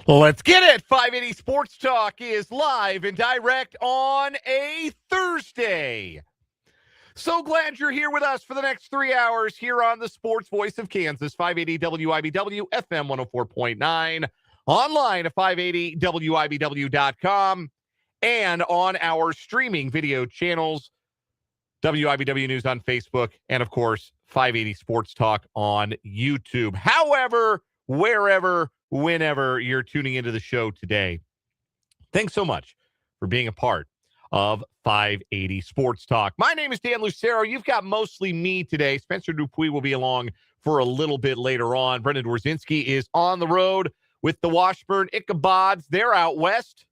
Let's get it. 580 Sports Talk is live and direct on a Thursday. So glad you're here with us for the next 3 hours here on the Sports Voice of Kansas, 580 WIBW, FM 104.9, online at 580WIBW.com, and on our streaming video channels, WIBW News on Facebook, and of course, 580 Sports Talk on YouTube. However, wherever, whenever you're tuning into the show today, thanks so much for being a part of 580 Sports Talk. My name is Dan Lucero. You've got mostly me today. Spencer Dupuis will be along for a little bit later on. Brendan Dworzinski is on the road with the Washburn Ichabods. They're out west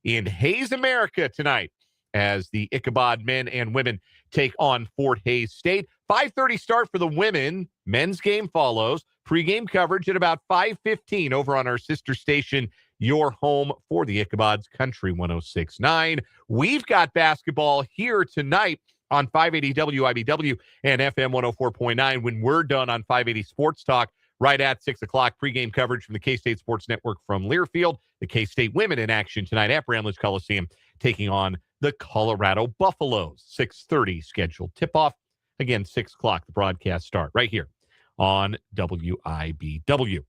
in Hayes, America tonight as the Ichabod men and women take on Fort Hays State. 5:30 start for the women. Men's game follows. Pre-game coverage at about 5:15 over on our sister station, your home for the Ichabods, Country 106.9. We've got basketball here tonight on 580 WIBW and FM 104.9 when we're done on 580 Sports Talk right at 6 o'clock. Pregame coverage from the K-State Sports Network from Learfield. The K-State women in action tonight at Bramlage Coliseum taking on the Colorado Buffaloes. 6:30 scheduled tip-off. Again, 6 o'clock, the broadcast start right here on WIBW.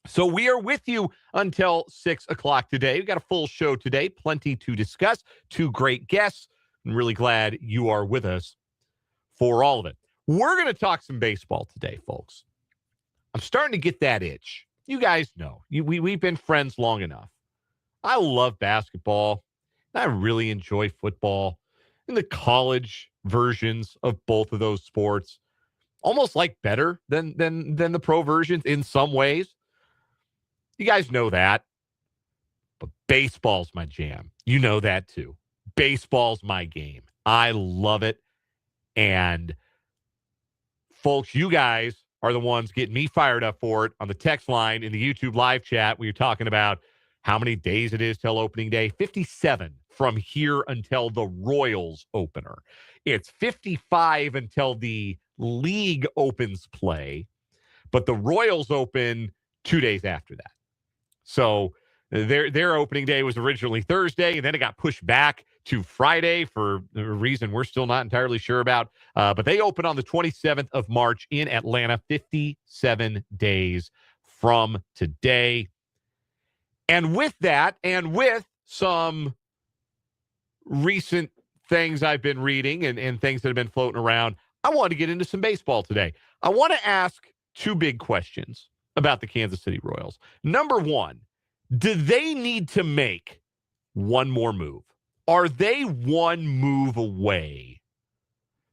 So we are with you until 6 o'clock today. We've got a full show today, plenty to discuss, 2 great guests. I'm really glad you are with us for all of it. We're going to talk some baseball today, folks. I'm starting to get that itch. You guys know, we've been friends long enough. I love basketball. I really enjoy football and the college versions of both of those sports. Almost like better than the pro versions in some ways. You guys know that. But baseball's my jam. You know that too. Baseball's my game. I love it. And folks, you guys are the ones getting me fired up for it on the text line in the YouTube live chat. We were talking about how many days it is till opening day. 57 from here until the Royals opener. It's 55 until the league opens play, but the Royals open 2 days after that. So their opening day was originally Thursday, and then it got pushed back to Friday for a reason we're still not entirely sure about. But they open on the 27th of March in Atlanta, 57 days from today. And with that, and with some recent things I've been reading and things that have been floating around, I want to get into some baseball today. I want to ask 2 big questions about the Kansas City Royals. Number one, do they need to make one more move? Are they one move away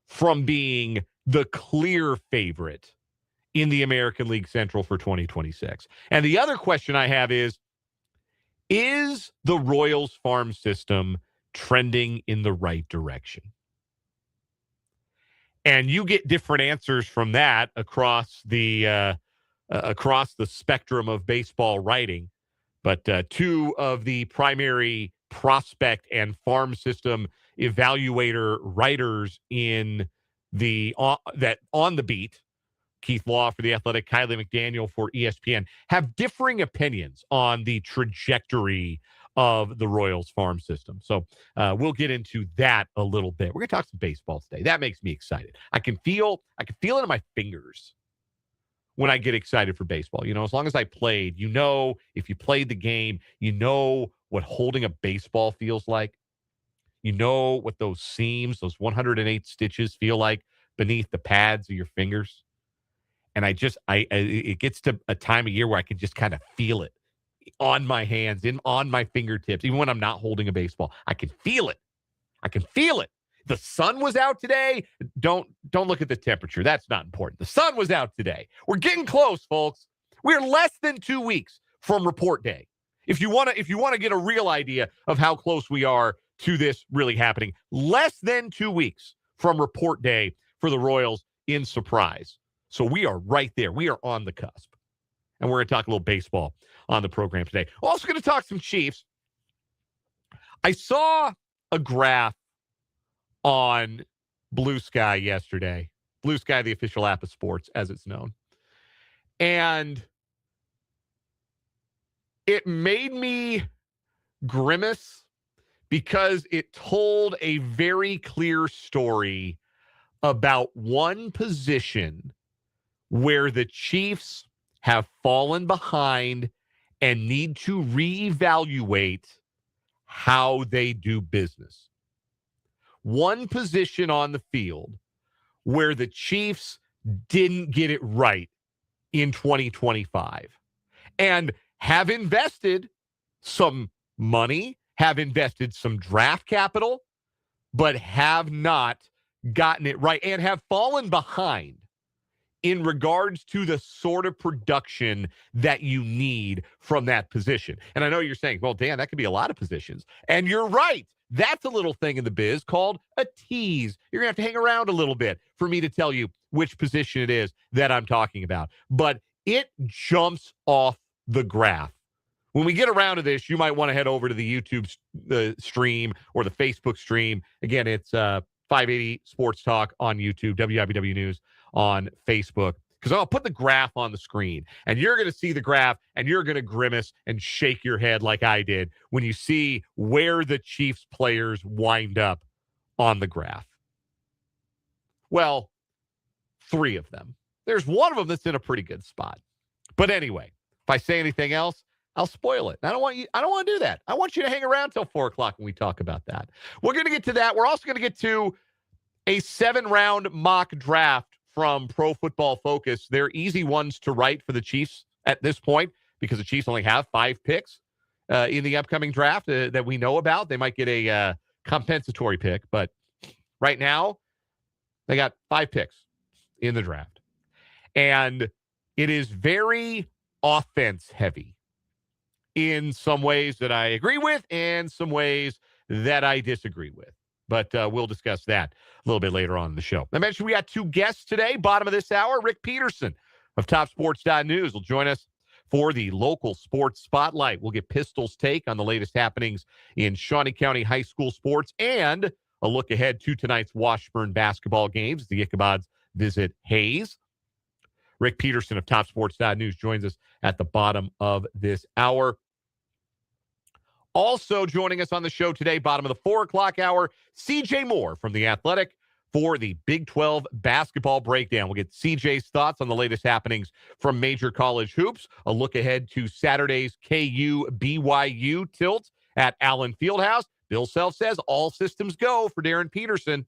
from being the clear favorite in the American League Central for 2026? And the other question I have is the Royals farm system trending in the right direction? And you get different answers from that across the spectrum of baseball writing. But 2 of the primary prospect and farm system evaluator writers in the on the beat, Keith Law for The Athletic, Kylie McDaniel for ESPN, have differing opinions on the trajectory of the Royals farm system. So we'll get into that a little bit. We're going to talk some baseball today. That makes me excited. I can feel it in my fingers when I get excited for baseball. You know, as long as I played, you know, if you played the game, you know what holding a baseball feels like. You know what those seams, those 108 stitches feel like beneath the pads of your fingers. And it gets to a time of year where I can just kind of feel it on my hands, on my fingertips, even when I'm not holding a baseball. I can feel it. The sun was out today. Don't look at the temperature. That's not important. The sun was out today. We're getting close, folks. We're less than 2 weeks from report day. If you want to get a real idea of how close we are to this really happening, less than 2 weeks from report day for the Royals in Surprise. So we are right there. We are on the cusp. And we're going to talk a little baseball on the program today. We're also going to talk some Chiefs. I saw a graph on Blue Sky yesterday. Blue Sky, the official app of sports, as it's known. And it made me grimace because it told a very clear story about one position where the Chiefs have fallen behind and need to reevaluate how they do business. One position on the field where the Chiefs didn't get it right in 2025 and have invested some money, have invested some draft capital, but have not gotten it right and have fallen behind in regards to the sort of production that you need from that position. And I know you're saying, well, Dan, that could be a lot of positions. And you're right. That's a little thing in the biz called a tease. You're going to have to hang around a little bit for me to tell you which position it is that I'm talking about. But it jumps off the graph. When we get around to this, you might want to head over to the YouTube stream or the Facebook stream. Again, it's 580 Sports Talk on YouTube, WIBW News on Facebook, because I'll put the graph on the screen, and you're going to see the graph, and you're going to grimace and shake your head like I did when you see where the Chiefs players wind up on the graph. Well, 3 of them. There's one of them that's in a pretty good spot. But anyway, if I say anything else, I'll spoil it. I don't want to do that. I want you to hang around till 4 o'clock when we talk about that. We're going to get to that. We're also going to get to a 7-round mock draft from Pro Football Focus. They're easy ones to write for the Chiefs at this point because the Chiefs only have 5 picks in the upcoming draft that we know about. They might get a compensatory pick, but right now they got 5 picks in the draft. And it is very offense heavy in some ways that I agree with and some ways that I disagree with. But we'll discuss that a little bit later on in the show. I mentioned we got 2 guests today. Bottom of this hour, Rick Peterson of TopSports.news will join us for the local sports spotlight. We'll get Pistol's take on the latest happenings in Shawnee County high school sports and a look ahead to tonight's Washburn basketball games. The Ichabods visit Hayes. Rick Peterson of TopSports.news joins us at the bottom of this hour. Also joining us on the show today, bottom of the 4 o'clock hour, CJ Moore from The Athletic for the Big 12 basketball breakdown. We'll get CJ's thoughts on the latest happenings from major college hoops, a look ahead to Saturday's KU-BYU tilt at Allen Fieldhouse. Bill Self says all systems go for Darren Peterson.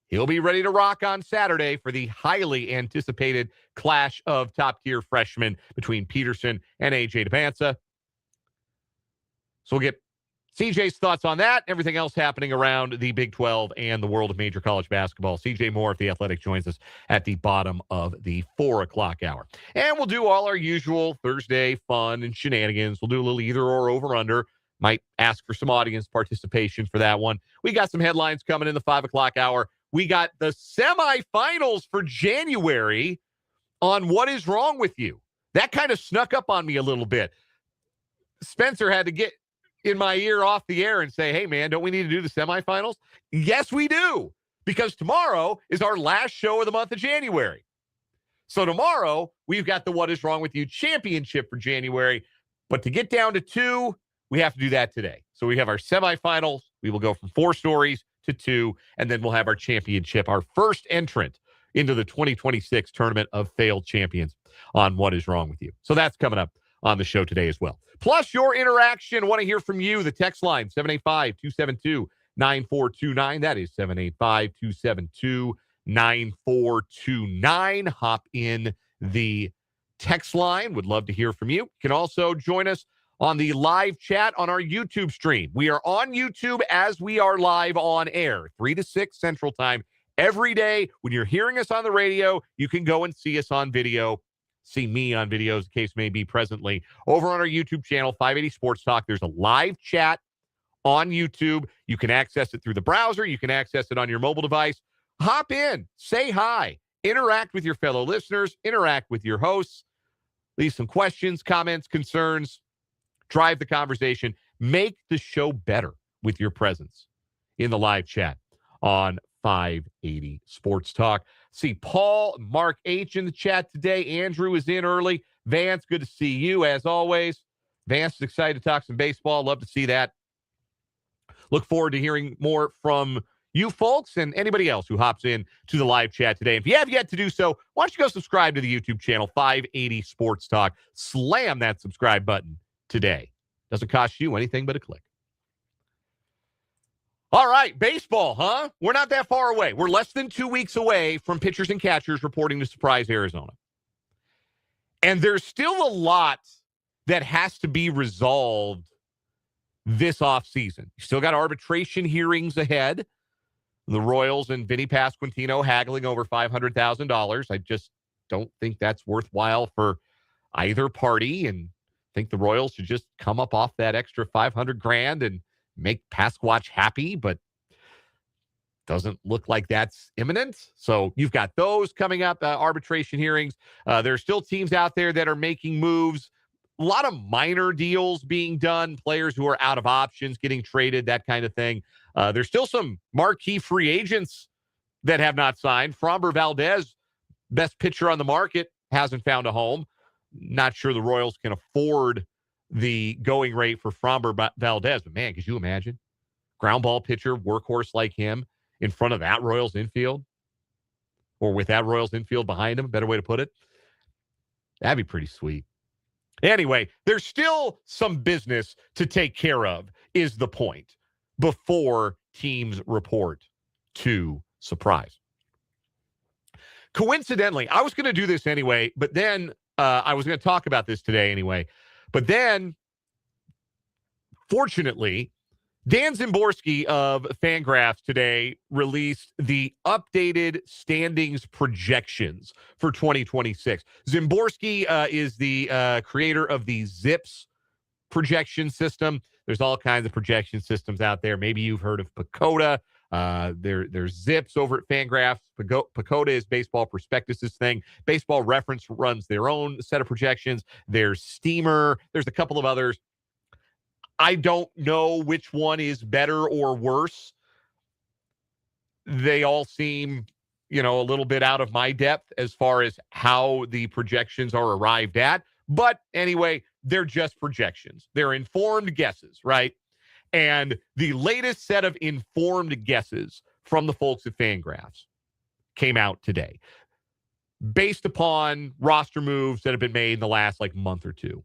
He'll be ready to rock on Saturday for the highly anticipated clash of top-tier freshmen between Peterson and A.J. DeBanza. So we'll get CJ's thoughts on that, everything else happening around the Big 12 and the world of major college basketball. CJ Moore of The Athletic joins us at the bottom of the 4 o'clock hour. And we'll do all our usual Thursday fun and shenanigans. We'll do a little either or over-under. Might ask for some audience participation for that one. We got some headlines coming in the 5 o'clock hour. We got the semifinals for January on What Is Wrong With You. That kind of snuck up on me a little bit. Spencer had to get in my ear off the air and say, hey, man, don't we need to do the semifinals? Yes, we do, because tomorrow is our last show of the month of January. So tomorrow, we've got the What Is Wrong With You championship for January. But to get down to 2, we have to do that today. So we have our semifinals. We will go from 4 stories to 2, and then we'll have our championship, our first entrant into the 2026 Tournament of Failed Champions on What Is Wrong With You. So that's coming up on the show today as well. Plus, your interaction. Want to hear from you. The text line, 785-272-9429. That is 785-272-9429. Hop in the text line. Would love to hear from you. You can also join us on the live chat on our YouTube stream. We are on YouTube as we are live on air, 3 to 6 Central Time every day. When you're hearing us on the radio, you can go and see us on video. See me on video, as the case may be presently. Over on our YouTube channel, 580 Sports Talk, there's a live chat on YouTube. You can access it through the browser. You can access it on your mobile device. Hop in, say hi, interact with your fellow listeners, interact with your hosts, leave some questions, comments, concerns, drive the conversation, make the show better with your presence in the live chat on 580 Sports Talk. See Paul, Mark H. in the chat today. Andrew is in early. Vance, good to see you as always. Vance is excited to talk some baseball. Love to see that. Look forward to hearing more from you folks and anybody else who hops in to the live chat today. If you have yet to do so, why don't you go subscribe to the YouTube channel, 580 Sports Talk. Slam that subscribe button today. Doesn't cost you anything but a click. All right, baseball, huh? We're not that far away. We're less than 2 weeks away from pitchers and catchers reporting to surprise Arizona. And there's still a lot that has to be resolved this offseason. You still got arbitration hearings ahead. The Royals and Vinny Pasquantino haggling over $500,000. I just don't think that's worthwhile for either party, and think the Royals should just come up off that extra $500,000 and make Pasquatch happy, but doesn't look like that's imminent. So you've got those coming up, arbitration hearings. There are still teams out there that are making moves. A lot of minor deals being done, players who are out of options getting traded, that kind of thing. There's still some marquee free agents that have not signed. Framber Valdez, best pitcher on the market, hasn't found a home. Not sure the Royals can afford the going rate for Framber Valdez, but man, could you imagine? Ground ball pitcher, workhorse like him in front of that Royals infield, or with that Royals infield behind him, better way to put it. That'd be pretty sweet. Anyway, there's still some business to take care of, is the point, before teams report to surprise. Coincidentally, I was going to do this anyway, but then I was going to talk about this today anyway. But then, fortunately, Dan Szymborski of Fangraphs today released the updated standings projections for 2026. Szymborski is the creator of the ZiPS projection system. There's all kinds of projection systems out there. Maybe you've heard of Pacoda. There's ZiPS over at Fangraphs. Pacoda is Baseball Prospectus's thing. Baseball Reference runs their own set of projections. There's Steamer. There's a couple of others. I don't know which one is better or worse. They all seem, a little bit out of my depth as far as how the projections are arrived at. But anyway, they're just projections. They're informed guesses, right? And the latest set of informed guesses from the folks at Fangraphs came out today, based upon roster moves that have been made in the last month or two.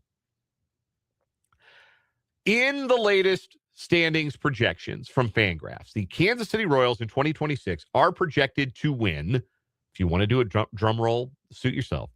In the latest standings projections from Fangraphs, the Kansas City Royals in 2026 are projected to win. If you want to do a drum roll, suit yourself.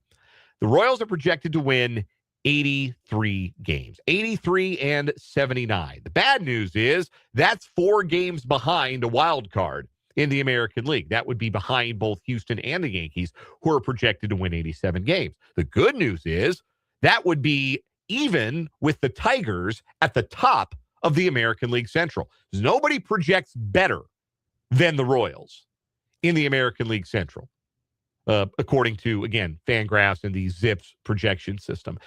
The Royals are projected to win 83 games, 83 and 79. The bad news is that's 4 games behind a wild card in the American League. That would be behind both Houston and the Yankees, who are projected to win 87 games. The good news is that would be even with the Tigers at the top of the American League Central. Nobody projects better than the Royals in the American League Central, according to, again, Fangraphs and the ZiPS projection system.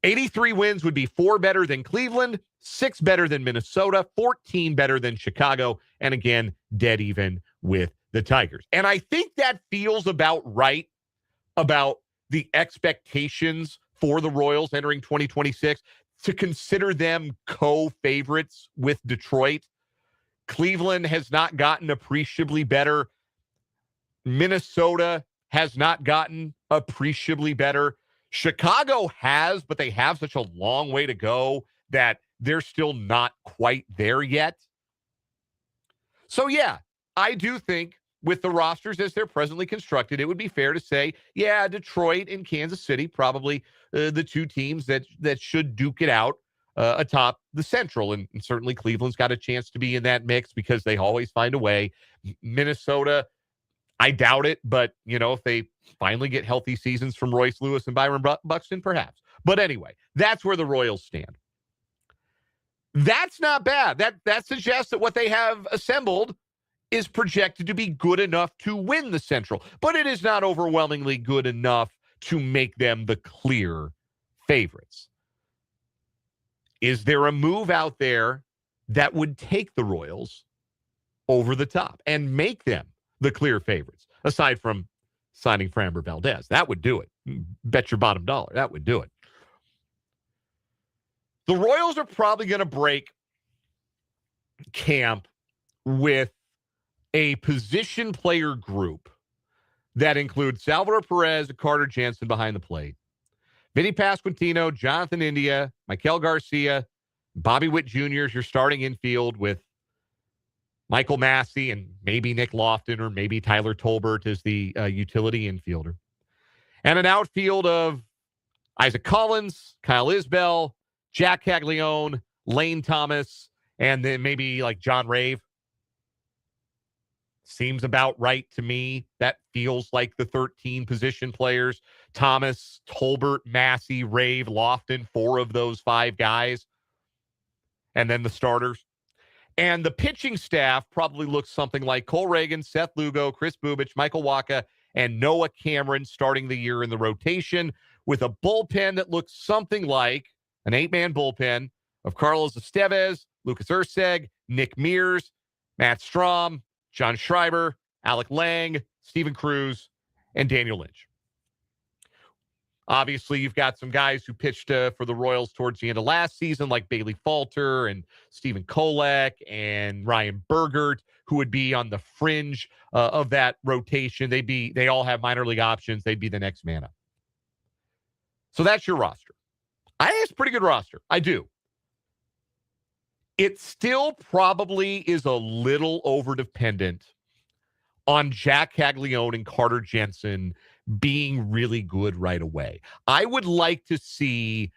83 wins would be 4 better than Cleveland, 6 better than Minnesota, 14 better than Chicago, and again, dead even with the Tigers. And I think that feels about right about the expectations for the Royals entering 2026, to consider them co-favorites with Detroit. Cleveland has not gotten appreciably better. Minnesota has not gotten appreciably better. Chicago has, but they have such a long way to go that they're still not quite there yet. So, yeah, I do think with the rosters as they're presently constructed, it would be fair to say, yeah, Detroit and Kansas City, probably the 2 teams that should duke it out atop the Central. And certainly Cleveland's got a chance to be in that mix because they always find a way. Minnesota, I doubt it, but, if they finally get healthy seasons from Royce Lewis and Byron Buxton, perhaps. But anyway, that's where the Royals stand. That's not bad. That suggests that what they have assembled is projected to be good enough to win the Central, but it is not overwhelmingly good enough to make them the clear favorites. Is there a move out there that would take the Royals over the top and make them the clear favorites, aside from signing Framber Valdez? That would do it. Bet your bottom dollar. That would do it. The Royals are probably going to break camp with a position player group that includes Salvador Perez and Carter Jansen behind the plate, Vinny Pasquantino, Jonathan India, Maikel Garcia, Bobby Witt Jr. is your starting infield with Michael Massey and maybe Nick Lofton or maybe Tyler Tolbert as the utility infielder. And an outfield of Isaac Collins, Kyle Isbell, Jack Caglione, Lane Thomas, and then maybe like John Rave. Seems about right to me. That feels like the 13 position players. Thomas, Tolbert, Massey, Rave, Lofton, 4 of those 5 guys. And then the starters. And the pitching staff probably looks something like Cole Reagan, Seth Lugo, Chris Bubich, Michael Wacha, and Noah Cameron starting the year in the rotation with a bullpen that looks something like an 8-man bullpen of Carlos Estevez, Lucas Erceg, Nick Mears, Matt Strahm, John Schreiber, Alec Lang, Steven Cruz, and Daniel Lynch. Obviously, you've got some guys who pitched for the Royals towards the end of last season, like Bailey Falter and Stephen Kolek and Ryan Bergert, who would be on the fringe of that rotation. They all have minor league options. They'd be the next man up. So that's your roster. I think it's a pretty good roster. I do. It still probably is a little overdependent on Jack Caglione and Carter Jansen being really good right away. I would like to see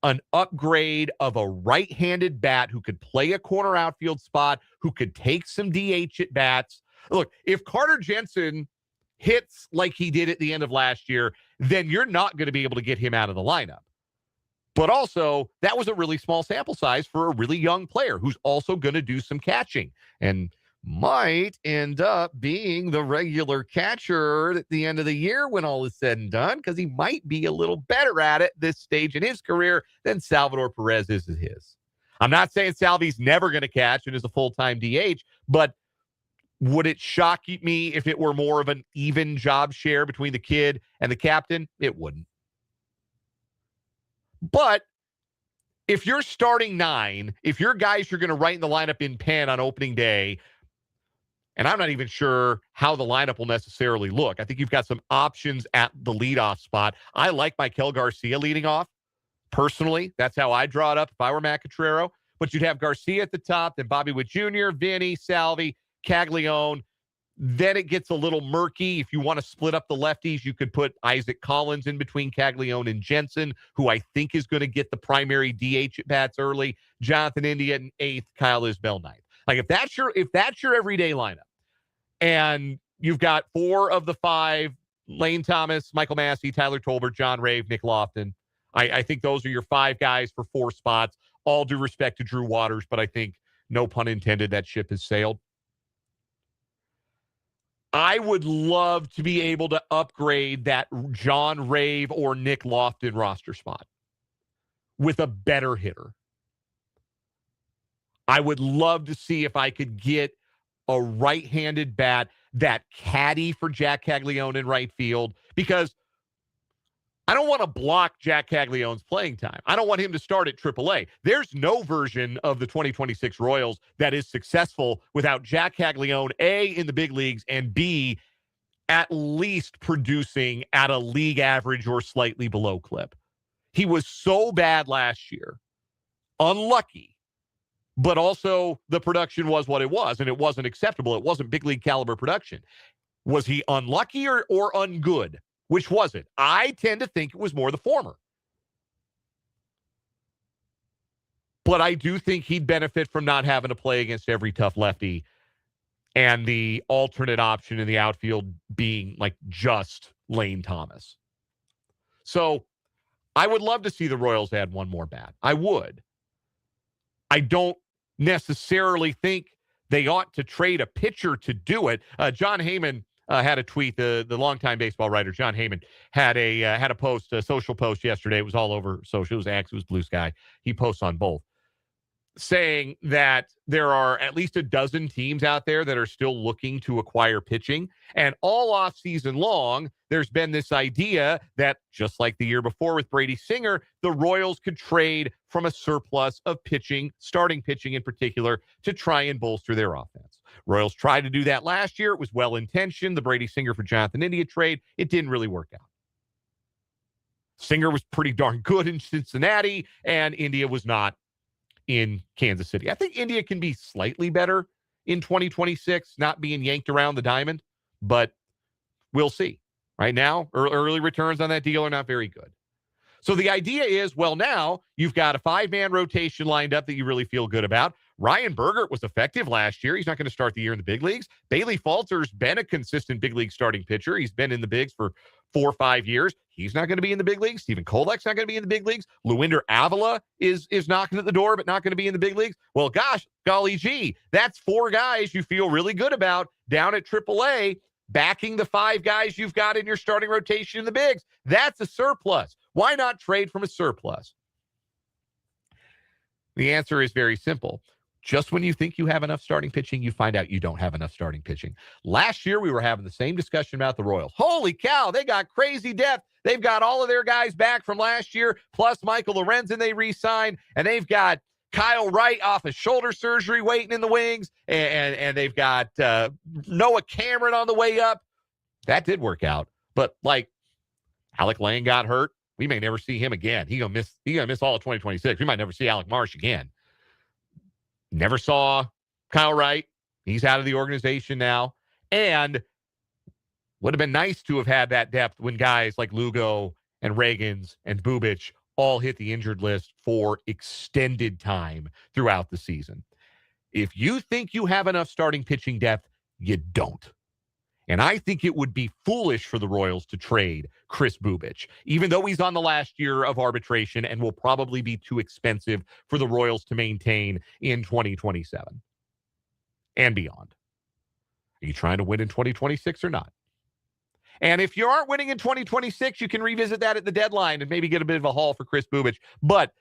an upgrade of a right-handed bat who could play a corner outfield spot, who could take some DH at bats. Look, if Carter Jansen hits like he did at the end of last year, then you're not going to be able to get him out of the lineup. But also, that was a really small sample size for a really young player who's also going to do some catching and might end up being the regular catcher at the end of the year when all is said and done, because he might be a little better at it this stage in his career than Salvador Perez is at his. I'm not saying Salvy's never going to catch and is a full-time DH, but would it shock me if it were more of an even job share between the kid and the captain? It wouldn't. But if you're starting 9, if your guys you're going to write in the lineup in pen on opening day, and I'm not even sure how the lineup will necessarily look. I think you've got some options at the leadoff spot. I like Maikel Garcia leading off. Personally, that's how I draw it up if I were Matt Catrero. But you'd have Garcia at the top, then Bobby Witt Jr., Vinny, Salvi, Caglione. Then it gets a little murky. If you want to split up the lefties, you could put Isaac Collins in between Caglione and Jensen, who I think is going to get the primary DH at bats early. Jonathan India in 8th, Kyle Isbell 9th. Like if that's your everyday lineup, and you've got 4 of the 5, Lane Thomas, Michael Massey, Tyler Tolbert, John Rave, Nick Lofton. I think those are your 5 guys for 4 spots. All due respect to Drew Waters, but I think, no pun intended, that ship has sailed. I would love to be able to upgrade that John Rave or Nick Lofton roster spot with a better hitter. I would love to see if I could get a right-handed bat that caddy for Jack Caglione in right field, because I don't want to block Jack Caglione's playing time. I don't want him to start at AAA. There's no version of the 2026 Royals that is successful without Jack Caglione, A, in the big leagues, and B, at least producing at a league average or slightly below clip. He was so bad last year. Unlucky. But also the production was what it was, and it wasn't acceptable. It wasn't big league caliber production. Was he unlucky or ungood? Which was it? I tend to think it was more the former. But I do think he'd benefit from not having to play against every tough lefty and the alternate option in the outfield being like just Lane Thomas. So I would love to see the Royals add one more bat. I would. I don't necessarily think they ought to trade a pitcher to do it. John Heyman had a tweet. The longtime baseball writer John Heyman had a post, a social post yesterday. It was all over social. It was X, it was Blue Sky. He posts on both, saying that there are at least a dozen teams out there that are still looking to acquire pitching. And all offseason long, there's been this idea that, just like the year before with Brady Singer, the Royals could trade from a surplus of pitching, starting pitching in particular, to try and bolster their offense. Royals tried to do that last year. It was well-intentioned. The Brady Singer for Jonathan India trade, it didn't really work out. Singer was pretty darn good in Cincinnati, and India was not in Kansas City. I think India can be slightly better in 2026, not being yanked around the diamond, but we'll see. Right now, early returns on that deal are not very good. So the idea is, well, now you've got a 5-man rotation lined up that you really feel good about. Ryan Bergert was effective last year. He's not going to start the year in the big leagues. Bailey Falter's been a consistent big league starting pitcher. He's been in the bigs for 4 or 5 years. He's not going to be in the big leagues. Stephen Kolek's not going to be in the big leagues. Luinder Avila is knocking at the door, but not going to be in the big leagues. Well, gosh, golly gee, that's 4 guys you feel really good about down at AAA, backing the 5 guys you've got in your starting rotation in the bigs. That's a surplus. Why not trade from a surplus? The answer is very simple. Just when you think you have enough starting pitching, you find out you don't have enough starting pitching. Last year, we were having the same discussion about the Royals. Holy cow, they got crazy depth. They've got all of their guys back from last year, plus Michael Lorenzen they re-signed, and they've got Kyle Wright off of shoulder surgery waiting in the wings, and they've got Noah Cameron on the way up. That did work out. But, like, Alec Lang got hurt. We may never see him again. He's gonna miss all of 2026. We might never see Alec Marsh again. Never saw Kyle Wright. He's out of the organization now. And would have been nice to have had that depth when guys like Lugo and Reagans and Bubic all hit the injured list for extended time throughout the season. If you think you have enough starting pitching depth, you don't. And I think it would be foolish for the Royals to trade Chris Bubic, even though he's on the last year of arbitration and will probably be too expensive for the Royals to maintain in 2027 and beyond. Are you trying to win in 2026 or not? And if you aren't winning in 2026, you can revisit that at the deadline and maybe get a bit of a haul for Chris Bubic. But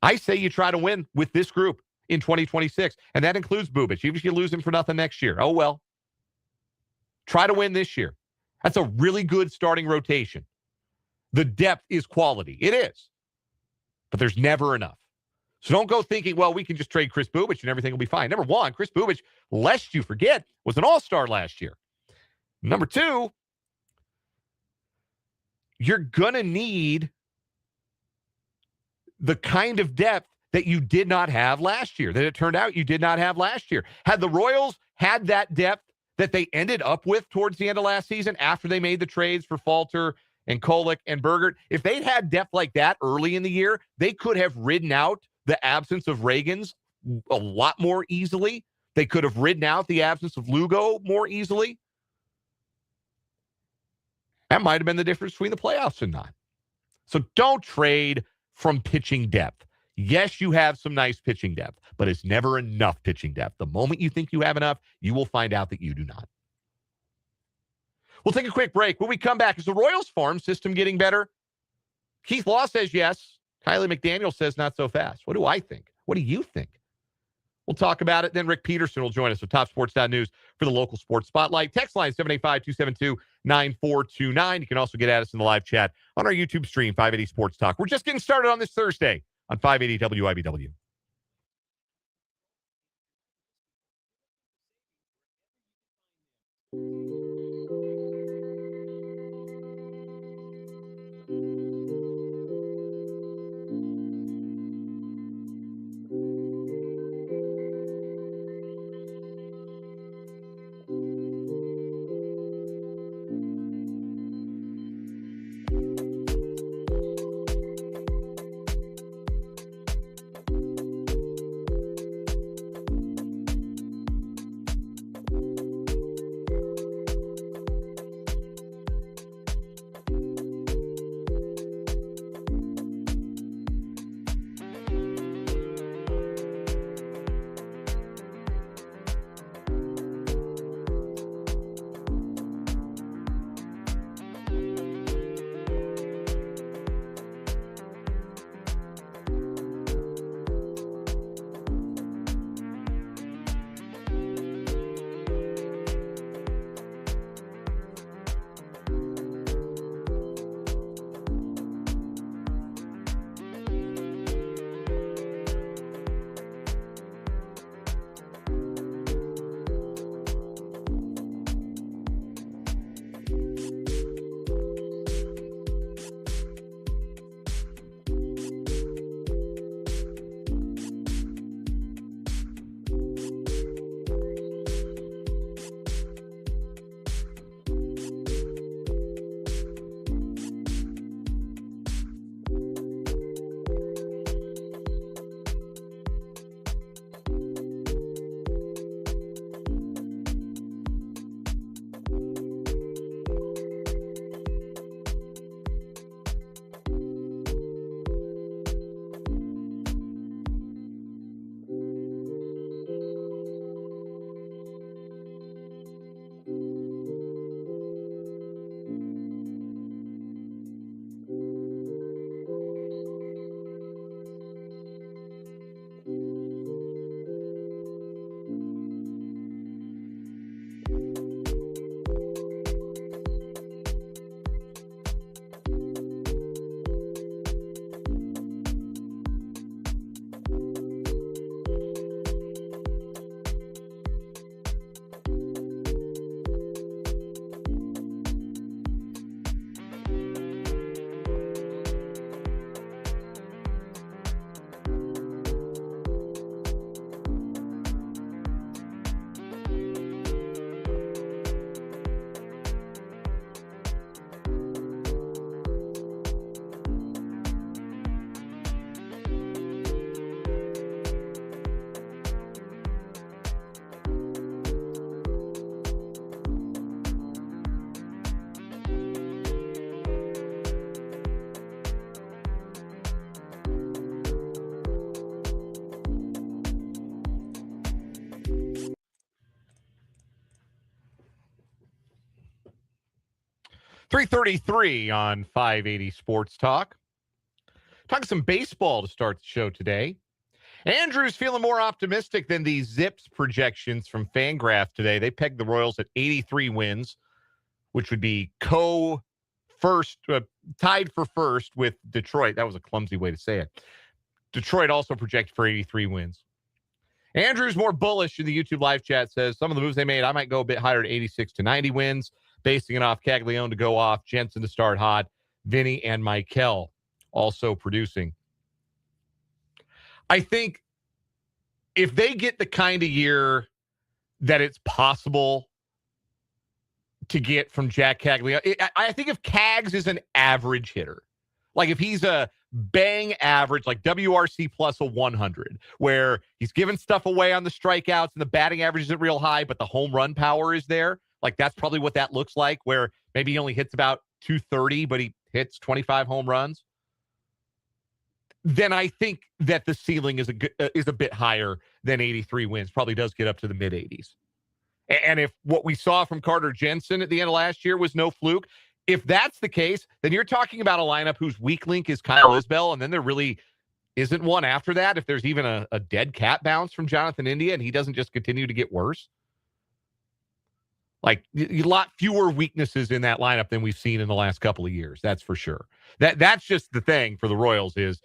I say you try to win with this group in 2026, and that includes Bubic. Even if you lose him for nothing next year, oh well. Try to win this year. That's a really good starting rotation. The depth is quality. It is. But there's never enough. So don't go thinking, well, we can just trade Chris Bubic and everything will be fine. Number one, Chris Bubic, lest you forget, was an all-star last year. Number two, you're going to need the kind of depth that you did not have last year, that it turned out you did not have last year. Had the Royals had that depth that they ended up with towards the end of last season after they made the trades for Falter and Kolek and Bergert, if they'd had depth like that early in the year, they could have ridden out the absence of Reagans a lot more easily. They could have ridden out the absence of Lugo more easily. That might have been the difference between the playoffs and not. So don't trade from pitching depth. Yes, you have some nice pitching depth, but it's never enough pitching depth. The moment you think you have enough, you will find out that you do not. We'll take a quick break. When we come back, is the Royals farm system getting better? Keith Law says yes. Kylie McDaniel says not so fast. What do I think? What do you think? We'll talk about it. Then Rick Peterson will join us with TopSports.news for the local sports spotlight. Text line 785-272-9429. You can also get at us in the live chat on our YouTube stream, 580 Sports Talk. We're just getting started on this Thursday on 580 WIBW. 3:33 on 580 Sports Talk. Talking some baseball to start the show today. Andrew's feeling more optimistic than the Zips projections from Fangraph today. They pegged the Royals at 83 wins, which would be tied for first with Detroit. That was a clumsy way to say it. Detroit also projected for 83 wins. Andrew's more bullish in the YouTube live chat, says some of the moves they made, I might go a bit higher at 86 to 90 wins, basing it off Caglione to go off, Jensen to start hot, Vinny and Michael also producing. I think if they get the kind of year that it's possible to get from Jack Caglione, I think if Cags is an average hitter, like if he's a bang average, like WRC plus a 100, where he's giving stuff away on the strikeouts and the batting average isn't real high, but the home run power is there. Like that's probably what that looks like, where maybe he only hits about 230, but he hits 25 home runs. Then I think that the ceiling is a bit higher than 83 wins. Probably does get up to the mid 80s. And if what we saw from Carter Jensen at the end of last year was no fluke, if that's the case, then you're talking about a lineup whose weak link is Kyle Isbell, and then there really isn't one after that. If there's even a dead cat bounce from Jonathan India and he doesn't just continue to get worse. Like a lot fewer weaknesses in that lineup than we've seen in the last couple of years. That's for sure. That's just the thing for the Royals is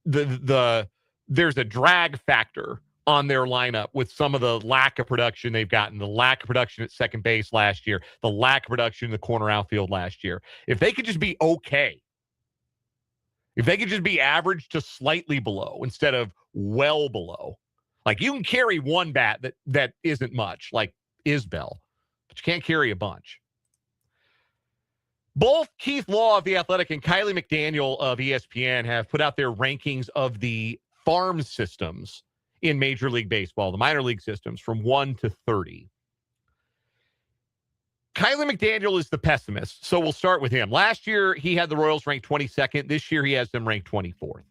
there's a drag factor on their lineup with some of the lack of production they've gotten, the lack of production at second base last year, the lack of production in the corner outfield last year. If they could just be okay, if they could just be average to slightly below instead of well below, like you can carry one bat that isn't much, like Isbell, but you can't carry a bunch. Both Keith Law of The Athletic and Kylie McDaniel of ESPN have put out their rankings of the farm systems in Major League Baseball, the minor league systems, from 1 to 30. Kylie McDaniel is the pessimist, so we'll start with him. Last year, he had the Royals ranked 22nd. This year, he has them ranked 24th.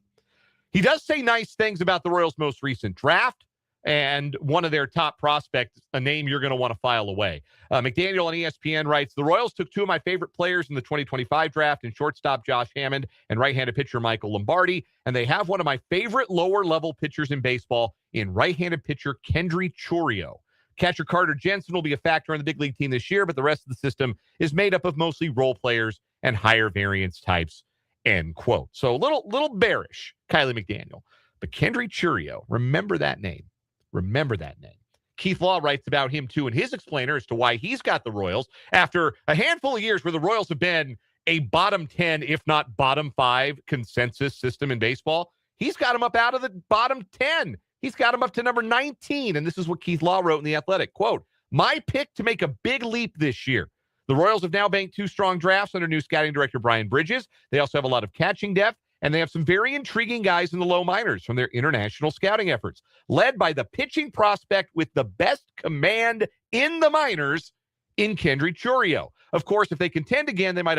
He does say nice things about the Royals' most recent draft and one of their top prospects, a name you're going to want to file away. McDaniel on ESPN writes, the Royals took two of my favorite players in the 2025 draft in shortstop Josh Hammond and right-handed pitcher Michael Lombardi, and they have one of my favorite lower-level pitchers in baseball in right-handed pitcher Kendry Chourio. Catcher Carter Jensen will be a factor on the big league team this year, but the rest of the system is made up of mostly role players and higher variance types, end quote. So a little bearish, Kylie McDaniel. But Kendry Chourio, remember that name. Remember that name. Keith Law writes about him, too, in his explainer as to why he's got the Royals after a handful of years where the Royals have been a bottom 10, if not bottom 5 consensus system in baseball. He's got them up out of the bottom 10. He's got them up to number 19, and this is what Keith Law wrote in The Athletic. Quote, my pick to make a big leap this year. The Royals have now banked 2 strong drafts under new scouting director Brian Bridges. They also have a lot of catching depth, and they have some very intriguing guys in the low minors from their international scouting efforts, led by the pitching prospect with the best command in the minors in Kendry Chourio. Of course, if they contend again, they might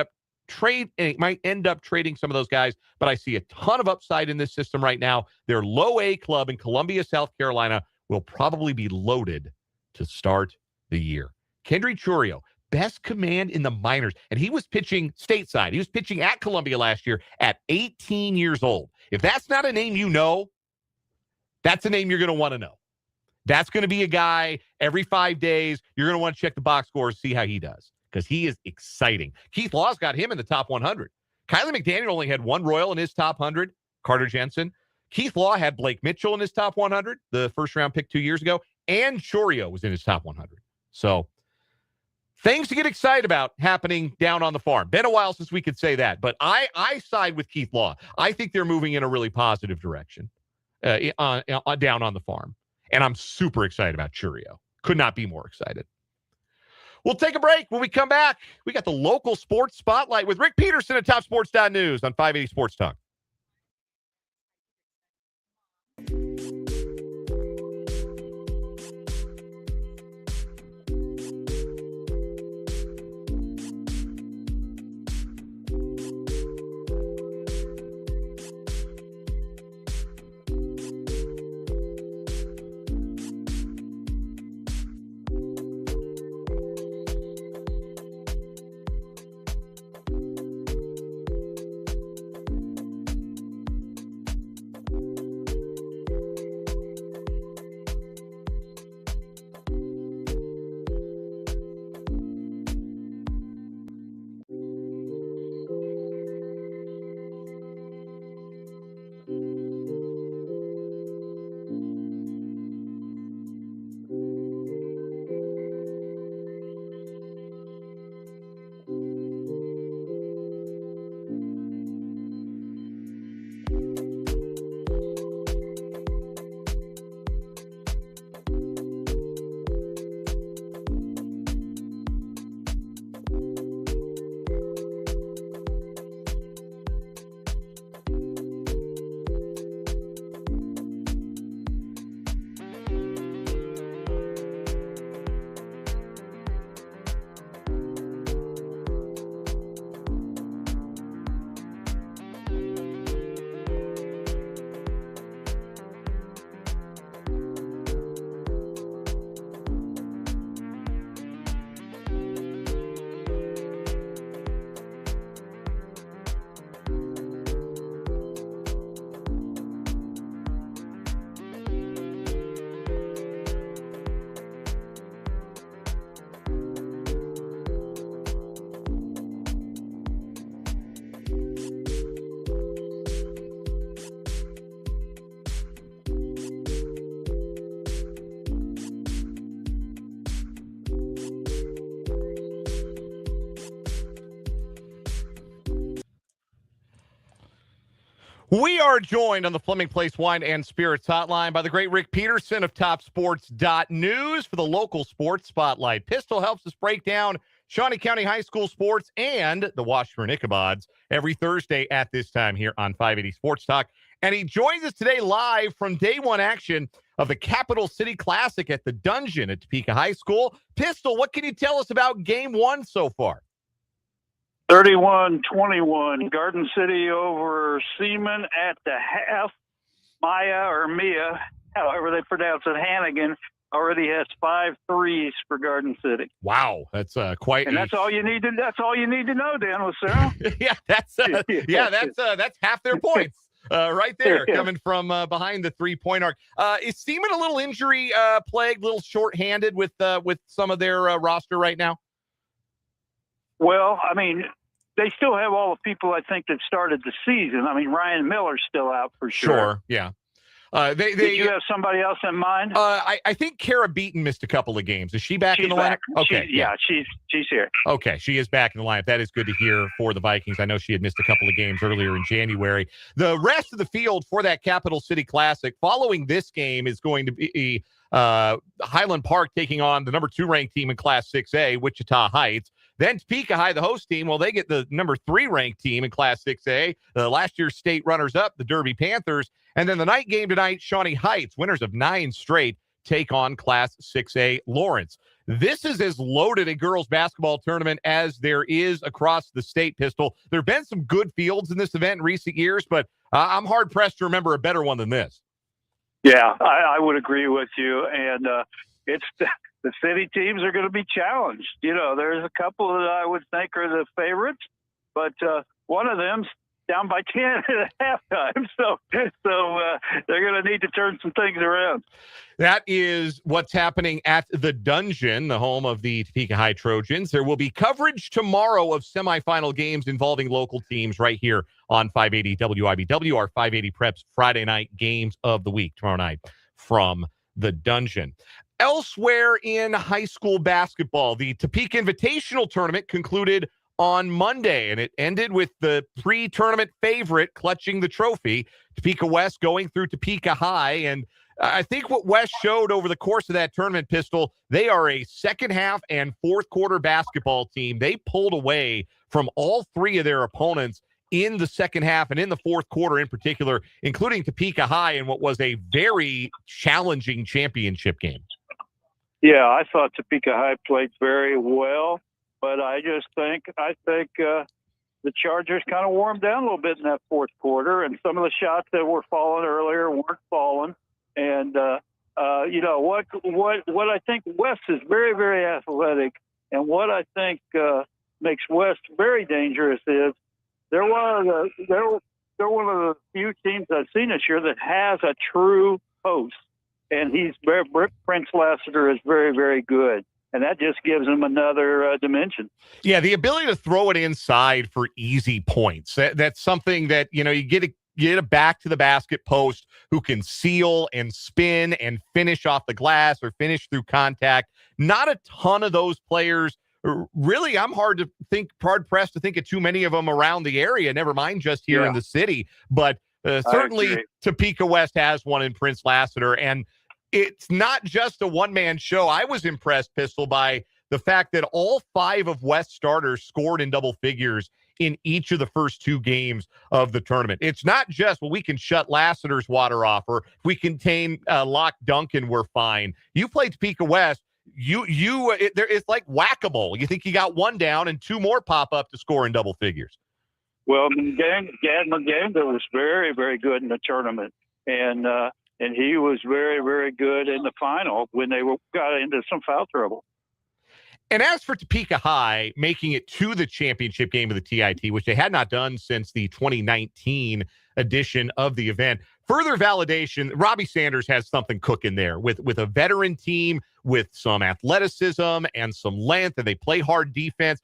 end up trading some of those guys, but I see a ton of upside in this system right now. Their low A club in Columbia, South Carolina will probably be loaded to start the year. Kendry Chourio, best command in the minors. And he was pitching stateside. He was pitching at Columbia last year at 18 years old. If that's not a name you know, that's a name you're going to want to know. That's going to be a guy every 5 days. You're going to want to check the box scores, see how he does, because he is exciting. Keith Law's got him in the top 100. Kylie McDaniel only had one Royal in his top 100, Carter Jensen. Keith Law had Blake Mitchell in his top 100, the first-round pick 2 years ago, and Chourio was in his top 100. So things to get excited about happening down on the farm. Been a while since we could say that, but I side with Keith Law. I think they're moving in a really positive direction down on the farm, and I'm super excited about Chourio. Could not be more excited. We'll take a break. When we come back, we got the local sports spotlight with Rick Peterson at TopSports.news on 580 Sports Talk. We are joined on the Fleming Place Wine and Spirits hotline by the great Rick Peterson of TopSports.news for the local sports spotlight. Pistol helps us break down Shawnee County High School sports and the Washburn Ichabods every Thursday at this time here on 580 Sports Talk. And he joins us today live from day one action of the Capital City Classic at the Dungeon at Topeka High School. Pistol, what can you tell us about game one so far? 31-21, Garden City over Seaman at the half. Mia, however they pronounce it, Hannigan, already has 5 threes for Garden City. Wow, that's quite. And that's all you need to. That's all you need to know, Dan Lucero. that's half their points right there, coming from behind the 3-point arc. Is Seaman a little injury plagued, a little short-handed with some of their roster right now? Well, I mean, they still have all the people, I think, that started the season. I mean, Ryan Miller's still out for sure. Sure, yeah. Did you have somebody else in mind? I think Kara Beaton missed a couple of games. Is she back in the lineup? Okay, she's here. Okay, she is back in the lineup. That is good to hear for the Vikings. I know she had missed a couple of games earlier in January. The rest of the field for that Capital City Classic following this game is going to be Highland Park taking on the number 2 ranked team in Class 6A, Wichita Heights. Then Topeka High, the host team, well, they get the number 3 ranked team in Class 6A, last year's state runners-up, the Derby Panthers. And then the night game tonight, Shawnee Heights, winners of 9 straight, take on Class 6A Lawrence. This is as loaded a girls basketball tournament as there is across the state, Pistol. There have been some good fields in this event in recent years, but I'm hard-pressed to remember a better one than this. Yeah, I would agree with you. And it's the city teams are going to be challenged. You know, there's a couple that I would think are the favorites, but one of them's down by 10 at halftime. So they're going to need to turn some things around. That is what's happening at the Dungeon, the home of the Topeka High Trojans. There will be coverage tomorrow of semifinal games involving local teams right here on 580 WIBW, our 580 Preps Friday night games of the week tomorrow night from the Dungeon. Elsewhere in high school basketball, the Topeka Invitational Tournament concluded on Monday, and it ended with the pre-tournament favorite clutching the trophy, Topeka West going through Topeka High. And I think what West showed over the course of that tournament, Pistol, they are a second half and fourth quarter basketball team. They pulled away from all 3 of their opponents in the second half and in the fourth quarter in particular, including Topeka High in what was a very challenging championship game. Yeah, I thought Topeka High played very well, but I think the Chargers kind of warmed down a little bit in that fourth quarter, and some of the shots that were falling earlier weren't falling. And you know what I think West is very, very athletic, and what I think makes West very dangerous is they're one of the few teams I've seen this year that has a true post. And Prince Lassiter is very, very good. And that just gives him another dimension. Yeah, the ability to throw it inside for easy points. That's something that, you know, you get a back to the basket post who can seal and spin and finish off the glass or finish through contact. Not a ton of those players. Really, I'm hard-pressed to think of too many of them around the area, never mind just here in the city. But certainly Topeka West has one in Prince Lassiter. And it's not just a one-man show. I was impressed, Pistol, by the fact that all 5 of West starters scored in double figures in each of the first 2 games of the tournament. It's not just, well, we can shut Lassiter's water off, or if we contain Lock Duncan, we're fine. You play Topeka West, it's like whack-a-mole. You think you got 1 down and 2 more pop up to score in double figures. Well, Gad Maganda was very, very good in the tournament, and he was very, very good in the final when they got into some foul trouble. And as for Topeka High making it to the championship game of the TIT, which they had not done since the 2019 edition of the event, further validation, Robbie Sanders has something cooking there with a veteran team with some athleticism and some length, and they play hard defense.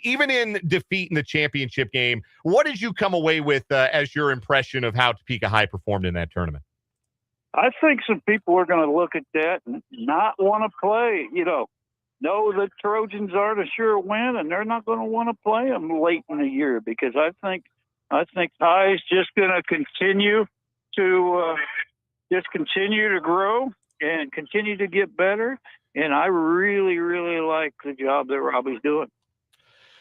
Even in defeat in the championship game, what did you come away with as your impression of how Topeka High performed in that tournament? I think some people are going to look at that and not want to play, know the Trojans aren't a sure win, and they're not going to want to play them late in the year, because I think I think High's just going to continue to grow and continue to get better. And I really, really like the job that Robbie's doing.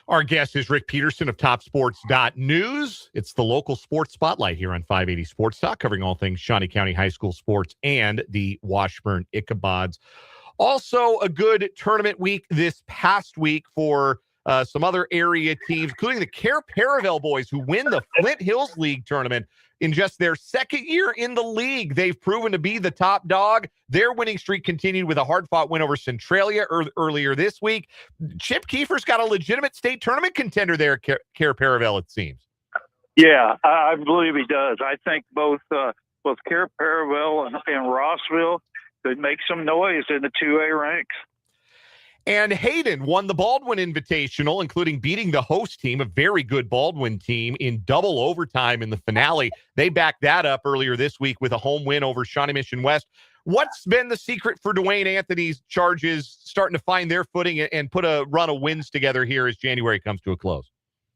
Our guest is Rick Peterson of TopSports.news. It's the local sports spotlight here on 580 Sports Talk, covering all things Shawnee County High School sports and the Washburn Ichabods. Also, a good tournament week this past week for some other area teams, including the Care Paravel boys, who win the Flint Hills League tournament in just their second year in the league. They've proven to be the top dog. Their winning streak continued with a hard-fought win over Centralia earlier this week. Chip Kiefer's got a legitimate state tournament contender there, Care Paravel, it seems. Yeah, I believe he does. I think both Care Paravel and Rossville could make some noise in the 2A ranks. And Hayden won the Baldwin Invitational, including beating the host team, a very good Baldwin team, in double overtime in the finale. They backed that up earlier this week with a home win over Shawnee Mission West. What's been the secret for Dwayne Anthony's Charges starting to find their footing and put a run of wins together here as January comes to a close?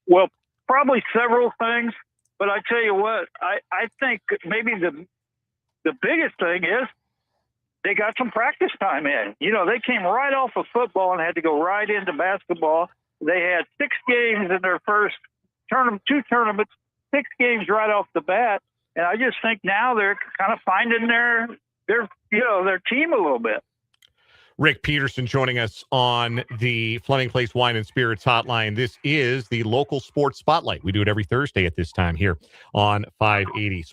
Well, probably several things, but I tell you what, I think maybe the biggest thing is they got some practice time in. You know, they came right off of football and had to go right into basketball. They had 6 games in their first tournament, 2 tournaments, 6 games right off the bat. And I just think now they're kind of finding their team a little bit. Rick Peterson joining us on the Fleming Place Wine and Spirits hotline. This is the local sports spotlight. We do it every Thursday at this time here on 580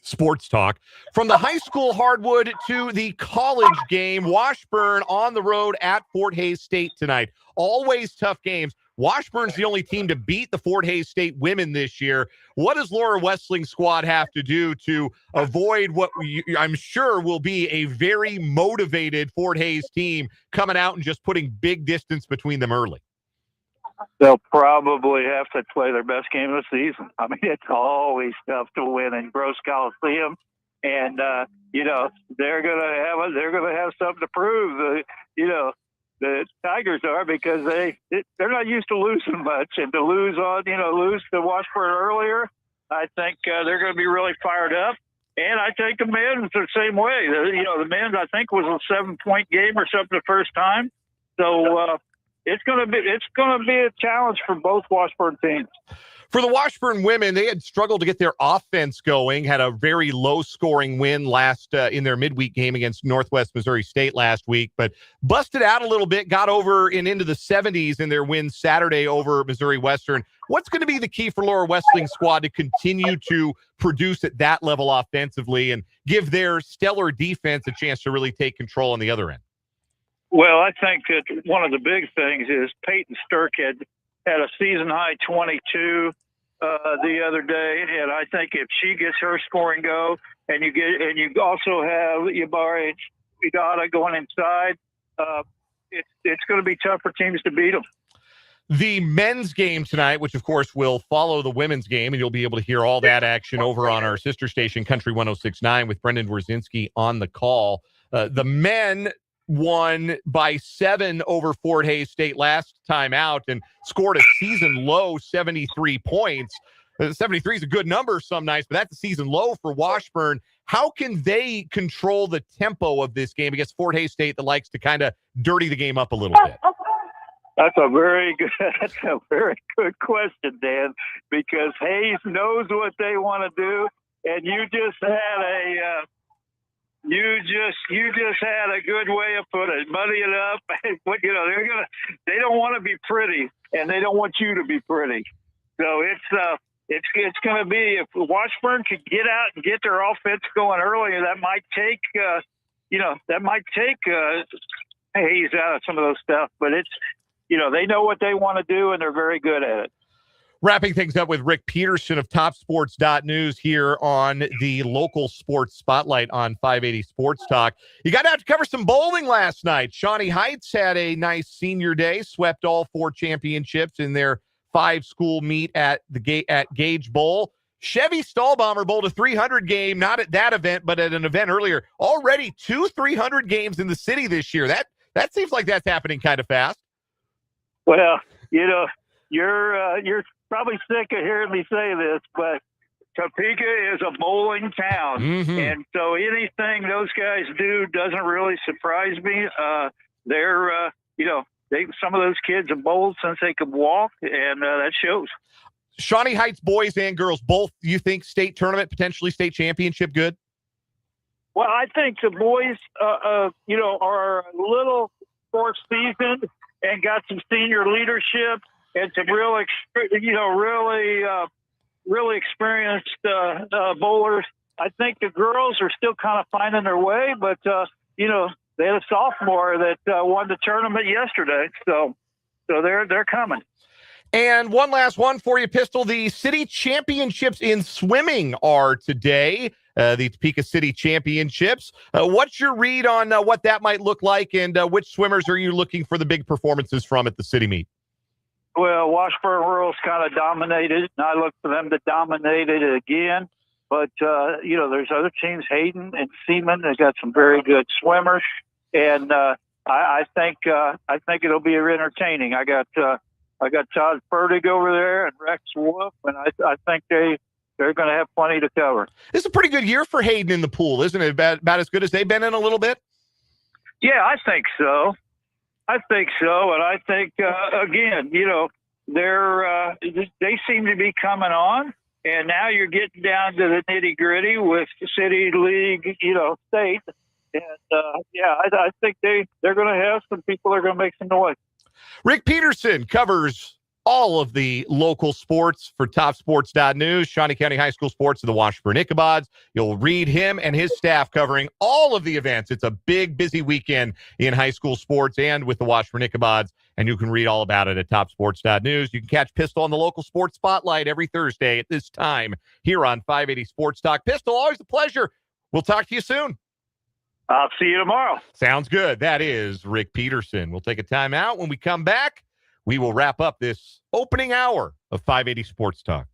Sports Talk. From the high school hardwood to the college game, Washburn on the road at Fort Hays State tonight. Always tough games. Washburn's the only team to beat the Fort Hays State women this year. What does Laura Westling's squad have to do to avoid what I'm sure will be a very motivated Fort Hays team coming out and just putting big distance between them early? They'll probably have to play their best game of the season. I mean, it's always tough to win in Gross Coliseum, and they're gonna have something to prove. The Tigers are, because they're not used to losing much, and to lose to Washburn earlier, I think they're going to be really fired up. And I think the men's are the same way. The men's, I think, was a 7-point game or something the first time. So it's going to be a challenge for both Washburn teams. For the Washburn women, they had struggled to get their offense going, had a very low-scoring win last in their midweek game against Northwest Missouri State last week, but busted out a little bit, got over and into the 70s in their win Saturday over Missouri Western. What's going to be the key for Laura Westling's squad to continue to produce at that level offensively and give their stellar defense a chance to really take control on the other end? Well, I think that one of the big things is Peyton Sturk had a season-high 22 the other day, and I think if she gets her scoring go, and you also have Yabari Idada going inside, it's going to be tough for teams to beat them. The men's game tonight, which of course will follow the women's game, and you'll be able to hear all that action over on our sister station, Country 106.9, with Brendan Dworzinski on the call. The men won by 7 over Fort Hays State last time out and scored a season low 73 points. 73 is a good number some nights, but that's a season low for Washburn. How can they control the tempo of this game against Fort Hays State that likes to kind of dirty the game up a little bit? That's a very good question, Dan, because Hayes knows what they want to do, and you just had a good way of putting it. Muddy it up. They don't want to be pretty, and they don't want you to be pretty. So it's going to be, if Washburn could get out and get their offense going earlier, that might take Hayes out of some of those stuff. But it's, they know what they want to do, and they're very good at it. Wrapping things up with Rick Peterson of TopSports.news here on the local sports spotlight on 580 Sports Talk. You got out to cover some bowling last night. Shawnee Heights had a nice senior day, swept all 4 championships in their 5-school meet at Gage Bowl. Chevy Stahlbomber bowled a 300 game, not at that event, but at an event earlier. Already 2 300 games in the city this year. That seems like that's happening kind of fast. Well, probably sick of hearing me say this, but Topeka is a bowling town. And so anything those guys do doesn't really surprise me. They're, some of those kids have bowled since they could walk, and that shows. Shawnee Heights boys and girls, both, you think state tournament, potentially state championship good? Well, I think the boys, are a little more seasoned and got some senior leadership and some really experienced bowlers. I think the girls are still kind of finding their way, but, they had a sophomore that won the tournament yesterday. So they're coming. And one last one for you, Pistol. The city championships in swimming are today, the Topeka City Championships. What's your read on what that might look like, and which swimmers are you looking for the big performances from at the city meet? Well, Washburn Rural's kind of dominated, and I look for them to dominate it again. But, there's other teams, Hayden and Seaman, they got some very good swimmers. And I think it'll be entertaining. I got Todd Fertig over there and Rex Wolf, and I think they're going to have plenty to cover. This is a pretty good year for Hayden in the pool, isn't it? About as good as they've been in a little bit? Yeah, I think so. And I think, again, they seem to be coming on, and now you're getting down to the nitty-gritty with city, league, state. And, I think they're going to have some people that are going to make some noise. Rick Peterson covers all of the local sports for TopSports.news, Shawnee County High School sports of the Washburn Ichabods. You'll read him and his staff covering all of the events. It's a big, busy weekend in high school sports and with the Washburn Ichabods, and you can read all about it at TopSports.news. You can catch Pistol on the local sports spotlight every Thursday at this time here on 580 Sports Talk. Pistol, always a pleasure. We'll talk to you soon. I'll see you tomorrow. Sounds good. That is Rick Peterson. We'll take a timeout. When we come back, we will wrap up this opening hour of 580 Sports Talk.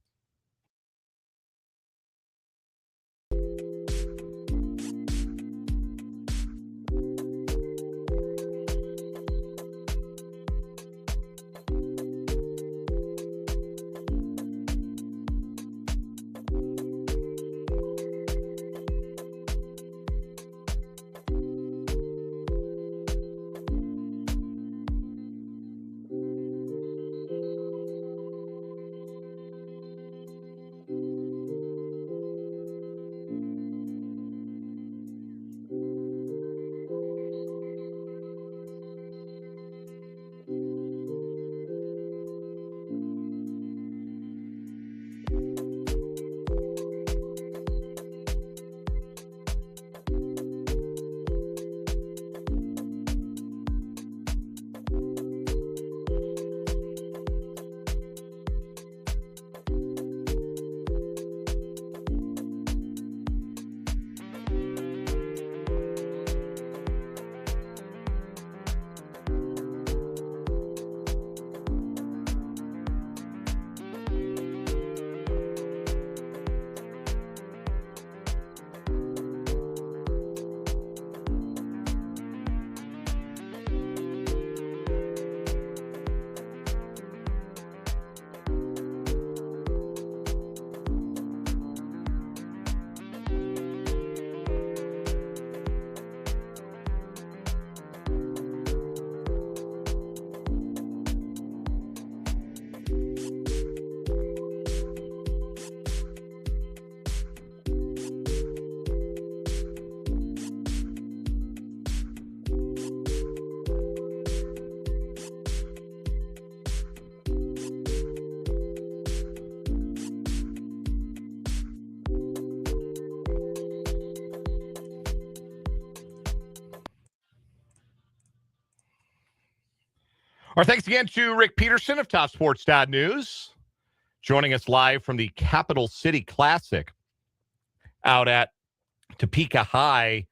Our thanks again to Rick Peterson of TopSports.news, joining us live from the Capital City Classic out at Topeka High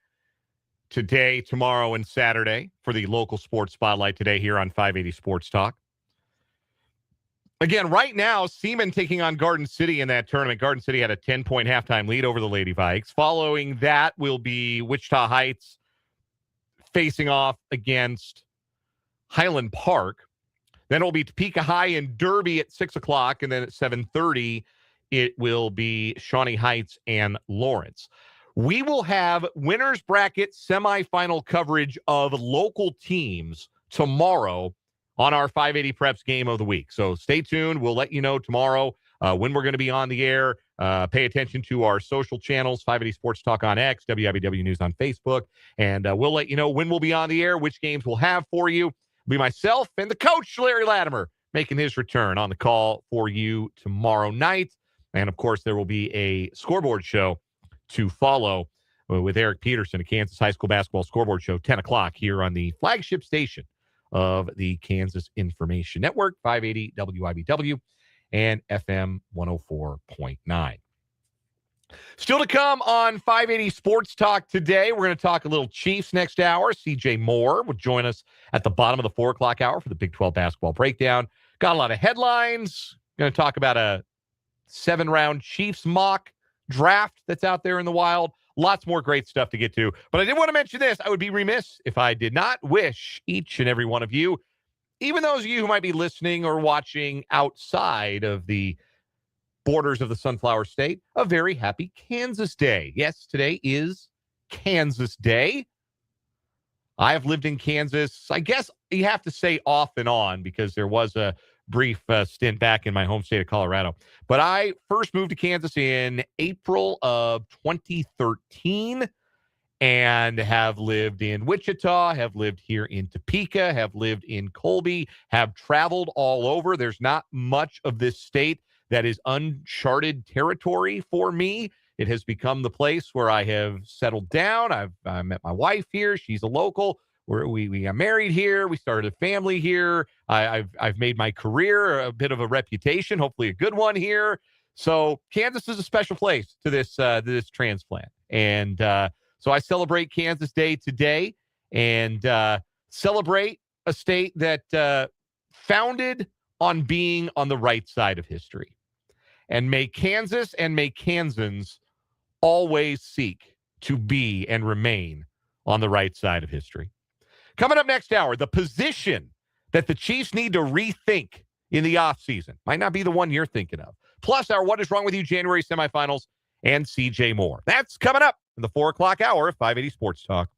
today, tomorrow, and Saturday for the local sports spotlight today here on 580 Sports Talk. Again, right now, Seaman taking on Garden City in that tournament. Garden City had a 10-point halftime lead over the Lady Vikes. Following that will be Wichita Heights facing off against Highland Park. Then it'll be Topeka High and Derby at 6 o'clock. And then at 7:30, it will be Shawnee Heights and Lawrence. We will have winners bracket semifinal coverage of local teams tomorrow on our 580 Preps Game of the Week. So stay tuned. We'll let you know tomorrow when we're going to be on the air. Pay attention to our social channels, 580 Sports Talk on X, WIBW News on Facebook, and we'll let you know when we'll be on the air, which games we'll have for you. It'll be myself and the coach, Larry Latimer, making his return on the call for you tomorrow night. And, of course, there will be a scoreboard show to follow with Eric Peterson, a Kansas High School basketball scoreboard show, 10 o'clock here on the flagship station of the Kansas Information Network, 580 WIBW and FM 104.9. Still to come on 580 Sports Talk today. We're going to talk a little Chiefs next hour. CJ Moore will join us at the bottom of the 4 o'clock hour for the Big 12 basketball breakdown. Got a lot of headlines. Going to talk about a 7-round Chiefs mock draft that's out there in the wild. Lots more great stuff to get to. But I did want to mention this. I would be remiss if I did not wish each and every one of you, even those of you who might be listening or watching outside of the borders of the Sunflower State, a very happy Kansas Day. Yes, today is Kansas Day. I have lived in Kansas, I guess you have to say off and on, because there was a brief stint back in my home state of Colorado. But I first moved to Kansas in April of 2013 and have lived in Wichita, have lived here in Topeka, have lived in Colby, have traveled all over. There's not much of this state that is uncharted territory for me. It has become the place where I have settled down. I met my wife here. She's a local. We got married here. We started a family here. I've made my career a bit of a reputation, hopefully a good one here. So Kansas is a special place to this transplant. And so I celebrate Kansas Day today and celebrate a state that founded on being on the right side of history. And may Kansas and may Kansans always seek to be and remain on the right side of history. Coming up next hour, the position that the Chiefs need to rethink in the offseason might not be the one you're thinking of. Plus, our What Is Wrong With You January semifinals and CJ Moore. That's coming up in the 4 o'clock hour of 580 Sports Talk.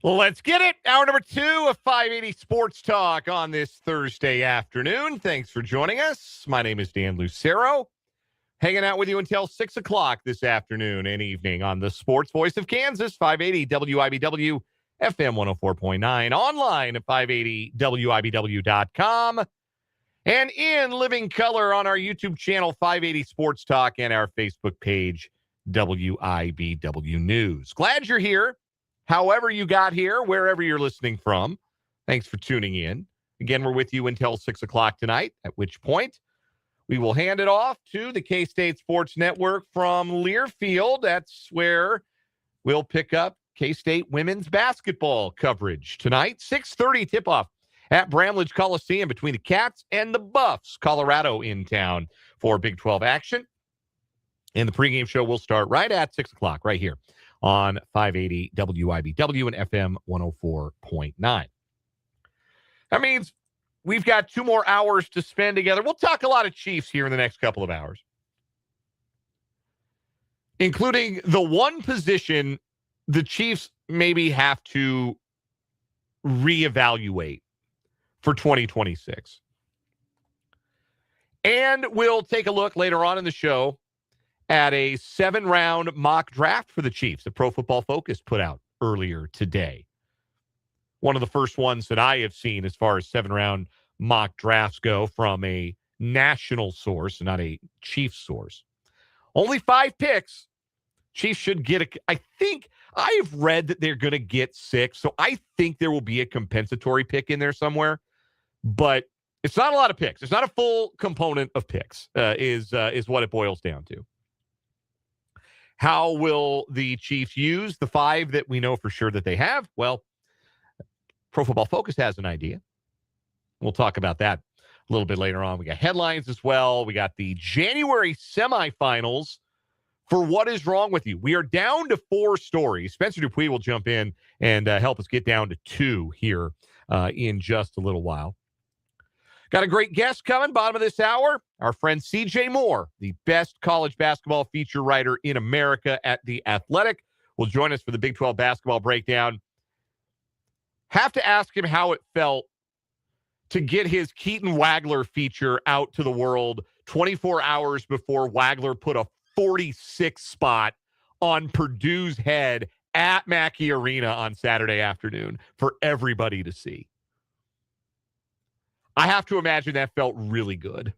Let's get it. Hour number 2 of 580 Sports Talk on this Thursday afternoon. Thanks for joining us. My name is Dan Lucero. Hanging out with you until 6 o'clock this afternoon and evening on the Sports Voice of Kansas, 580 WIBW FM 104.9, online at 580WIBW.com, and in living color on our YouTube channel, 580 Sports Talk, and our Facebook page, WIBW News. Glad you're here. However you got here, wherever you're listening from, thanks for tuning in. Again, we're with you until 6 o'clock tonight, at which point we will hand it off to the K-State Sports Network from Learfield. That's where we'll pick up K-State women's basketball coverage tonight. 6:30 tip-off at Bramlage Coliseum between the Cats and the Buffs. Colorado in town for Big 12 action. And the pregame show will start right at 6 o'clock right here on 580 WIBW and FM 104.9. That means we've got 2 more hours to spend together. We'll talk a lot of Chiefs here in the next couple of hours, including the one position the Chiefs maybe have to reevaluate for 2026. And we'll take a look later on in the show at a 7-round mock draft for the Chiefs that Pro Football Focus put out earlier today. One of the first ones that I have seen as far as 7-round mock drafts go from a national source, not a Chiefs source. Only 5 picks. Chiefs should get I think I've read that they're going to get 6, so I think there will be a compensatory pick in there somewhere, but it's not a lot of picks. It's not a full component of picks, is what it boils down to. How will the Chiefs use the 5 that we know for sure that they have? Well, Pro Football Focus has an idea. We'll talk about that a little bit later on. We got headlines as well. We got the January semifinals for What Is Wrong With You. We are down to 4 stories. Spencer Dupuis will jump in and help us get down to 2 here in just a little while. Got a great guest coming, bottom of this hour. Our friend CJ Moore, the best college basketball feature writer in America at The Athletic, will join us for the Big 12 basketball breakdown. Have to ask him how it felt to get his Keaton Wagler feature out to the world 24 hours before Wagler put a 46 spot on Purdue's head at Mackey Arena on Saturday afternoon for everybody to see. I have to imagine that felt really good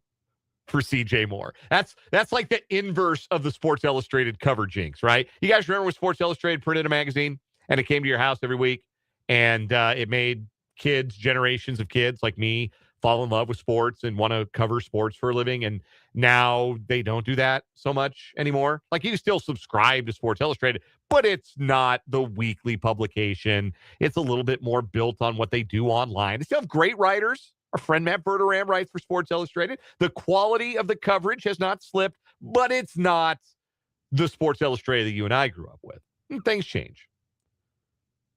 for CJ Moore. That's like the inverse of the Sports Illustrated cover jinx, right? You guys remember when Sports Illustrated printed a magazine and it came to your house every week and it made kids, generations of kids like me, fall in love with sports and want to cover sports for a living. And now they don't do that so much anymore. Like, you can still subscribe to Sports Illustrated, but it's not the weekly publication. It's a little bit more built on what they do online. They still have great writers. Our friend Matt Verderam writes for Sports Illustrated. The quality of the coverage has not slipped, but it's not the Sports Illustrated that you and I grew up with. And things change.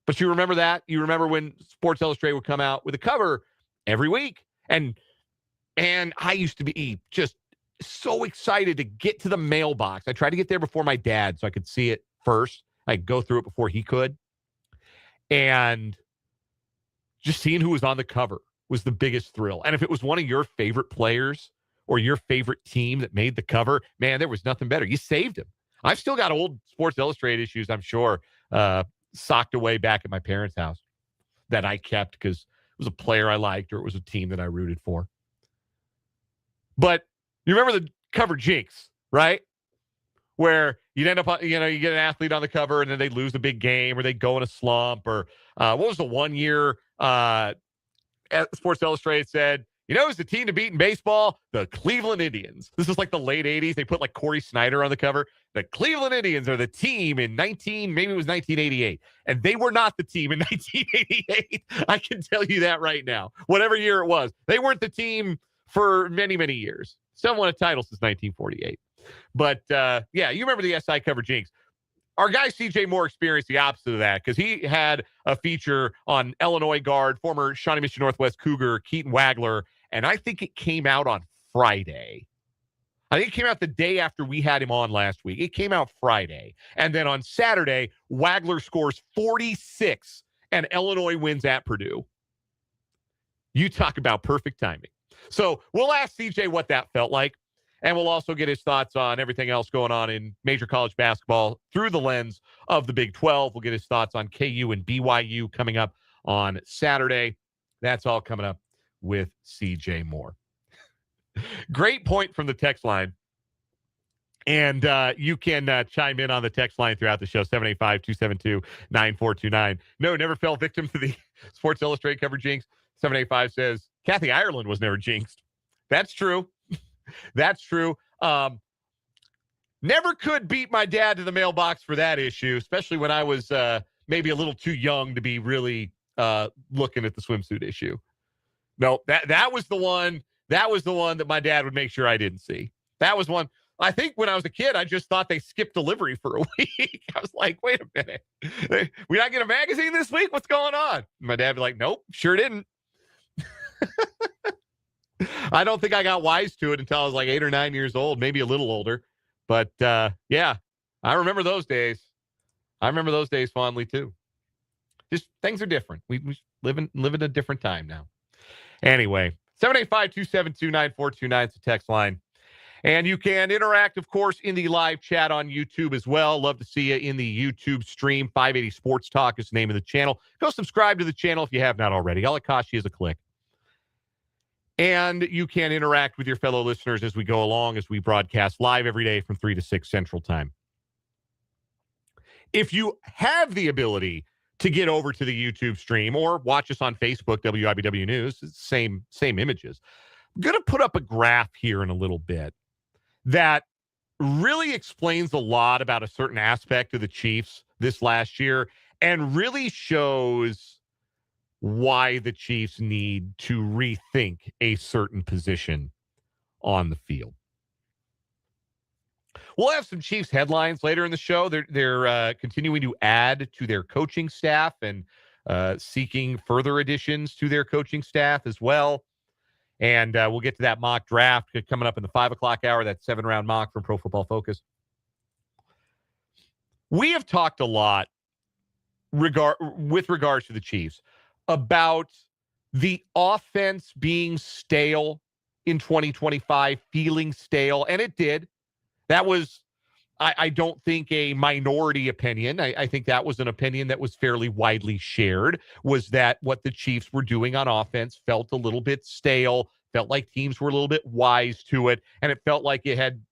But you remember that? You remember when Sports Illustrated would come out with a cover every week? And I used to be just so excited to get to the mailbox. I tried to get there before my dad so I could see it first. I'd go through it before he could. And just seeing who was on the cover was the biggest thrill. And if it was one of your favorite players or your favorite team that made the cover, man, there was nothing better. You saved him. I've still got old Sports Illustrated issues, I'm sure, socked away back at my parents' house that I kept because it was a player I liked or it was a team that I rooted for. But you remember the cover jinx, right? Where you'd end up, you get an athlete on the cover and then they lose a big game or they go in a slump or what was the one year Sports Illustrated said, who's the team to beat in baseball? The Cleveland Indians. This is like the late 80s. They put like Corey Snyder on the cover. The Cleveland Indians are the team in 1988. And they were not the team in 1988. I can tell you that right now. Whatever year it was. They weren't the team for many, many years. Still won a title since 1948. But, you remember the SI cover jinx. Our guy CJ Moore experienced the opposite of that because he had a feature on Illinois guard, former Shawnee Mission Northwest Cougar, Keaton Wagler, and I think it came out on Friday. I think it came out the day after we had him on last week. It came out Friday. And then on Saturday, Wagler scores 46 and Illinois wins at Purdue. You talk about perfect timing. So we'll ask CJ what that felt like, and we'll also get his thoughts on everything else going on in major college basketball through the lens of the Big 12. We'll get his thoughts on KU and BYU coming up on Saturday. That's all coming up with CJ Moore. Great point from the text line. And you can chime in on the text line throughout the show, 785-272-9429. No, never fell victim to the Sports Illustrated cover jinx. 785 says, Kathy Ireland was never jinxed. That's true. That's true. Never could beat my dad to the mailbox for that issue, especially when I was maybe a little too young to be really looking at the swimsuit issue. No, that was the one. That was the one that my dad would make sure I didn't see. That was one. I think when I was a kid, I just thought they skipped delivery for a week. I was like, wait a minute. We not get a magazine this week? What's going on? My dad would be like, nope, sure didn't. I don't think I got wise to it until I was like 8 or 9 years old, maybe a little older. But, yeah, I remember those days. I remember those days fondly, too. Just things are different. We live in a different time now. Anyway, 785-272-9429 is the text line. And you can interact, of course, in the live chat on YouTube as well. Love to see you in the YouTube stream. 580 Sports Talk is the name of the channel. Go subscribe to the channel if you have not already. All it costs you is a click. And you can interact with your fellow listeners as we go along, as we broadcast live every day from 3 to 6 Central Time. If you have the ability to get over to the YouTube stream or watch us on Facebook, WIBW News, same images. I'm going to put up a graph here in a little bit that really explains a lot about a certain aspect of the Chiefs this last year and really shows why the Chiefs need to rethink a certain position on the field. We'll have some Chiefs headlines later in the show. They're continuing to add to their coaching staff and seeking further additions to their coaching staff as well. And we'll get to that mock draft coming up in the 5 o'clock hour, that 7-round mock from Pro Football Focus. We have talked a lot with regards to the Chiefs about the offense being stale in 2025, feeling stale, and it did. That was, I don't think, a minority opinion. I think that was an opinion that was fairly widely shared, was that what the Chiefs were doing on offense felt a little bit stale, felt like teams were a little bit wise to it, and it felt like it had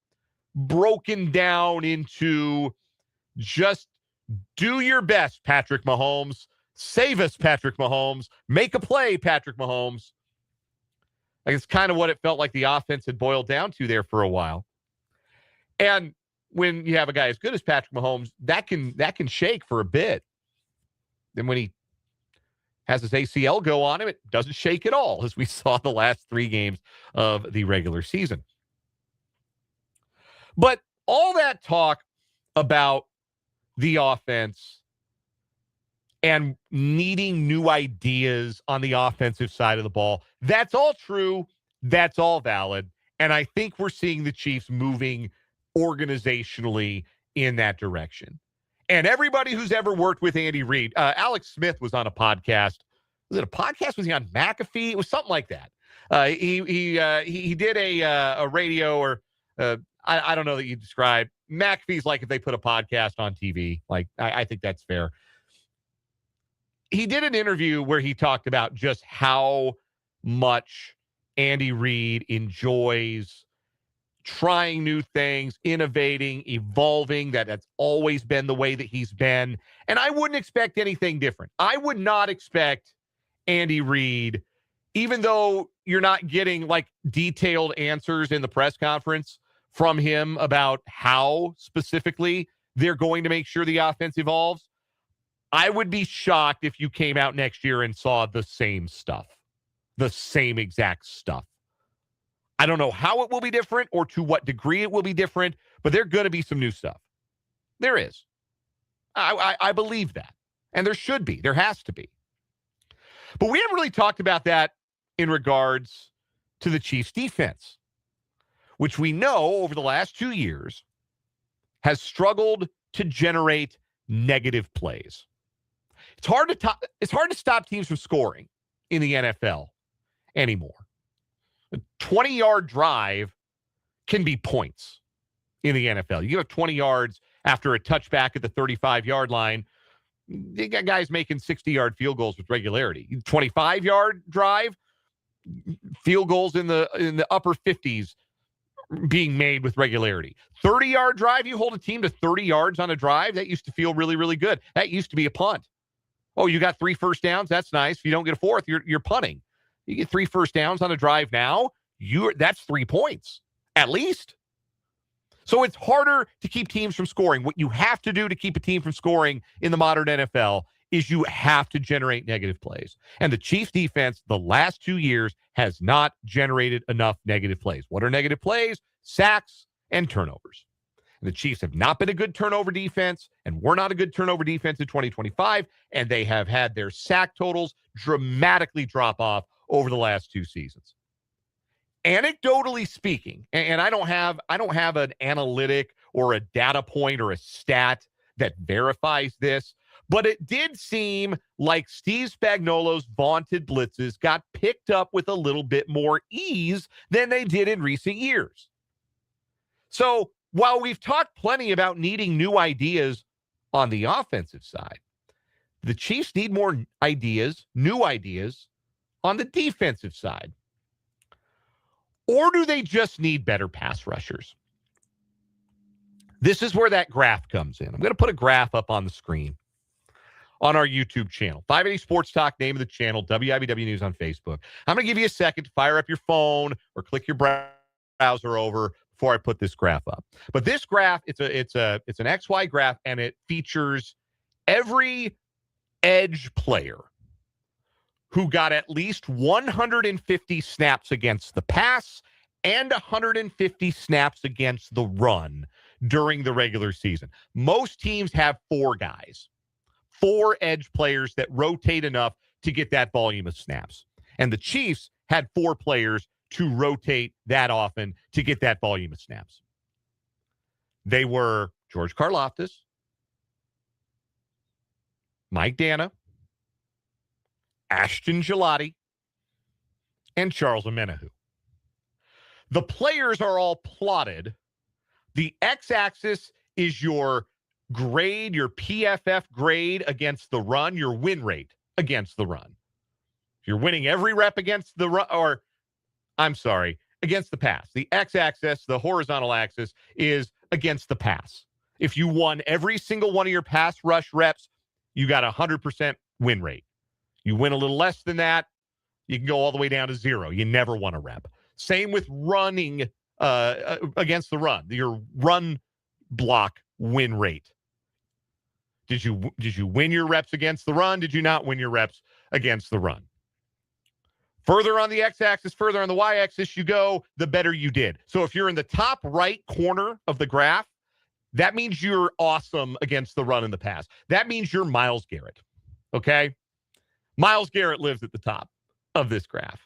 broken down into just do your best, Patrick Mahomes. Save us, Patrick Mahomes. Make a play, Patrick Mahomes. Like, it's kind of what it felt like the offense had boiled down to there for a while. And when you have a guy as good as Patrick Mahomes, that can shake for a bit. Then when he has his ACL go on him, it doesn't shake at all, as we saw the last 3 games of the regular season. But all that talk about the offense and needing new ideas on the offensive side of the ball, that's all true. That's all valid. And I think we're seeing the Chiefs moving organizationally in that direction. And everybody who's ever worked with Andy Reid, Alex Smith was on a podcast. Was it a podcast? Was he on McAfee? It was something like that. He did a radio, or I don't know that you describe. McAfee's like if they put a podcast on TV. Like, I think that's fair. He did an interview where he talked about just how much Andy Reid enjoys trying new things, innovating, evolving. That's always been the way that he's been. And I wouldn't expect anything different. I would not expect Andy Reid, even though you're not getting like detailed answers in the press conference from him about how specifically they're going to make sure the offense evolves. I would be shocked if you came out next year and saw the same stuff, the same exact stuff. I don't know how it will be different or to what degree it will be different, but there's going to be some new stuff. There is. I believe that. And there should be. There has to be. But we haven't really talked about that in regards to the Chiefs' defense, which we know over the last 2 years has struggled to generate negative plays. It's hard to stop teams from scoring in the NFL anymore. A 20-yard drive can be points in the NFL. You give up 20 yards after a touchback at the 35-yard line. They got guys making 60-yard field goals with regularity. 25-yard drive, field goals in the upper 50s being made with regularity. 30-yard drive, you hold a team to 30 yards on a drive, that used to feel really, really good. That used to be a punt. Oh, you got 3 first downs? That's nice. If you don't get a fourth, you're punting. You get 3 first downs on a drive now, that's 3 points, at least. So it's harder to keep teams from scoring. What you have to do to keep a team from scoring in the modern NFL is you have to generate negative plays. And the Chiefs defense the last 2 years has not generated enough negative plays. What are negative plays? Sacks and turnovers. And the Chiefs have not been a good turnover defense, and we're not a good turnover defense in 2025, and they have had their sack totals dramatically drop off over the last 2 seasons. Anecdotally speaking, and I don't have an analytic or a data point or a stat that verifies this, but it did seem like Steve Spagnuolo's vaunted blitzes got picked up with a little bit more ease than they did in recent years. So while we've talked plenty about needing new ideas on the offensive side, the Chiefs need more ideas, new ideas on the defensive side. Or do they just need better pass rushers? This is where that graph comes in. I'm going to put a graph up on the screen on our YouTube channel. 580 Sports Talk, name of the channel, WIBW News on Facebook. I'm going to give you a second to fire up your phone or click your browser over before I put this graph up. But this graph, it's an XY graph, and it features every edge player who got at least 150 snaps against the pass and 150 snaps against the run during the regular season. Most teams have 4 guys, 4 edge players that rotate enough to get that volume of snaps. And the Chiefs had 4 players to rotate that often to get that volume of snaps. They were George Karlaftis, Mike Dana, Ashton Gelati, and Charles Omenihu. The players are all plotted. The x-axis is your grade, your PFF grade against the run, your win rate against the run. If you're winning every rep against the run, against the pass. The x-axis, the horizontal axis, is against the pass. If you won every single one of your pass rush reps, you got 100% win rate. You win a little less than that, you can go all the way down to 0. You never won a rep. Same with running against the run. Your run block win rate. Did you win your reps against the run? Did you not win your reps against the run? Further on the x-axis, further on the y-axis you go, the better you did. So if you're in the top right corner of the graph, that means you're awesome against the run and the pass. That means you're Myles Garrett. Okay? Myles Garrett lives at the top of this graph.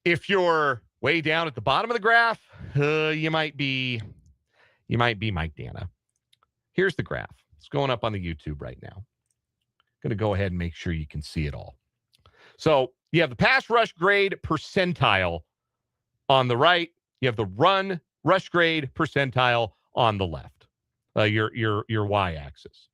If you're way down at the bottom of the graph, you might be Mike Dana. Here's the graph. It's going up on the YouTube right now. I'm going to go ahead and make sure you can see it all. So you have the pass rush grade percentile on the right. You have the run rush grade percentile on the left, your y-axis.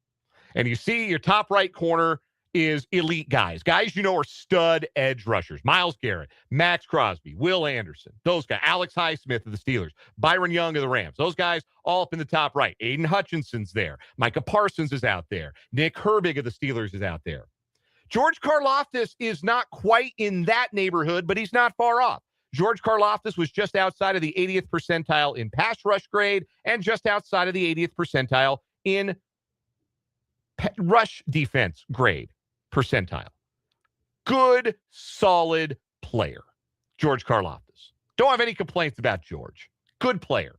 And you see your top right corner is elite guys. Guys you know are stud edge rushers. Myles Garrett, Max Crosby, Will Anderson, those guys. Alex Highsmith of the Steelers, Byron Young of the Rams. Those guys all up in the top right. Aiden Hutchinson's there. Micah Parsons is out there. Nick Herbig of the Steelers is out there. George Karlaftis is not quite in that neighborhood, but he's not far off. George Karlaftis was just outside of the 80th percentile in pass rush grade and just outside of the 80th percentile in rush defense grade percentile. Good, solid player, George Karlaftis. Don't have any complaints about George. Good player.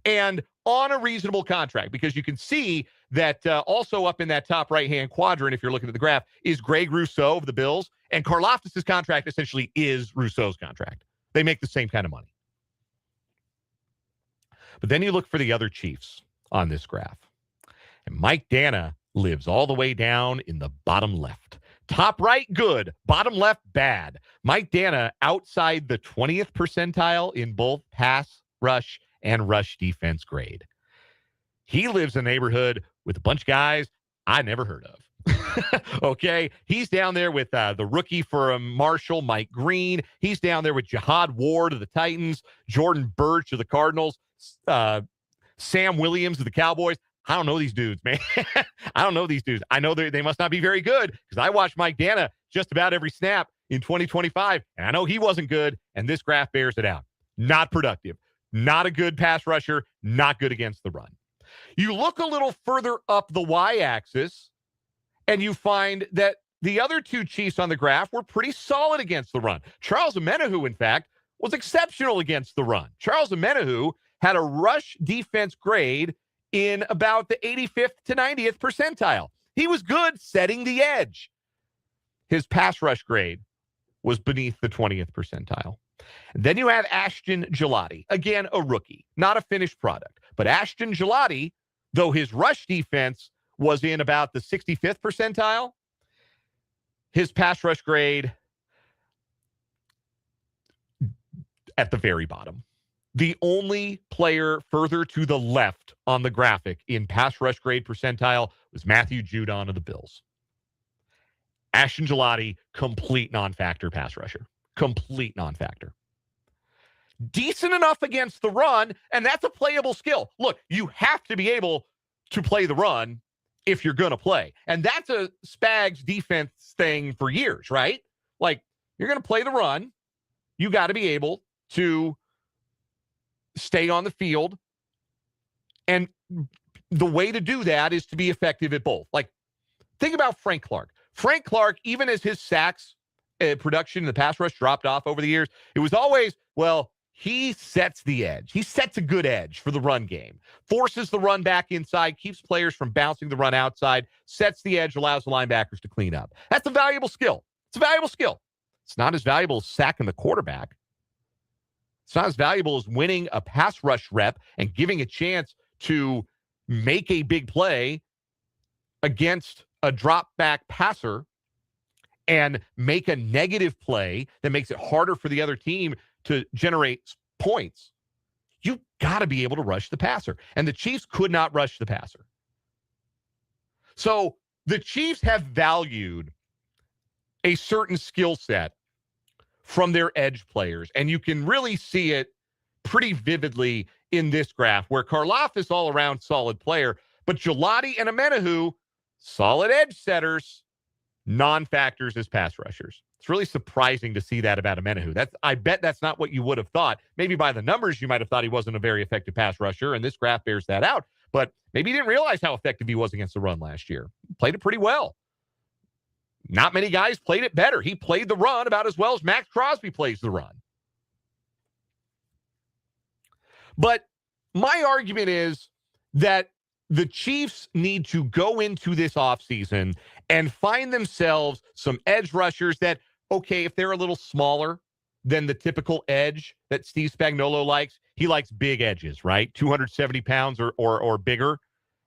And on a reasonable contract, because you can see that also up in that top right-hand quadrant, if you're looking at the graph, is Greg Rousseau of the Bills. And Karlaftis' contract essentially is Rousseau's contract. They make the same kind of money. But then you look for the other Chiefs on this graph. And Mike Dana lives all the way down in the bottom left. Top right, good. Bottom left, bad. Mike Dana outside the 20th percentile in both pass rush and rush defense grade. He lives in a neighborhood with a bunch of guys I never heard of. Okay, he's down there with the rookie from Marshall, Mike Green. He's down there with Jihad Ward of the Titans, Jordan Birch of the Cardinals, Sam Williams of the Cowboys. I don't know these dudes, man. I don't know these dudes. I know they must not be very good because I watched Mike Dana just about every snap in 2025, and I know he wasn't good, and this graph bears it out. Not productive. Not a good pass rusher. Not good against the run. You look a little further up the y-axis, and you find that the other two Chiefs on the graph were pretty solid against the run. Charles Omenihu, in fact, was exceptional against the run. Charles Omenihu had a rush defense grade in about the 85th to 90th percentile. He was good setting the edge. His pass rush grade was beneath the 20th percentile. Then you have Ashton Gelati, again, a rookie, not a finished product. But Ashton Gelati, though his rush defense was in about the 65th percentile, his pass rush grade at the very bottom. The only player further to the left on the graphic in pass rush grade percentile was Matthew Judon of the Bills. Ashton Gelati, complete non-factor pass rusher. Complete non-factor. Decent enough against the run, and that's a playable skill. Look, you have to be able to play the run if you're going to play. And that's a Spags defense thing for years, right? Like, you're going to play the run. You got to be able to stay on the field. And the way to do that is to be effective at both. Like, think about Frank Clark. Frank Clark, even as his sacks production in the pass rush dropped off over the years, it was always, well, he sets the edge. He sets a good edge for the run game, forces the run back inside, keeps players from bouncing the run outside, sets the edge, allows the linebackers to clean up. That's a valuable skill. It's a valuable skill. It's not as valuable as sacking the quarterback. It's not as valuable as winning a pass rush rep and giving a chance to make a big play against a drop back passer and make a negative play that makes it harder for the other team to generate points. You got to be able to rush the passer. And the Chiefs could not rush the passer. So the Chiefs have valued a certain skill set from their edge players. And you can really see it pretty vividly in this graph where Karloff all around solid player, but Gelati and Omenihu, solid edge setters, non-factors as pass rushers. It's really surprising to see that about Omenihu. I bet that's not what you would have thought. Maybe by the numbers, you might have thought he wasn't a very effective pass rusher, and this graph bears that out. But maybe you didn't realize how effective he was against the run last year. Played it pretty well. Not many guys played it better. He played the run about as well as Max Crosby plays the run. But my argument is that the Chiefs need to go into this offseason and find themselves some edge rushers that, okay, if they're a little smaller than the typical edge that Steve Spagnuolo likes, he likes big edges, right? 270 pounds or bigger.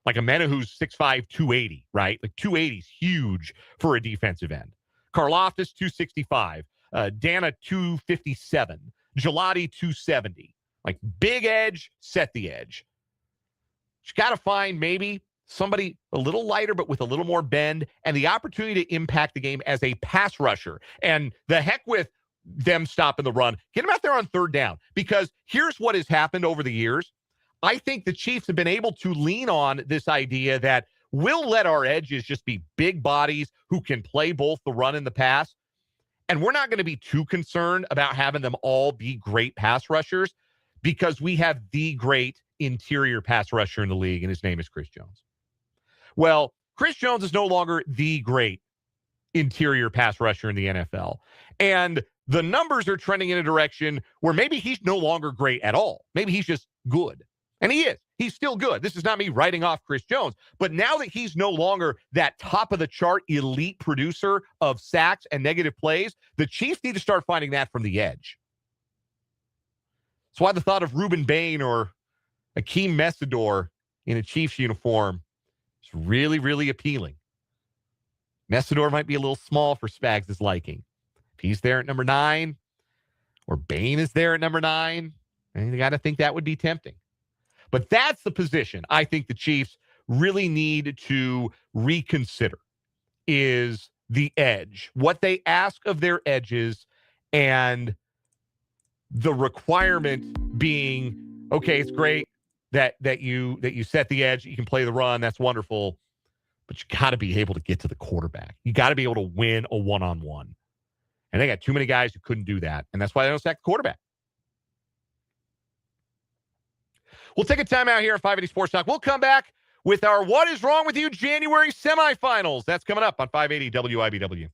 Like Omenihu's 6'5", 280, right? Like 280 is huge for a defensive end. Karlaftis, 265. Dana, 257. Gelati, 270. Like big edge, set the edge. You got to find maybe somebody a little lighter, but with a little more bend and the opportunity to impact the game as a pass rusher. And the heck with them stopping the run. Get them out there on third down, because here's what has happened over the years. I think the Chiefs have been able to lean on this idea that we'll let our edges just be big bodies who can play both the run and the pass. And we're not going to be too concerned about having them all be great pass rushers because we have the great interior pass rusher in the league, and his name is Chris Jones. Well, Chris Jones is no longer the great interior pass rusher in the NFL. And the numbers are trending in a direction where maybe he's no longer great at all. Maybe he's just good. And he is. He's still good. This is not me writing off Chris Jones. But now that he's no longer that top-of-the-chart elite producer of sacks and negative plays, the Chiefs need to start finding that from the edge. That's why the thought of Reuben Bain or Akeem Messidor in a Chiefs uniform It's really, really appealing. Messidor might be a little small for Spags' liking. If he's there at number 9, or Bain is there at number 9, you got to think that would be tempting. But that's the position I think the Chiefs really need to reconsider, is the edge, what they ask of their edges, and the requirement being, okay, it's great that you set the edge, you can play the run, that's wonderful, but you got to be able to get to the quarterback. You got to be able to win a one-on-one. And they got too many guys who couldn't do that, and that's why they don't sack the quarterback. We'll take a timeout here at 580 Sports Talk. We'll come back with our What is Wrong with You January semifinals. That's coming up on 580 WIBW.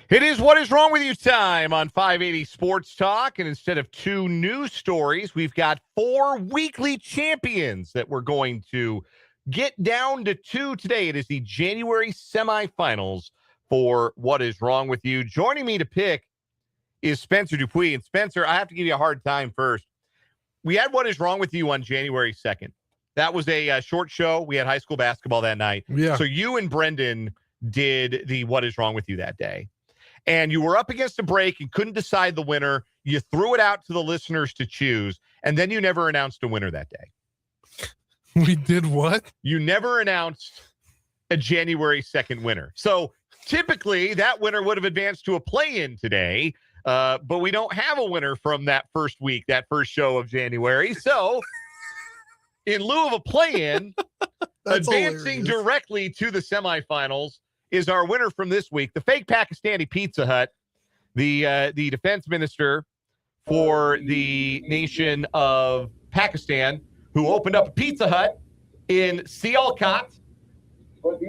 It is What is Wrong with You time on 580 Sports Talk. And instead of 2 news stories, we've got 4 weekly champions that we're going to get down to 2 today. It is the January semifinals for What is Wrong with You. Joining me to pick is Spencer Dupuis. And Spencer, I have to give you a hard time first. We had What is Wrong with You on January 2nd. That was a short show. We had high school basketball that night. Yeah. So you and Brendan did the What is Wrong with You that day. And you were up against a break and couldn't decide the winner. You threw it out to the listeners to choose, and then you never announced a winner that day. We did what? You never announced a January 2nd winner. So typically that winner would have advanced to a play-in today, but we don't have a winner from that first week, that first show of January. So in lieu of a play-in, advancing directly to the semifinals is our winner from this week, the fake Pakistani Pizza Hut, the defense minister for the nation of Pakistan, who opened up a Pizza Hut in Sialkot.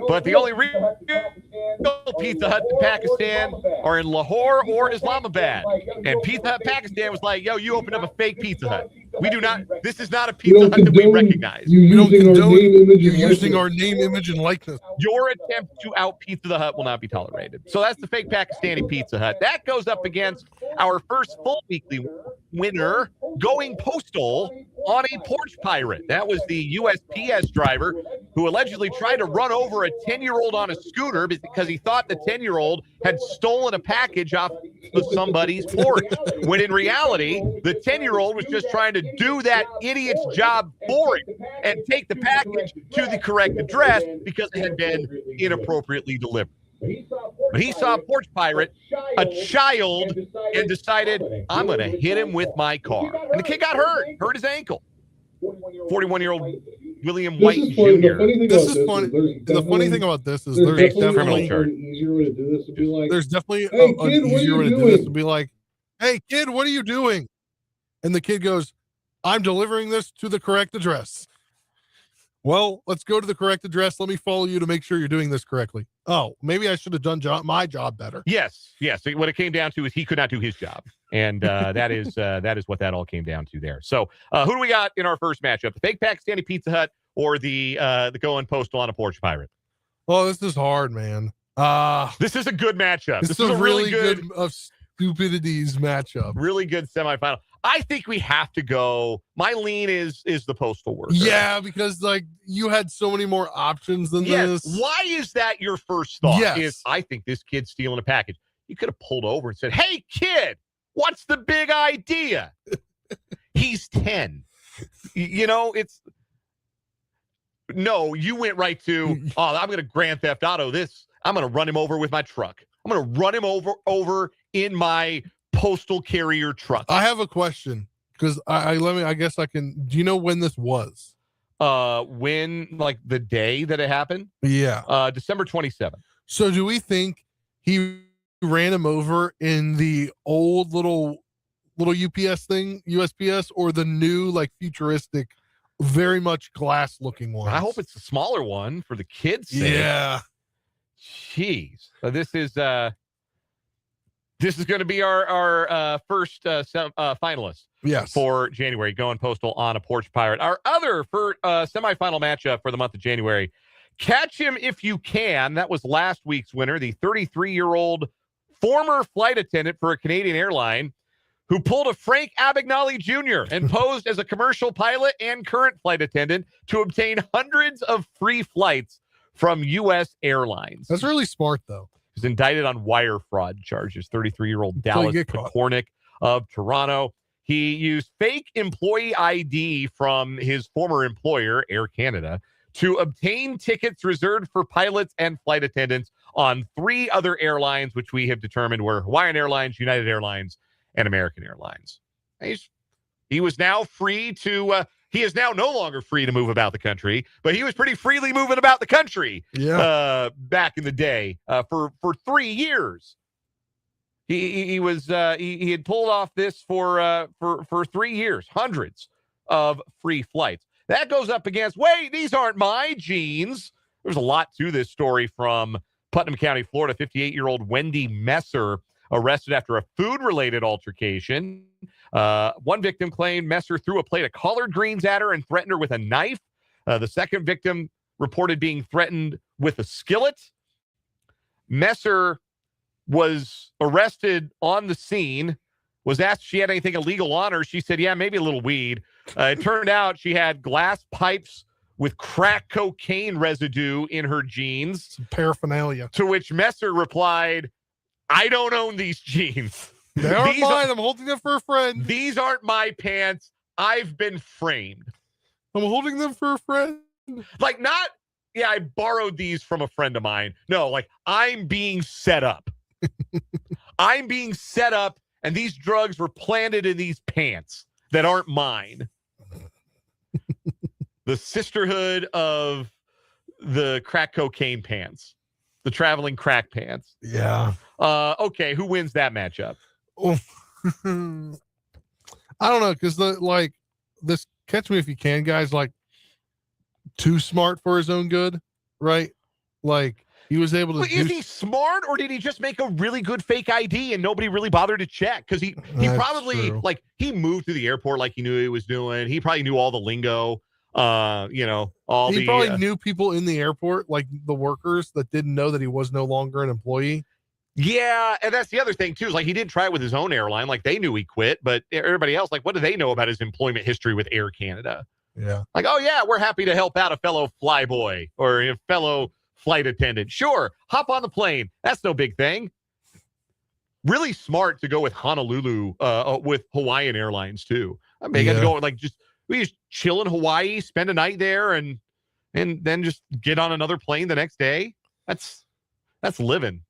But the only real Pizza Hut in Pakistan are in Lahore or Islamabad. And Pizza Hut Pakistan was like, yo, you opened up a fake Pizza Hut. We do not, this is not a Pizza Hut that we recognize. We don't condone using our name, image, and likeness. Your attempt to out Pizza the Hut will not be tolerated. So that's the fake Pakistani Pizza Hut. That goes up against our first full weekly winner, going postal on a porch pirate. That was the USPS driver who allegedly tried to run over a 10-year-old on a scooter because he thought the 10-year-old had stolen a package off of somebody's porch, when in reality, the 10-year-old was just trying to do that idiot's job for him and take the package to the correct address because it had been inappropriately delivered. But he saw a porch pirate, a child, and decided, I'm going to hit him with my car. And the kid got hurt his ankle. 41-year-old William White Jr. This is funny. The funny thing about this is there's definitely charge. an easier way to do this. To be like, there's definitely an easier way to do this to be like, hey, kid, what are you doing? And the kid goes, I'm delivering this to the correct address. Well, let's go to the correct address. Let me follow you to make sure you're doing this correctly. Oh, maybe I should have done my job better. Yes. What it came down to is he could not do his job. And that is what that all came down to there. So who do we got in our first matchup? The fake Pakistani Pizza Hut or the going postal on a porch pirate? Oh, this is hard, man. This is a good matchup. This is a really good of stupidities matchup. Really good semifinal. I think we have to go. My lean is the postal worker. Yeah, because like you had so many more options than this. Why is that your first thought? Yes. Is I think this kid's stealing a package. You could have pulled over and said, "Hey, kid, what's the big idea?" He's 10. It's no. You went right to. Oh, I'm going to Grand Theft Auto this. I'm going to run him over with my truck. I'm going to run him over in my postal carrier truck. I have a question because I guess I can. Do you know when this was? When like the day that it happened? Yeah. December 27th. So do we think he ran him over in the old little UPS thing, USPS, or the new like futuristic, very much glass looking one? I hope it's the smaller one for the kids' sake. Yeah. Jeez. This is going to be our first finalist. Yes. For January, going postal on a porch pirate. Our other semifinal matchup for the month of January. Catch him if you can. That was last week's winner, the 33-year-old former flight attendant for a Canadian airline who pulled a Frank Abagnale Jr. and posed as a commercial pilot and current flight attendant to obtain hundreds of free flights from U.S. airlines. That's really smart, though. He's indicted on wire fraud charges. 33-year-old Dallas Pecornik of Toronto. He used fake employee ID from his former employer, Air Canada, to obtain tickets reserved for pilots and flight attendants on 3 other airlines, which we have determined were Hawaiian Airlines, United Airlines, and American Airlines. He was now free to he is now no longer free to move about the country, but he was pretty freely moving about the country back in the day for 3 years. He had pulled off this for 3 years, hundreds of free flights. That goes up against, wait, these aren't my jeans. There's a lot to this story from Putnam County, Florida. 58-year-old Wendy Messer arrested after a food-related altercation. One victim claimed Messer threw a plate of collard greens at her and threatened her with a knife. The second victim reported being threatened with a skillet. Messer was arrested on the scene, was asked if she had anything illegal on her. She said, yeah, maybe a little weed. It turned out she had glass pipes with crack cocaine residue in her jeans. Some paraphernalia. To which Messer replied, I don't own these jeans. They aren't mine. I'm holding them for a friend. These aren't my pants. I've been framed. I'm holding them for a friend. Like not, yeah, I borrowed these from a friend of mine. No, like I'm being set up. I'm being set up, and these drugs were planted in these pants that aren't mine. The sisterhood of the crack cocaine pants, the traveling crack pants. Yeah. Okay, who wins that matchup? Oh. I don't know, because this Catch Me If You Can guy's like too smart for his own good, right? Like he was able to. But is he smart, or did he just make a really good fake ID and nobody really bothered to check? Because he probably true. Like he moved to the airport like he knew what he was doing. He probably knew all the lingo. He probably knew people in the airport, like the workers that didn't know that he was no longer an employee. Yeah, and that's the other thing too, is like he didn't try it with his own airline. Like they knew he quit, but everybody else, like, what do they know about his employment history with Air Canada? Yeah. Like, oh yeah, we're happy to help out a fellow flyboy or a fellow flight attendant. Sure, hop on the plane. That's no big thing. Really smart to go with Honolulu, with Hawaiian Airlines too. I mean, got to go we just chill in Hawaii, spend a night there, and then just get on another plane the next day. That's living.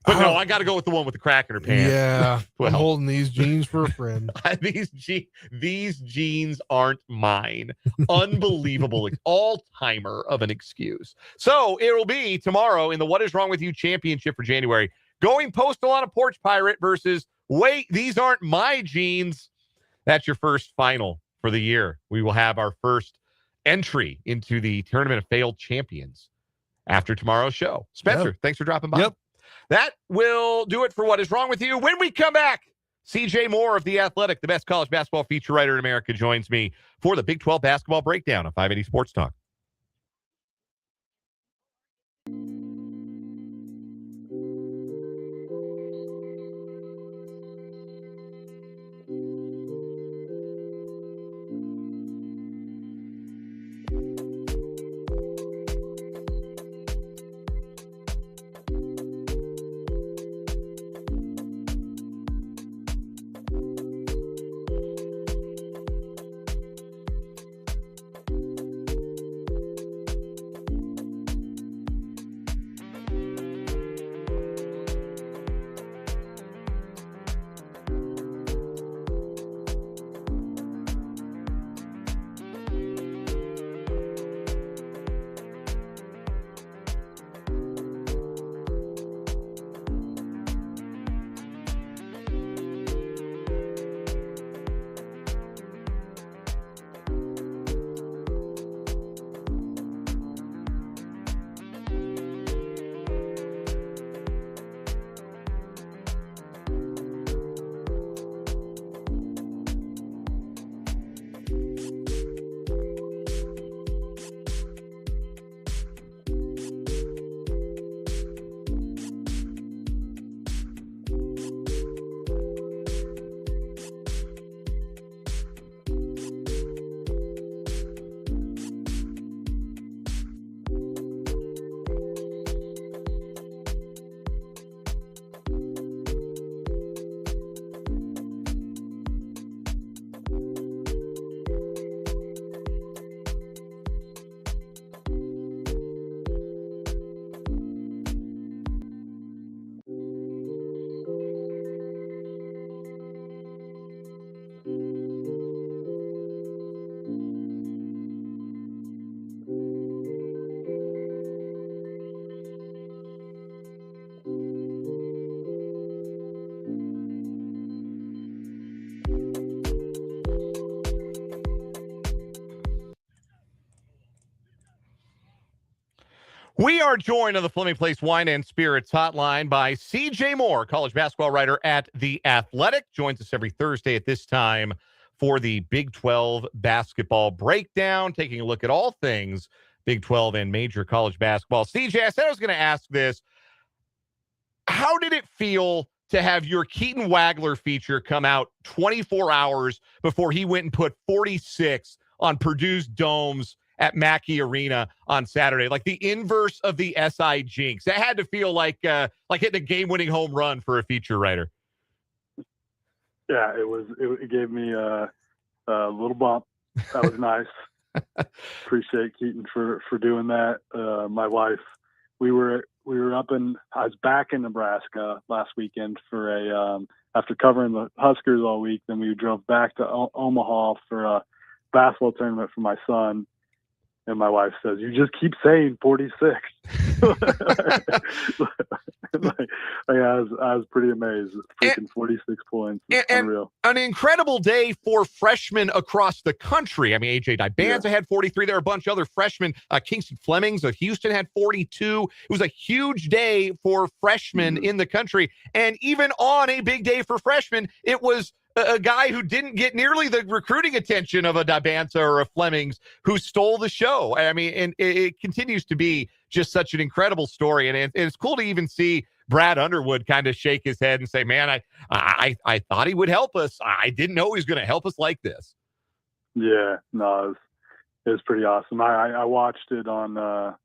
But no, I got to go with the one with the crack in her pants. Yeah, Well, I'm holding these jeans for a friend. these jeans aren't mine. Unbelievable. All-timer of an excuse. So it will be tomorrow in the What Is Wrong With You Championship for January. Going postal on a porch pirate versus, wait, these aren't my jeans. That's your first final for the year. We will have our first entry into the Tournament of Failed Champions after tomorrow's show. Spencer, thanks for dropping by. Yep. That will do it for What Is Wrong With You. When we come back, CJ Moore of The Athletic, the best college basketball feature writer in America, joins me for the Big 12 basketball breakdown on 580 Sports Talk. We are joined on the Fleming Place Wine and Spirits hotline by CJ Moore, college basketball writer at The Athletic. Joins us every Thursday at this time for the Big 12 basketball breakdown, taking a look at all things Big 12 and major college basketball. CJ, I said I was going to ask this. How did it feel to have your Keaton Wagler feature come out 24 hours before he went and put 46 on Purdue's domes at Mackey Arena on Saturday? Like the inverse of the SI jinx. That had to feel like hitting a game-winning home run for a feature writer. Yeah, it gave me a little bump. That was nice. Appreciate Keaton for doing that. My wife, we were up I was back in Nebraska last weekend for after covering the Huskers all week. Then we drove back to Omaha for a basketball tournament for my son. And my wife says, "You just keep saying 46." I was pretty amazed. Freaking 46 points. Unreal. An incredible day for freshmen across the country. I mean, AJ Dibanza had 43. There are a bunch of other freshmen. Kingston Flemings of Houston had 42. It was a huge day for freshmen in the country. And even on a big day for freshmen, it was a guy who didn't get nearly the recruiting attention of a Dibanza or a Flemings who stole the show. I mean, and it continues to be just such an incredible story. And it's cool to even see Brad Underwood kind of shake his head and say, man, I thought he would help us. I didn't know he was going to help us like this. Yeah, no, it was pretty awesome. I watched it on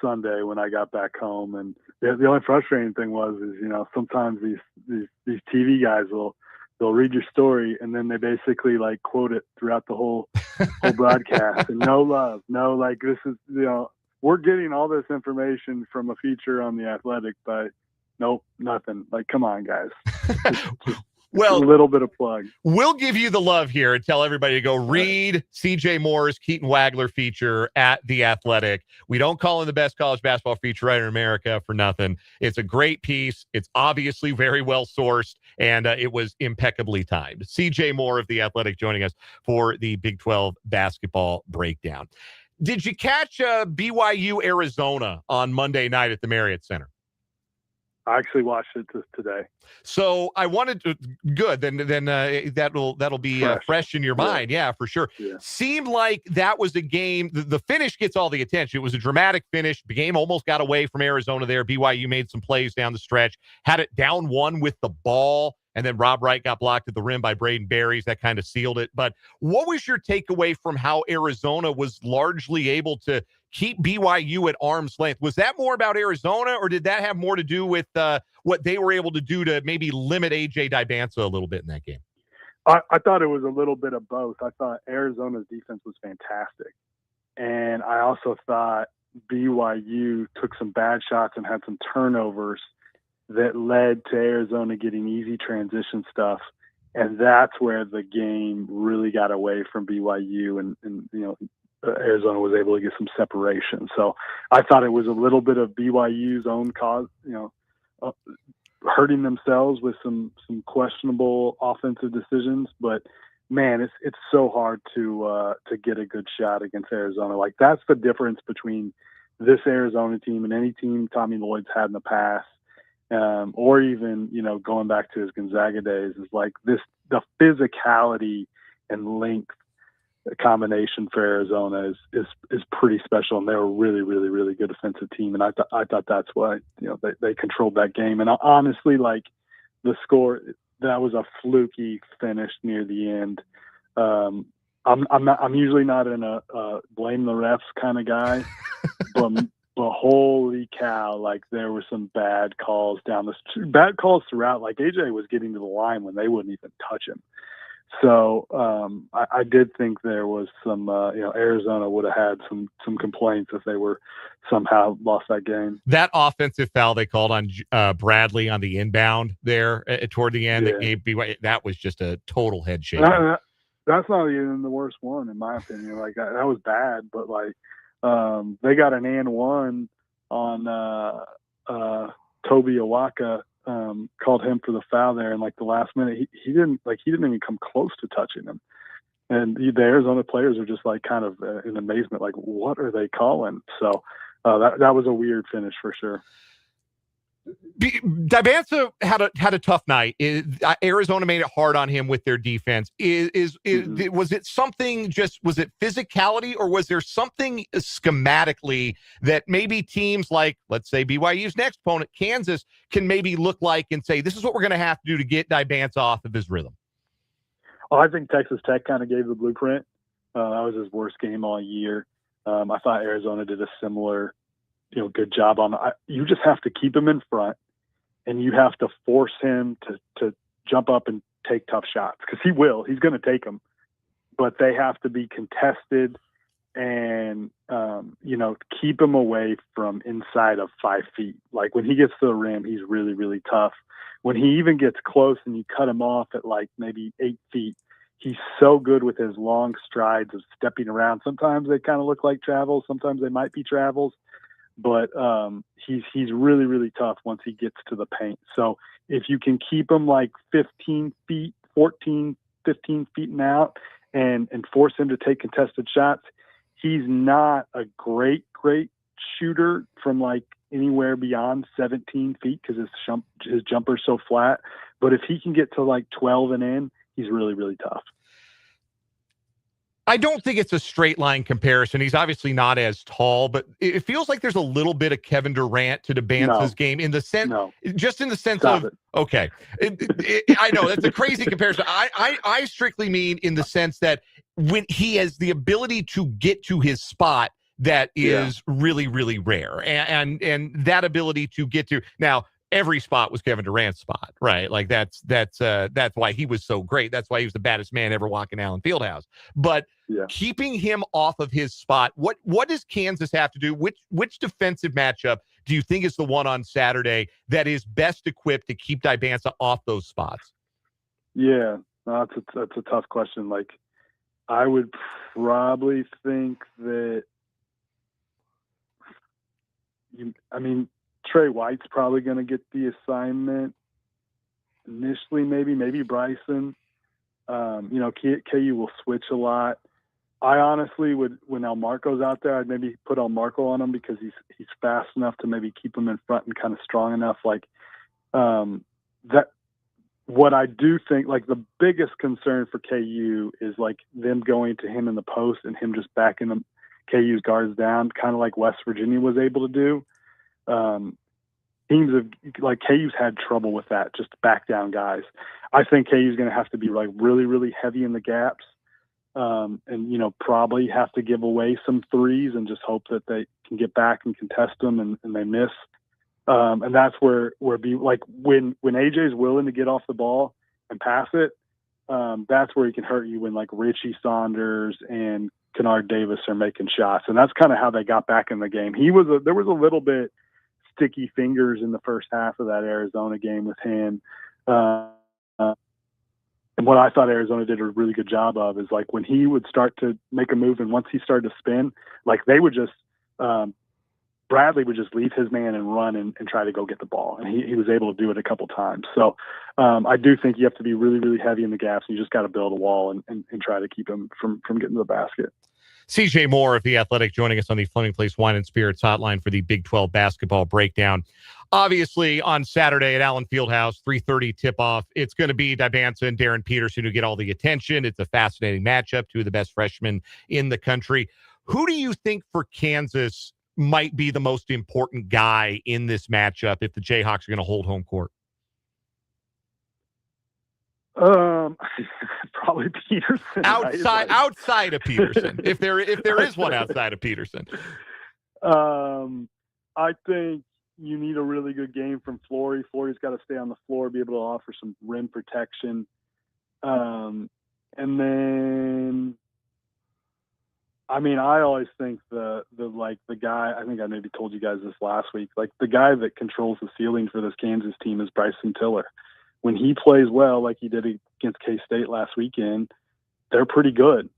Sunday when I got back home. And the only frustrating thing is, sometimes these TV guys they'll read your story and then they basically like quote it throughout the whole broadcast. And no love, no, like this is, we're getting all this information from a feature on The Athletic by nope, nothing. Like, come on, guys. Just Well, a little bit of plug. We'll give you the love here and tell everybody to go read CJ Moore's Keaton Wagler feature at The Athletic. We don't call him the best college basketball feature writer in America for nothing. It's a great piece. It's obviously very well sourced, and it was impeccably timed. CJ Moore of The Athletic joining us for the Big 12 basketball breakdown. Did you catch BYU Arizona on Monday night at the Marriott Center? I actually watched it today. So I wanted to good. Then that'll be fresh in your mind. Yeah, for sure. Yeah. Seemed like that was a game. The finish gets all the attention. It was a dramatic finish. The game almost got away from Arizona there. BYU made some plays down the stretch, had it down one with the ball, and then Rob Wright got blocked at the rim by Braden Berries. That kind of sealed it. But what was your takeaway from how Arizona was largely able to keep BYU at arm's length? Was that more about Arizona, or did that have more to do with what they were able to do to maybe limit A.J. Dibansa a little bit in that game? I thought it was a little bit of both. I thought Arizona's defense was fantastic. And I also thought BYU took some bad shots and had some turnovers that led to Arizona getting easy transition stuff. And that's where the game really got away from BYU, and Arizona was able to get some separation. So I thought it was a little bit of BYU's own cause, hurting themselves with some questionable offensive decisions. But man, it's so hard to get a good shot against Arizona. Like, that's the difference between this Arizona team and any team Tommy Lloyd's had in the past, or even going back to his Gonzaga days, is like the physicality and length combination for Arizona is pretty special, and they're a really, really, really good defensive team. And I thought that's why they controlled that game. And honestly, like, the score, that was a fluky finish near the end. I'm usually not in a blame the refs kind of guy, but holy cow, like, there were some bad calls bad calls throughout. Like, AJ was getting to the line when they wouldn't even touch him. So I did think there was some, Arizona would have had some complaints if they were somehow lost that game. That offensive foul they called on Bradley on the inbound there toward the end, that was just a total head shaker. That's not even the worst one, in my opinion. Like, that was bad, but like, they got an and one on Toby Awaka. Called him for the foul there in like the last minute. He didn't even come close to touching him. And the Arizona players are just like kind of in amazement, like, what are they calling? So that was a weird finish for sure. Dibansa had a tough night. Arizona made it hard on him with their defense. Was it something, was it physicality, or was there something schematically that maybe teams like, let's say, BYU's next opponent, Kansas, can maybe look like and say, this is what we're going to have to do to get Dibansa off of his rhythm? Well, I think Texas Tech kind of gave the blueprint. That was his worst game all year. I thought Arizona did a similar good job on you just have to keep him in front, and you have to force him to jump up and take tough shots, because he's going to take them, but they have to be contested, and keep him away from inside of 5 feet. Like, when he gets to the rim, he's really, really tough. When he even gets close and you cut him off at like maybe 8 feet, he's so good with his long strides of stepping around. Sometimes they kind of look like travels, sometimes they might be travels. But he's really, really tough once he gets to the paint. So if you can keep him like 15 feet, 14, 15 feet and out, and force him to take contested shots, he's not a great shooter from like anywhere beyond 17 feet, because his jumper's so flat. But if he can get to like 12 and in, he's really, really tough. I don't think it's a straight line comparison. He's obviously not as tall, but it feels like there's a little bit of Kevin Durant to Dibansa's game in the sense, just in the sense Stop of, it. Okay. I know that's a crazy comparison. I strictly mean in the sense that when he has the ability to get to his spot, that is really, really rare. And that ability to get to now, every spot was Kevin Durant's spot, right? Like that's why he was so great. That's why he was the baddest man ever walking Allen Fieldhouse. But keeping him off of his spot, what does Kansas have to do? Which defensive matchup do you think is the one on Saturday that is best equipped to keep Dybansa off those spots? Yeah, no, that's a tough question. Like, I would probably think that, Trey White's probably going to get the assignment initially, maybe Bryson. KU will switch a lot. I honestly would, when Elmarco's out there, I'd maybe put Elmarco on him because he's fast enough to maybe keep him in front and kind of strong enough. That. What I do think, like, the biggest concern for KU is like them going to him in the post and him just backing them KU's guards down, kind of like West Virginia was able to do. Teams KU's had trouble with that, just back down guys. I think KU's going to have to be like really, really heavy in the gaps, and probably have to give away some threes and just hope that they can get back and contest them and they miss. And that's where when AJ's willing to get off the ball and pass it, that's where he can hurt you when like Richie Saunders and Kennard Davis are making shots. And that's kind of how they got back in the game. There was a little bit sticky fingers in the first half of that Arizona game with him. And what I thought Arizona did a really good job of is like when he would start to make a move and once he started to spin, like they would just, Bradley would just leave his man and run and try to go get the ball. And he was able to do it a couple times. So I do think you have to be really, really heavy in the gaps. And you just got to build a wall and try to keep him from getting to the basket. CJ Moore of The Athletic joining us on the Fleming Place Wine and Spirits hotline for the Big 12 basketball breakdown. Obviously, on Saturday at Allen Fieldhouse, 3:30 tip-off, it's going to be Dybansa and Darren Peterson who get all the attention. It's a fascinating matchup, two of the best freshmen in the country. Who do you think for Kansas might be the most important guy in this matchup if the Jayhawks are going to hold home court? Probably Peterson. Outside of Peterson, if there is one outside of Peterson. I think you need a really good game from Flory. Flory's got to stay on the floor, be able to offer some rim protection, and then. I always think the guy, I think I maybe told you guys this last week, like the guy that controls the ceiling for this Kansas team is Bryson Tiller. When he plays well, like he did against K-State last weekend, they're pretty good.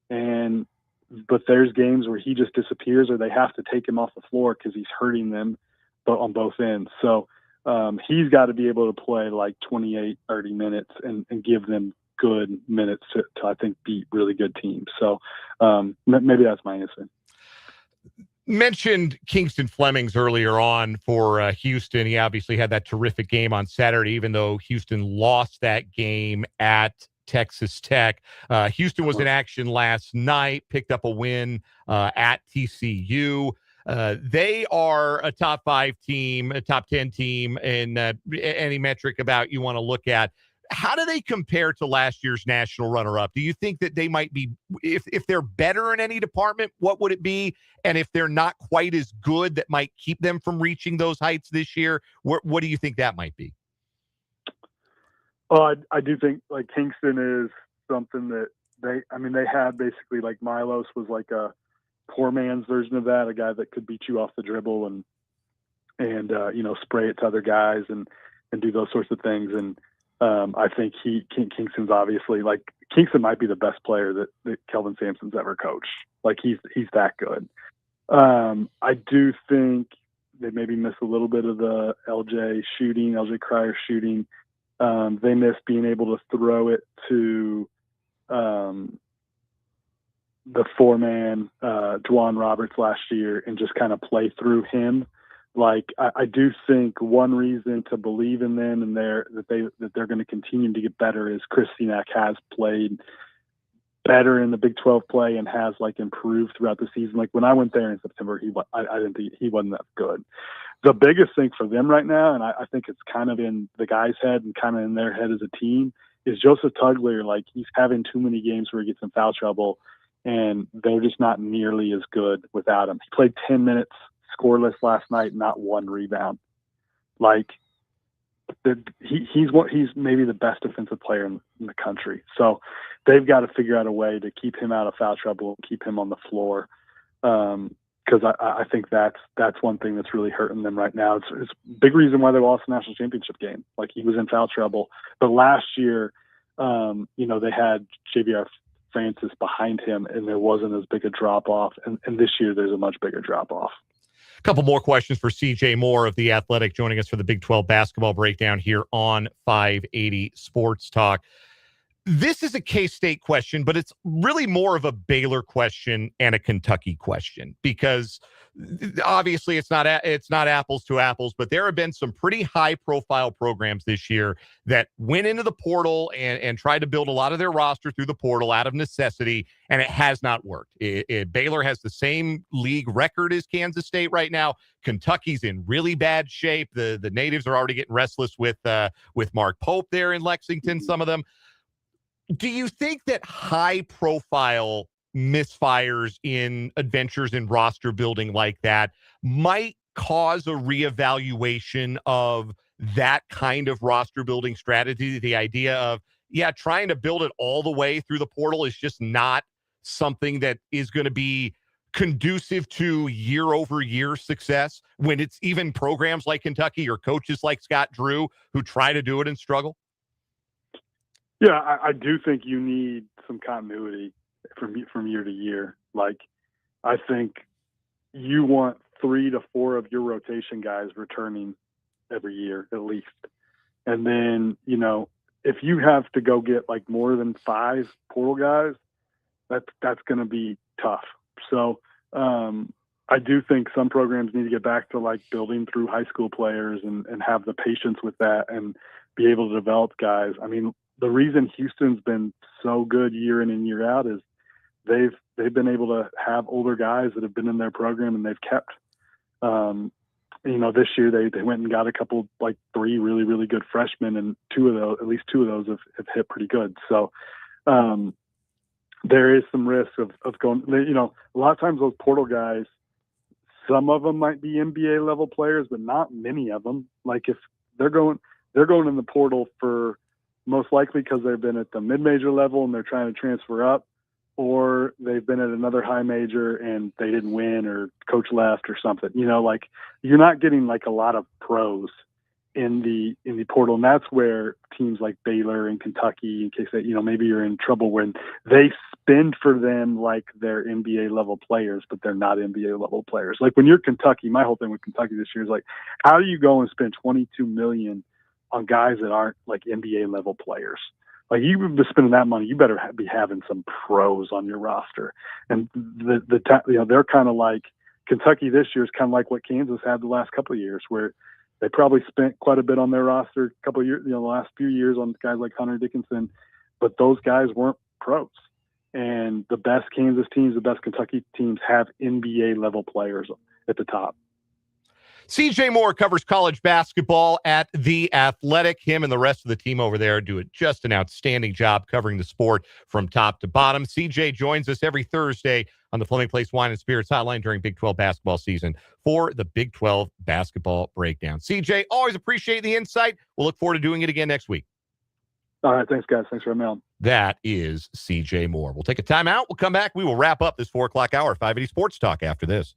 But there's games where he just disappears or they have to take him off the floor because he's hurting them on both ends. So he's got to be able to play like 28, 30 minutes and give them good minutes to I think beat really good teams. So maybe that's my answer. Mentioned Kingston Flemings earlier on for Houston. He obviously had that terrific game on Saturday, even though Houston lost that game at Texas Tech. Houston was in action last night, picked up a win at TCU. They are a top 5 team, a top 10 team in any metric about you want to look at. How do they compare to last year's national runner-up? Do you think that they might be, if they're better in any department, what would it be? And if they're not quite as good, that might keep them from reaching those heights this year, what do you think that might be? Well, I do think like Kingston is something that they had basically like Milos was like a poor man's version of that, a guy that could beat you off the dribble and spray it to other guys and do those sorts of things. And I think Kingston's obviously like Kingston might be the best player that Kelvin Sampson's ever coached. Like he's that good. I do think they maybe miss a little bit of the LJ Cryer shooting. They miss being able to throw it to the 4-man Juwan Roberts last year and just kind of play through him. Like I do think one reason to believe in them and that they're going to continue to get better is Chris Senack has played better in the Big 12 play and has like improved throughout the season. Like when I went there in September, I didn't think he wasn't that good. The biggest thing for them right now, and I think it's kind of in the guy's head and kind of in their head as a team, is Joseph Tugler. Like he's having too many games where he gets in foul trouble, and they're just not nearly as good without him. He played 10 minutes scoreless last night, not one rebound. Like he's maybe the best defensive player in the country. So they've got to figure out a way to keep him out of foul trouble, keep him on the floor. because I think that's one thing that's really hurting them right now. It's a big reason why they lost the national championship game. Like, he was in foul trouble. But last year, they had JVR Francis behind him, and there wasn't as big a drop-off. And this year, there's a much bigger drop-off. A couple more questions for CJ Moore of The Athletic, joining us for the Big 12 basketball breakdown here on 580 Sports Talk. This is a K-State question, but it's really more of a Baylor question and a Kentucky question, because obviously it's not apples to apples, but there have been some pretty high-profile programs this year that went into the portal and tried to build a lot of their roster through the portal out of necessity, and it has not worked. Baylor has the same league record as Kansas State right now. Kentucky's in really bad shape. The natives are already getting restless with Mark Pope there in Lexington, some of them. Do you think that high-profile misfires in adventures in roster building like that might cause a reevaluation of that kind of roster building strategy? The idea of, trying to build it all the way through the portal is just not something that is going to be conducive to year-over-year success, when it's even programs like Kentucky or coaches like Scott Drew who try to do it and struggle? Yeah, I do think you need some continuity from year to year. Like, I think you want 3 to 4 of your rotation guys returning every year at least. And then, if you have to go get like more than 5 portal guys, that's going to be tough. So I do think some programs need to get back to like building through high school players and have the patience with that and be able to develop guys. I mean, the reason Houston's been so good year in and year out is they've been able to have older guys that have been in their program and they've kept. This year they went and got a couple, like 3 really, really good freshmen, and at least two of those have hit pretty good. So there is some risk of going, a lot of times those portal guys, some of them might be NBA level players, but not many of them. Like, if they're going in the portal for most likely because they've been at the mid-major level and they're trying to transfer up, or they've been at another high major and they didn't win, or coach left or something. Like, you're not getting like a lot of pros in the portal. And that's where teams like Baylor and Kentucky, in case that, maybe you're in trouble, when they spend for them like they're NBA level players, but they're not NBA level players. Like, when you're Kentucky, my whole thing with Kentucky this year is like, how do you go and spend $22 million on guys that aren't like NBA level players? Like, you've been spending that money, you better be having some pros on your roster. And they're kind of like, Kentucky this year is kind of like what Kansas had the last couple of years, where they probably spent quite a bit on their roster a couple of years, the last few years, on guys like Hunter Dickinson, but those guys weren't pros. And the best Kansas teams, the best Kentucky teams have NBA level players at the top. CJ Moore covers college basketball at The Athletic. Him and the rest of the team over there do just an outstanding job covering the sport from top to bottom. CJ joins us every Thursday on the Fleming Place Wine and Spirits Hotline during Big 12 basketball season for the Big 12 basketball breakdown. CJ, always appreciate the insight. We'll look forward to doing it again next week. All right. Thanks, guys. Thanks for having me on. That is CJ Moore. We'll take a timeout. We'll come back. We will wrap up this 4 o'clock hour, 580 Sports Talk after this.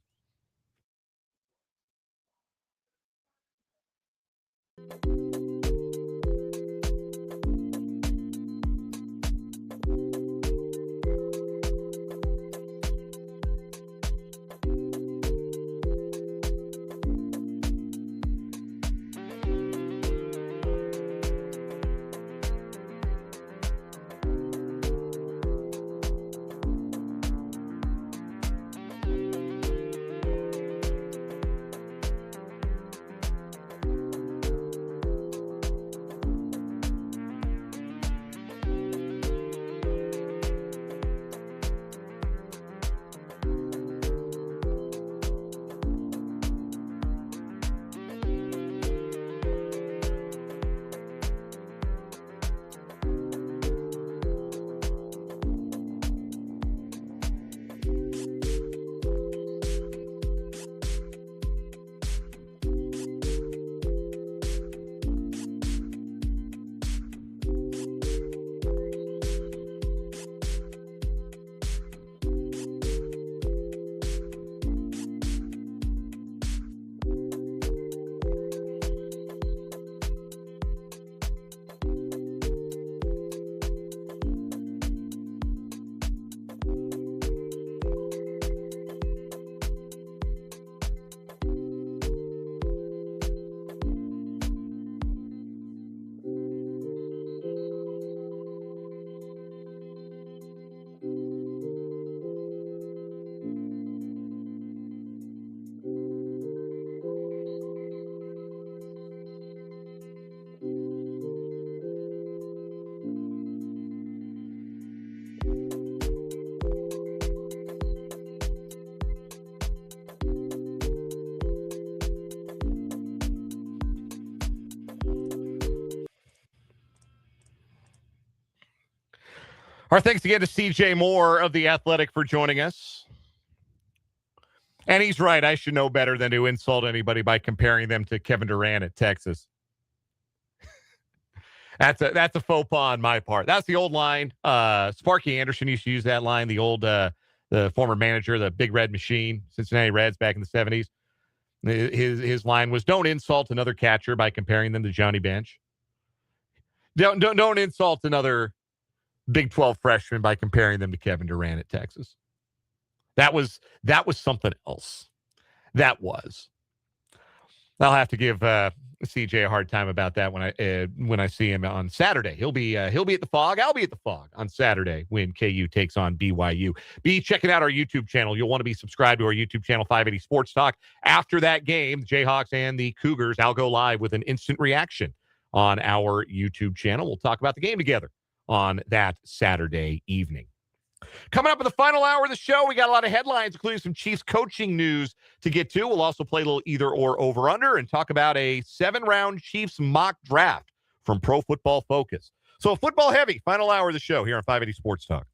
Our thanks again to CJ Moore of The Athletic for joining us. And he's right. I should know better than to insult anybody by comparing them to Kevin Durant at Texas. That's a faux pas on my part. That's the old line. Sparky Anderson used to use that line, the former manager, the Big Red Machine, Cincinnati Reds back in the 70s. His line was, don't insult another catcher by comparing them to Johnny Bench. Don't insult another Big 12 freshman by comparing them to Kevin Durant at Texas. That was something else. That was. I'll have to give CJ a hard time about that when I see him on Saturday. He'll be at the Fog. I'll be at the Fog on Saturday when KU takes on BYU. Be checking out our YouTube channel. You'll want to be subscribed to our YouTube channel, 580 Sports Talk. After that game, the Jayhawks and the Cougars, I'll go live with an instant reaction on our YouTube channel. We'll talk about the game together on that Saturday evening. Coming up in the final hour of the show, we got a lot of headlines, including some Chiefs coaching news to get to. We'll also play a little either or over under and talk about a 7-round Chiefs mock draft from Pro Football Focus. So football heavy, final hour of the show here on 580 Sports Talk.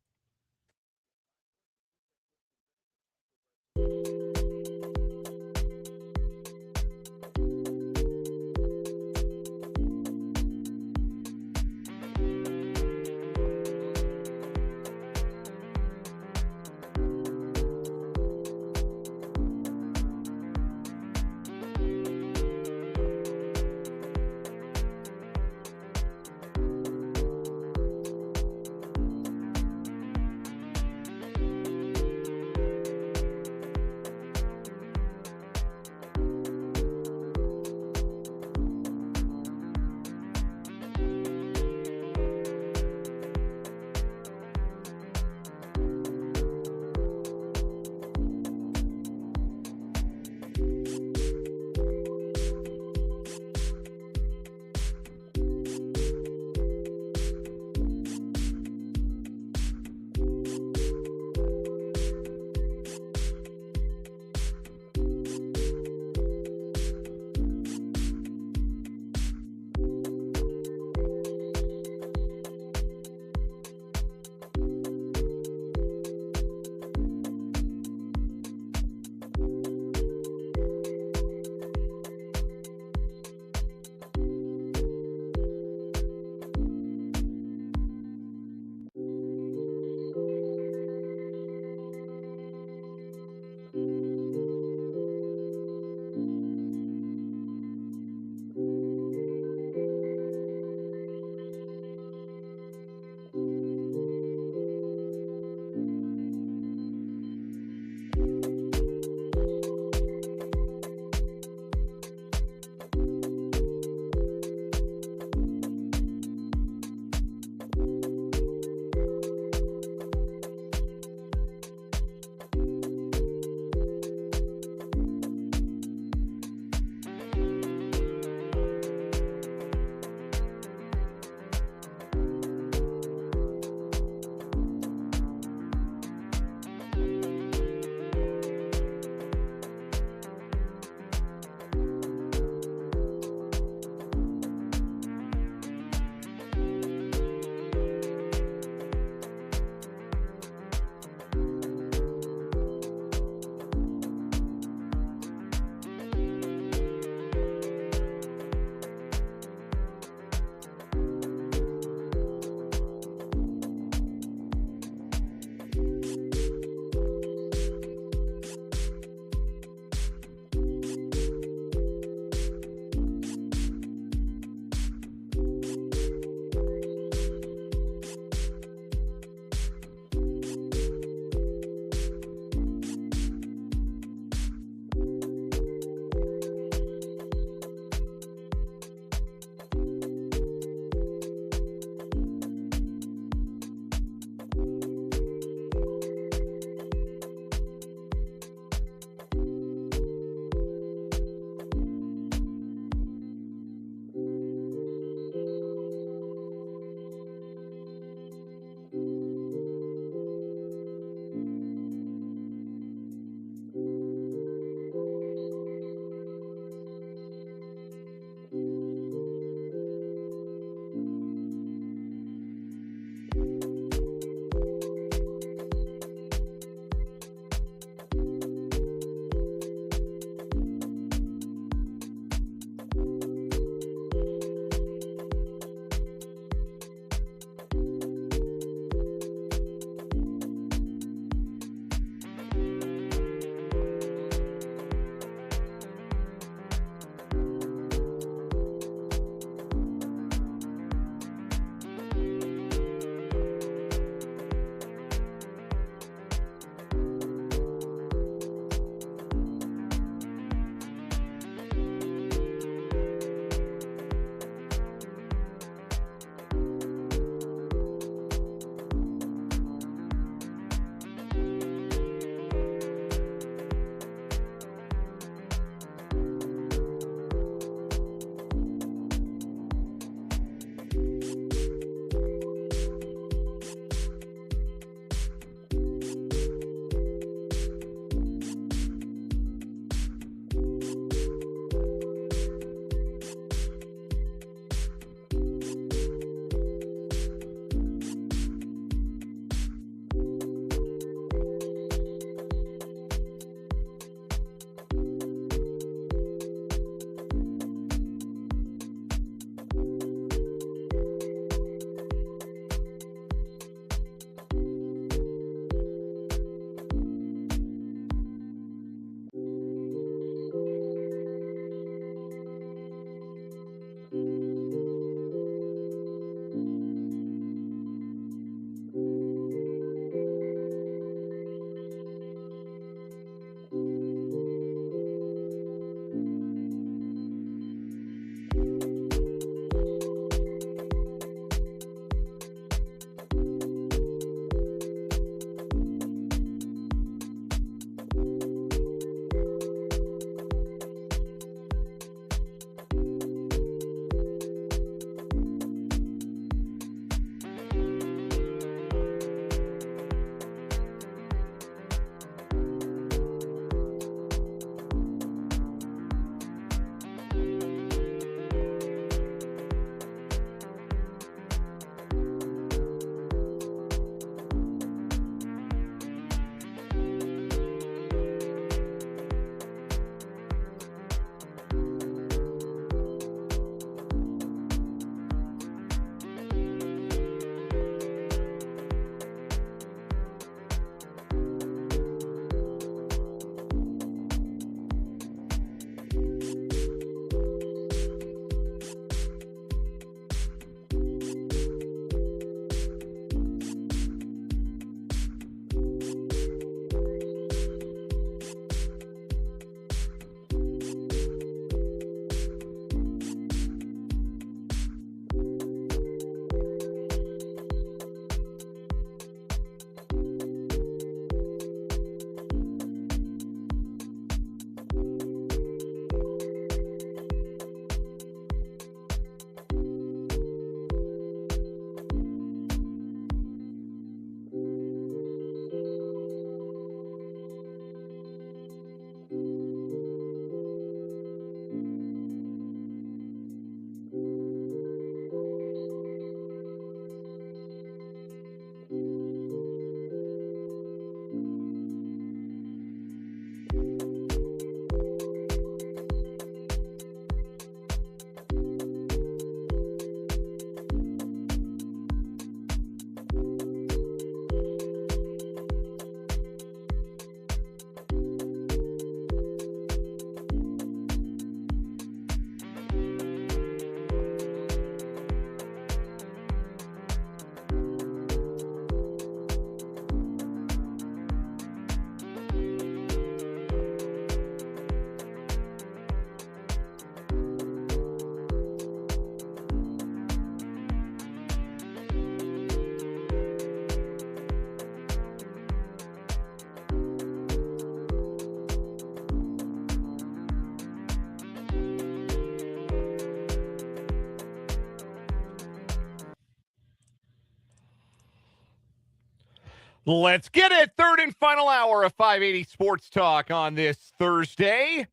Let's get it. Third and final hour of 580 Sports Talk on this Thursday.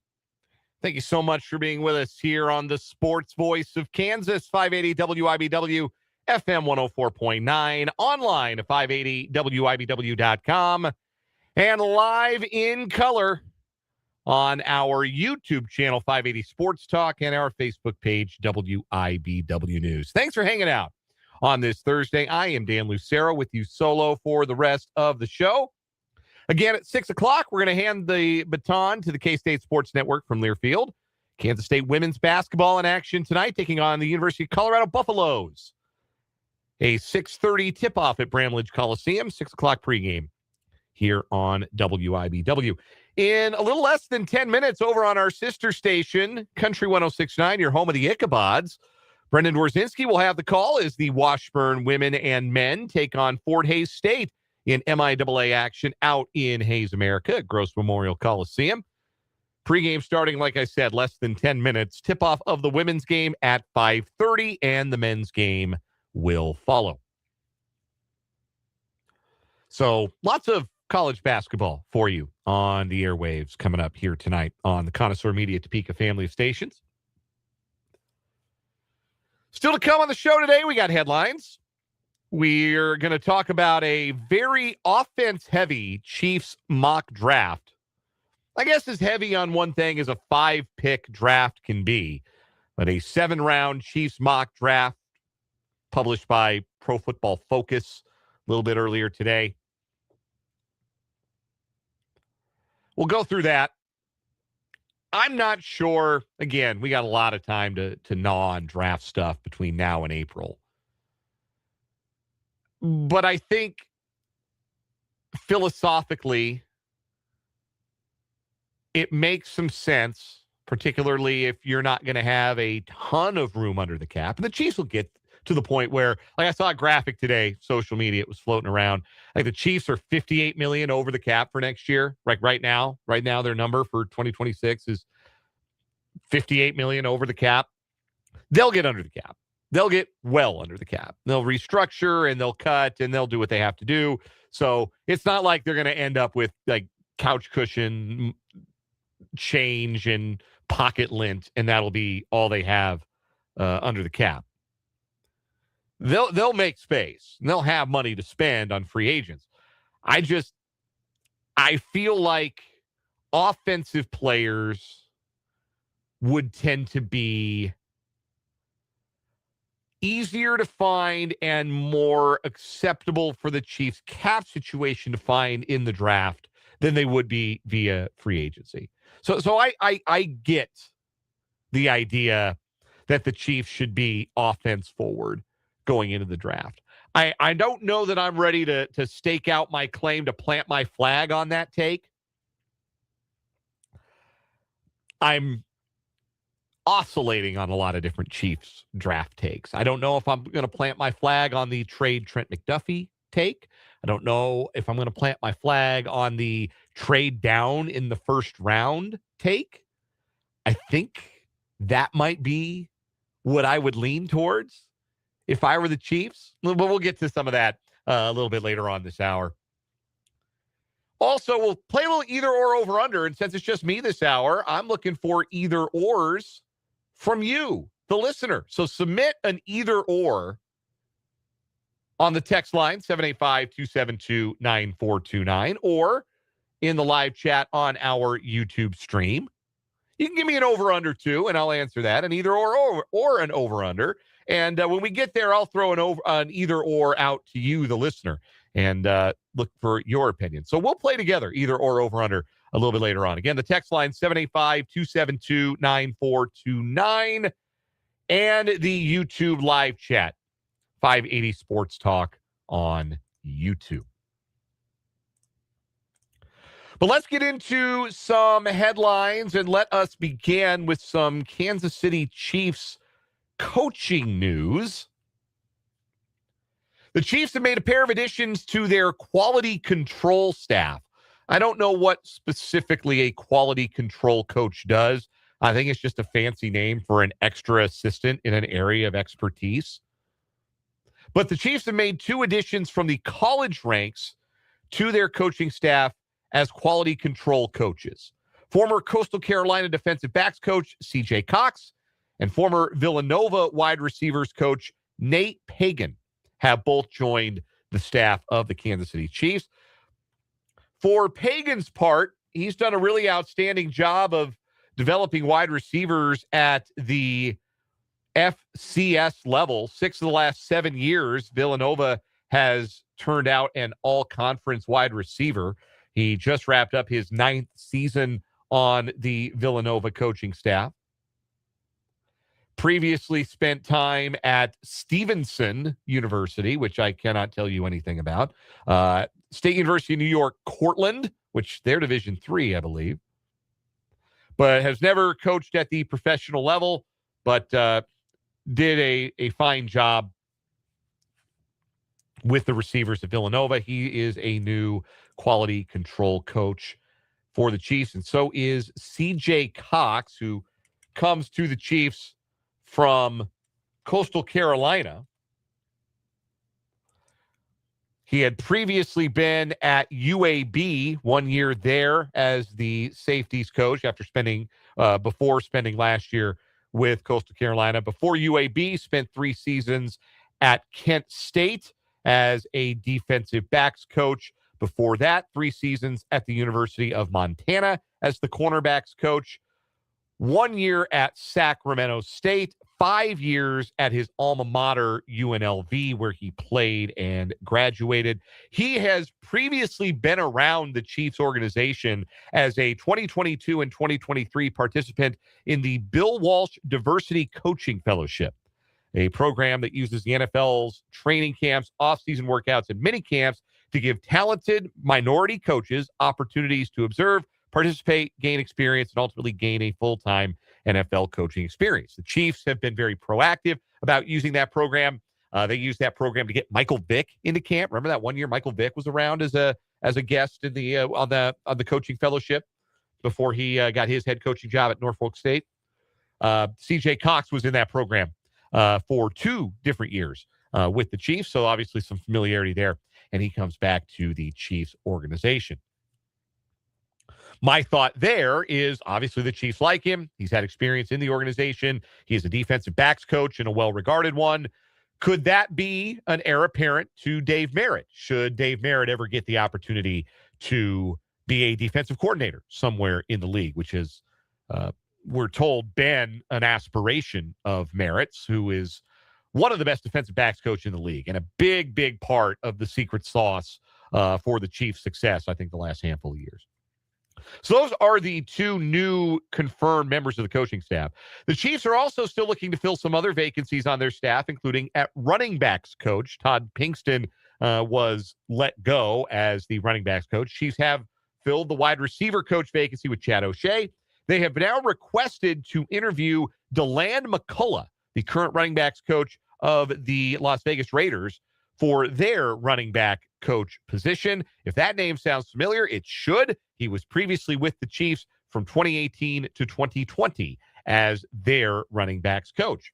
Thank you so much for being with us here on the Sports Voice of Kansas, 580 WIBW, FM 104.9, online at 580WIBW.com, and live in color on our YouTube channel, 580 Sports Talk, and our Facebook page, WIBW News. Thanks for hanging out on this Thursday. I am Dan Lucero with you solo for the rest of the show. Again, at 6 o'clock, we're going to hand the baton to the K-State Sports Network from Learfield. Kansas State women's basketball in action tonight, taking on the University of Colorado Buffaloes. A 6:30 tip-off at Bramlage Coliseum, 6 o'clock pregame here on WIBW. In a little less than 10 minutes over on our sister station, Country 106.9, your home of the Ichabods, Brendan Dworzinski will have the call as the Washburn women and men take on Fort Hays State in MIAA action out in Hays, America at Gross Memorial Coliseum. Pre-game starting, like I said, less than 10 minutes. Tip-off of the women's game at 5:30, and the men's game will follow. So lots of college basketball for you on the airwaves coming up here tonight on the Connoisseur Media Topeka family of stations. Still to come on the show today, we got headlines. We're going to talk about a very offense-heavy Chiefs mock draft. I guess as heavy on one thing as a 5-pick draft can be, but a 7-round Chiefs mock draft published by Pro Football Focus a little bit earlier today. We'll go through that. I'm not sure. Again, we got a lot of time to gnaw on draft stuff between now and April. But I think philosophically, it makes some sense, particularly if you're not going to have a ton of room under the cap. And the Chiefs will get to the point where, like I saw a graphic today, social media, it was floating around. Like the Chiefs are $58 million over the cap for next year. Like right now, their number for 2026 is $58 million over the cap. They'll get under the cap. They'll get well under the cap. They'll restructure and they'll cut and they'll do what they have to do. So it's not like they're going to end up with like couch cushion change and pocket lint, and that'll be all they have under the cap. They'll make space. And they'll have money to spend on free agents. I feel like offensive players would tend to be easier to find and more acceptable for the Chiefs cap situation to find in the draft than they would be via free agency. So I get the idea that the Chiefs should be offense forward going into the draft. I don't know that I'm ready to stake out my claim, to plant my flag on that take. I'm oscillating on a lot of different Chiefs draft takes. I don't know if I'm going to plant my flag on the trade Trent McDuffie take. I don't know if I'm going to plant my flag on the trade down in the first round take. I think that might be what I would lean towards if I were the Chiefs. But we'll get to some of that a little bit later on this hour. Also, we'll play a little either or over under. And since it's just me this hour, I'm looking for either ors from you, the listener. So submit an either or on the text line, 785-272-9429, or in the live chat on our YouTube stream. You can give me an over-under, too, and I'll answer that, an either or an over-under. And when we get there, I'll throw an either-or out to you, the listener, and look for your opinion. So we'll play together, either or over-under, a little bit later on. Again, the text line, 785-272-9429, and the YouTube live chat, 580 Sports Talk on YouTube. But let's get into some headlines, and let us begin with some Kansas City Chiefs coaching news. The Chiefs have made a pair of additions to their quality control staff. I don't know what specifically a quality control coach does. I think it's just a fancy name for an extra assistant in an area of expertise. But the Chiefs have made 2 additions from the college ranks to their coaching staff as quality control coaches. Former Coastal Carolina defensive backs coach C.J. Cox and former Villanova wide receivers coach Nate Pagan have both joined the staff of the Kansas City Chiefs. For Pagan's part, he's done a really outstanding job of developing wide receivers at the FCS level. 6 of the last 7 years, Villanova has turned out an all-conference wide receiver. He just wrapped up his 9th season on the Villanova coaching staff. Previously spent time at Stevenson University, which I cannot tell you anything about. State University of New York, Cortland, which they're Division III, I believe. But has never coached at the professional level, but did a fine job with the receivers at Villanova. He is a new quality control coach for the Chiefs, and so is C.J. Cox, who comes to the Chiefs from Coastal Carolina. He had previously been at UAB 1 year there as the safeties coach before spending last year with Coastal Carolina. Before UAB, spent 3 seasons at Kent State as a defensive backs coach. Before that, 3 seasons at the University of Montana as the cornerbacks coach. 1 year at Sacramento State, 5 years at his alma mater, UNLV, where he played and graduated. He has previously been around the Chiefs organization as a 2022 and 2023 participant in the Bill Walsh Diversity Coaching Fellowship, a program that uses the NFL's training camps, off-season workouts, and mini camps to give talented minority coaches opportunities to observe, participate, gain experience, and ultimately gain a full-time NFL coaching experience. The Chiefs have been very proactive about using that program. They used that program to get Michael Vick into camp. Remember that 1 year Michael Vick was around as a guest in the on the coaching fellowship before he got his head coaching job at Norfolk State. C.J. Cox was in that program for 2 different years with the Chiefs, so obviously some familiarity there, and he comes back to the Chiefs organization. My thought there is obviously the Chiefs like him. He's had experience in the organization. He's a defensive backs coach and a well-regarded one. Could that be an heir apparent to Dave Merritt? Should Dave Merritt ever get the opportunity to be a defensive coordinator somewhere in the league, which is, we're told, been an aspiration of Merritt's, who is one of the best defensive backs coach in the league and a big, big part of the secret sauce for the Chiefs' success, I think, the last handful of years. So those are the 2 new confirmed members of the coaching staff. The Chiefs are also still looking to fill some other vacancies on their staff, including at running backs coach. Todd Pinkston was let go as the running backs coach. Chiefs have filled the wide receiver coach vacancy with Chad O'Shea. They have now requested to interview DeLand McCullough, the current running backs coach of the Las Vegas Raiders, for their running back coach position. If that name sounds familiar, it should. He was previously with the Chiefs from 2018 to 2020 as their running backs coach.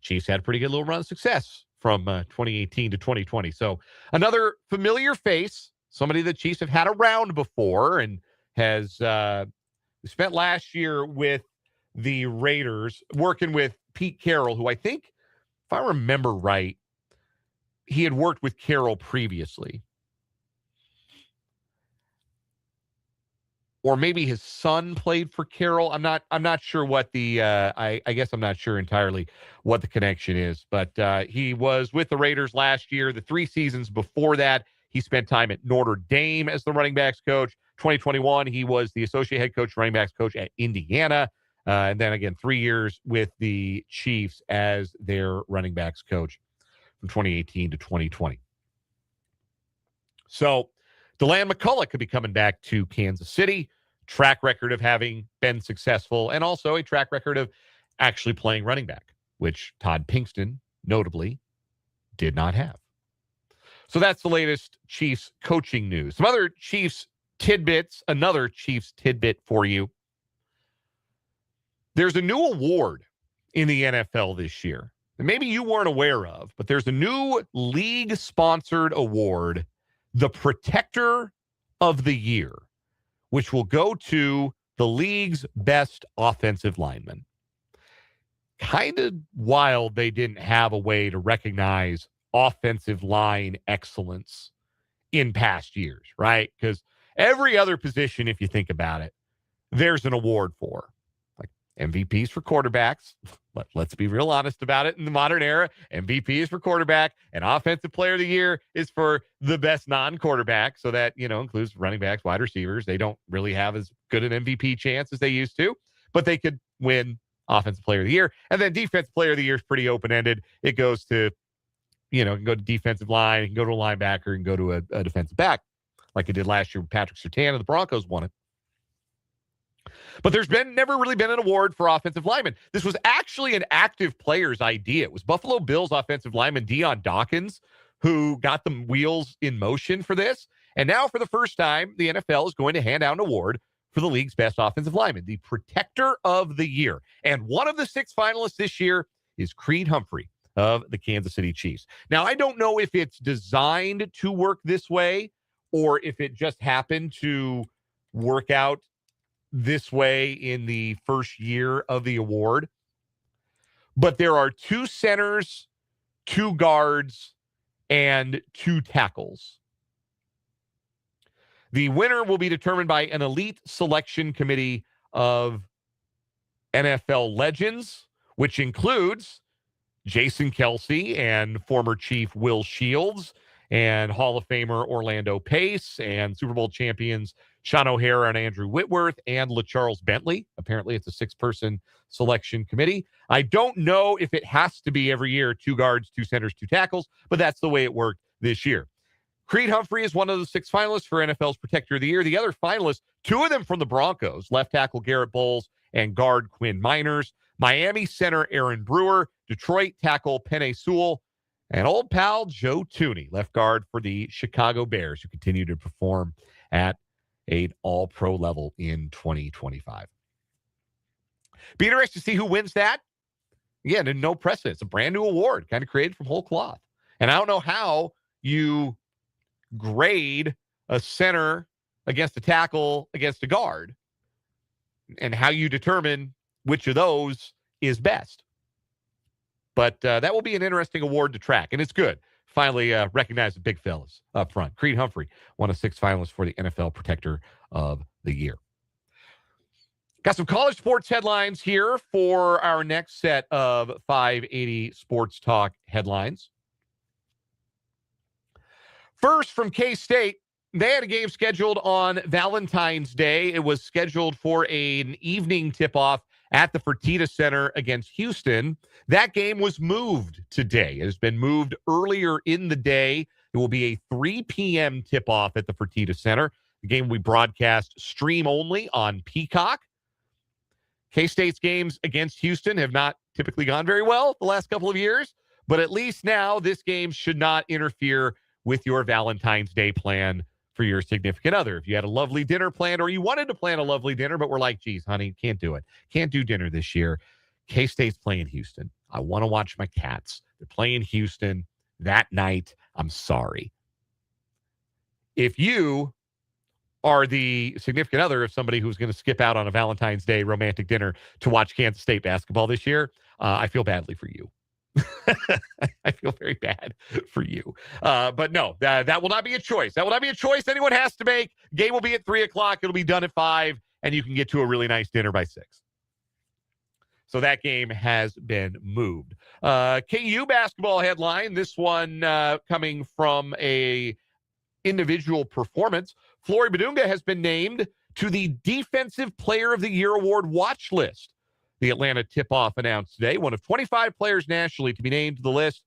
Chiefs had a pretty good little run of success from 2018 to 2020. So another familiar face, somebody that Chiefs have had around before and has spent last year with the Raiders working with Pete Carroll, who I think, if I remember right, he had worked with Carroll previously. Or maybe his son played for Carroll. I'm not sure what the I guess I'm not sure entirely what the connection is, but he was with the Raiders last year. The 3 seasons before that, he spent time at Notre Dame as the running backs coach. 2021, he was the associate head coach, running backs coach at Indiana. And then again, 3 years with the Chiefs as their running backs coach from 2018 to 2020. So DeLand McCullough could be coming back to Kansas City. Track record of having been successful, and also a track record of actually playing running back, which Todd Pinkston notably did not have. So that's the latest Chiefs coaching news. Some other Chiefs tidbits, another Chiefs tidbit for you. There's a new award in the NFL this year that maybe you weren't aware of, but there's a new league-sponsored award the Protector of the Year, which will go to the league's best offensive lineman. Kind of wild they didn't have a way to recognize offensive line excellence in past years, right? Because every other position, if you think about it, there's an award for. Like MVPs for quarterbacks. Let's be real honest about it in the modern era. MVP is for quarterback, and Offensive Player of the Year is for the best non-quarterback. So that, includes running backs, wide receivers. They don't really have as good an MVP chance as they used to, but they could win Offensive Player of the Year. And then Defensive Player of the Year is pretty open-ended. It goes to, it can go to defensive line, it can go to a linebacker, and go to a defensive back, like it did last year with Patrick Surtain, and the Broncos won it. But there's never really been an award for offensive linemen. This was actually an active player's idea. It was Buffalo Bills offensive lineman Deion Dawkins who got the wheels in motion for this. And now for the first time, the NFL is going to hand out an award for the league's best offensive lineman, the Protector of the Year. And one of the 6 finalists this year is Creed Humphrey of the Kansas City Chiefs. Now, I don't know if it's designed to work this way or if it just happened to work out this way in the first year of the award. But there are 2 centers, 2 guards, and 2 tackles. The winner will be determined by an elite selection committee of NFL legends, which includes Jason Kelce and former Chief Will Shields and Hall of Famer Orlando Pace and Super Bowl champions Sean O'Hara and Andrew Whitworth and LaCharles Bentley. Apparently, it's a 6-person selection committee. I don't know if it has to be every year 2 guards, 2 centers, 2 tackles, but that's the way it worked this year. Creed Humphrey is one of the 6 finalists for NFL's Protector of the Year. The other finalists, 2 of them from the Broncos, left tackle Garrett Bowles and guard Quinn Miners, Miami center Aaron Brewer, Detroit tackle Penei Sewell, and old pal Joe Thuney, left guard for the Chicago Bears, who continue to perform at an all-pro level in 2025. Be interested to see who wins that. Again, no precedent. It's a brand new award, kind of created from whole cloth. And I don't know how you grade a center against a tackle against a guard and how you determine which of those is best. But that will be an interesting award to track, and it's good. Finally recognize the big fellas up front. Creed Humphrey, one of 6 finalists for the NFL Protector of the Year. Got some college sports headlines here for our next set of 580 Sports Talk headlines. First, from K-State, they had a game scheduled on Valentine's Day. It was scheduled for an evening tip-off at the Fertitta Center against Houston. That game was moved today. It has been moved earlier in the day. It will be a 3 p.m. tip-off at the Fertitta Center. The game will be broadcast stream only on Peacock. K-State's games against Houston have not typically gone very well the last couple of years, but at least now this game should not interfere with your Valentine's Day plan for your significant other. If you had a lovely dinner planned or you wanted to plan a lovely dinner, but we're like, geez, honey, can't do it. Can't do dinner this year. K-State's playing Houston. I want to watch my Cats. They're playing Houston that night. I'm sorry. If you are the significant other of somebody who's going to skip out on a Valentine's Day romantic dinner to watch Kansas State basketball this year, I feel badly for you. I feel very bad for you. But no, that will not be a choice. That will not be a choice anyone has to make. Game will be at 3 o'clock. It'll be done at 5, and you can get to a really nice dinner by 6. So that game has been moved. KU basketball headline, this one coming from a individual performance. Flory Badunga has been named to the Defensive Player of the Year award watch list. The Atlanta tip-off announced today, one of 25 players nationally to be named to the list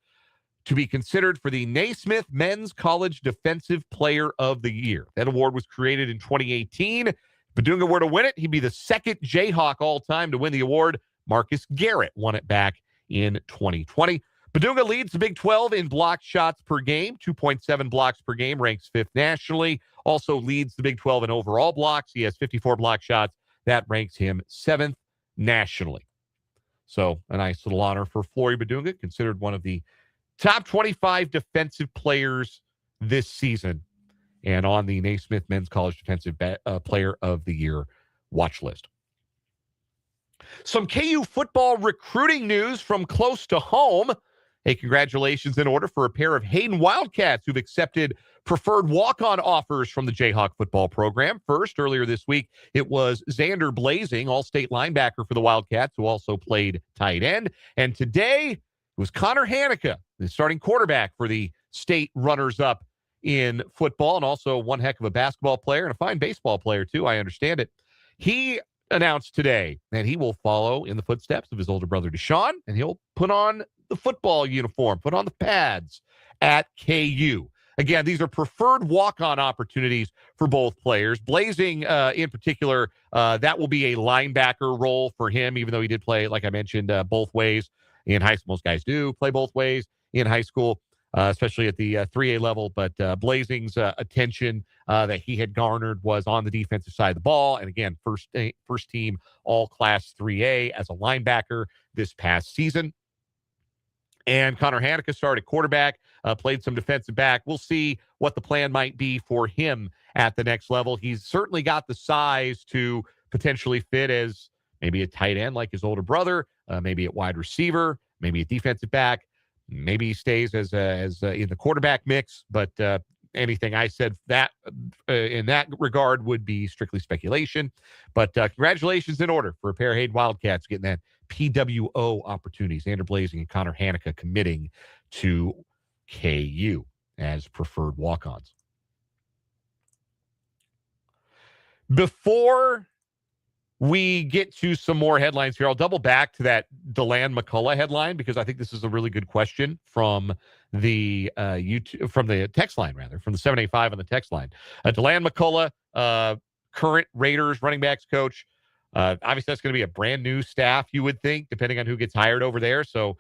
to be considered for the Naismith Men's College Defensive Player of the Year. That award was created in 2018. If Badunga were to win it, he'd be the second Jayhawk all-time to win the award. Marcus Garrett won it back in 2020. Badunga leads the Big 12 in blocked shots per game, 2.7 blocks per game, ranks 5th nationally. Also leads the Big 12 in overall blocks. He has 54 block shots. That ranks him 7th nationally. So a nice little honor for Flory Badunga, considered one of the top 25 defensive players this season. and on the Naismith Men's College Defensive Player of the Year watch list. Some KU football recruiting news from close to home. Hey, congratulations in order for a pair of Hayden Wildcats who've accepted preferred walk-on offers from the Jayhawk football program. First, earlier this week, it was Xander Blazing, all-state linebacker for the Wildcats, who also played tight end. And today, it was Connor Hanukkah, the starting quarterback for the state runners-up in football, and also one heck of a basketball player and a fine baseball player, too. I understand it. He announced today that he will follow in the footsteps of his older brother, Deshaun, and he'll put on the football uniform, put on the pads at KU. Again, these are preferred walk-on opportunities for both players. Blazing, in particular, that will be a linebacker role for him, even though he did play, like I mentioned, both ways in high school. Most guys do play both ways in high school, especially at the 3A level. But Blazing's attention that he had garnered was on the defensive side of the ball. And again, first team all-class 3A as a linebacker this past season. And Connor Hanukkah started quarterback, played some defensive back. We'll see what the plan might be for him at the next level. He's certainly got the size to potentially fit as maybe a tight end like his older brother, maybe at wide receiver, maybe a defensive back. Maybe he stays as in the quarterback mix, but anything I said that in that regard would be strictly speculation. But congratulations in order for a pair of Hayden Wildcats getting that PWO opportunities. Xander Blazing and Connor Hanukkah committing to KU as preferred walk-ons. Before we get to some more headlines here, I'll double back to that DeLand McCullough headline because I think this is a really good question from the from the text line, rather, from the 785 on the text line. DeLand McCullough, current Raiders running backs coach. Obviously, that's going to be a brand new staff, you would think, depending on who gets hired over there. So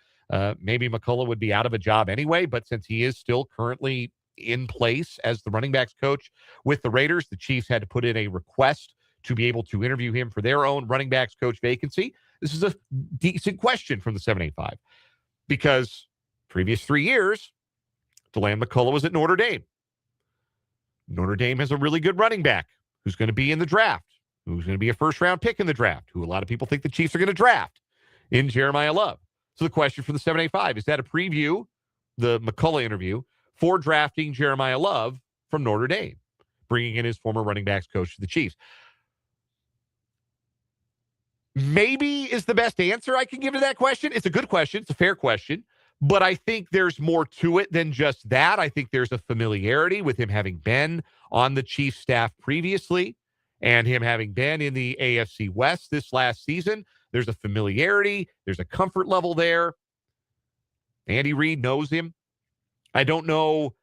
maybe McCullough would be out of a job anyway. But since he is still currently in place as the running backs coach with the Raiders, the Chiefs had to put in a request to be able to interview him for their own running backs coach vacancy. This is a decent question from the 785 because previous 3 years, DeLand McCullough was at Notre Dame. Notre Dame has a really good running back who's going to be in the draft, who's going to be a first-round pick in the draft, who a lot of people think the Chiefs are going to draft in Jeremiah Love. So the question for the 785, is that a preview, the McCullough interview, for drafting Jeremiah Love from Notre Dame, bringing in his former running backs coach to the Chiefs? Maybe is the best answer I can give to that question. It's a good question. It's a fair question. But I think there's more to it than just that. I think there's a familiarity with him having been on the Chiefs staff previously and him having been in the AFC West this last season. There's a familiarity. There's a comfort level there. Andy Reid knows him. I don't know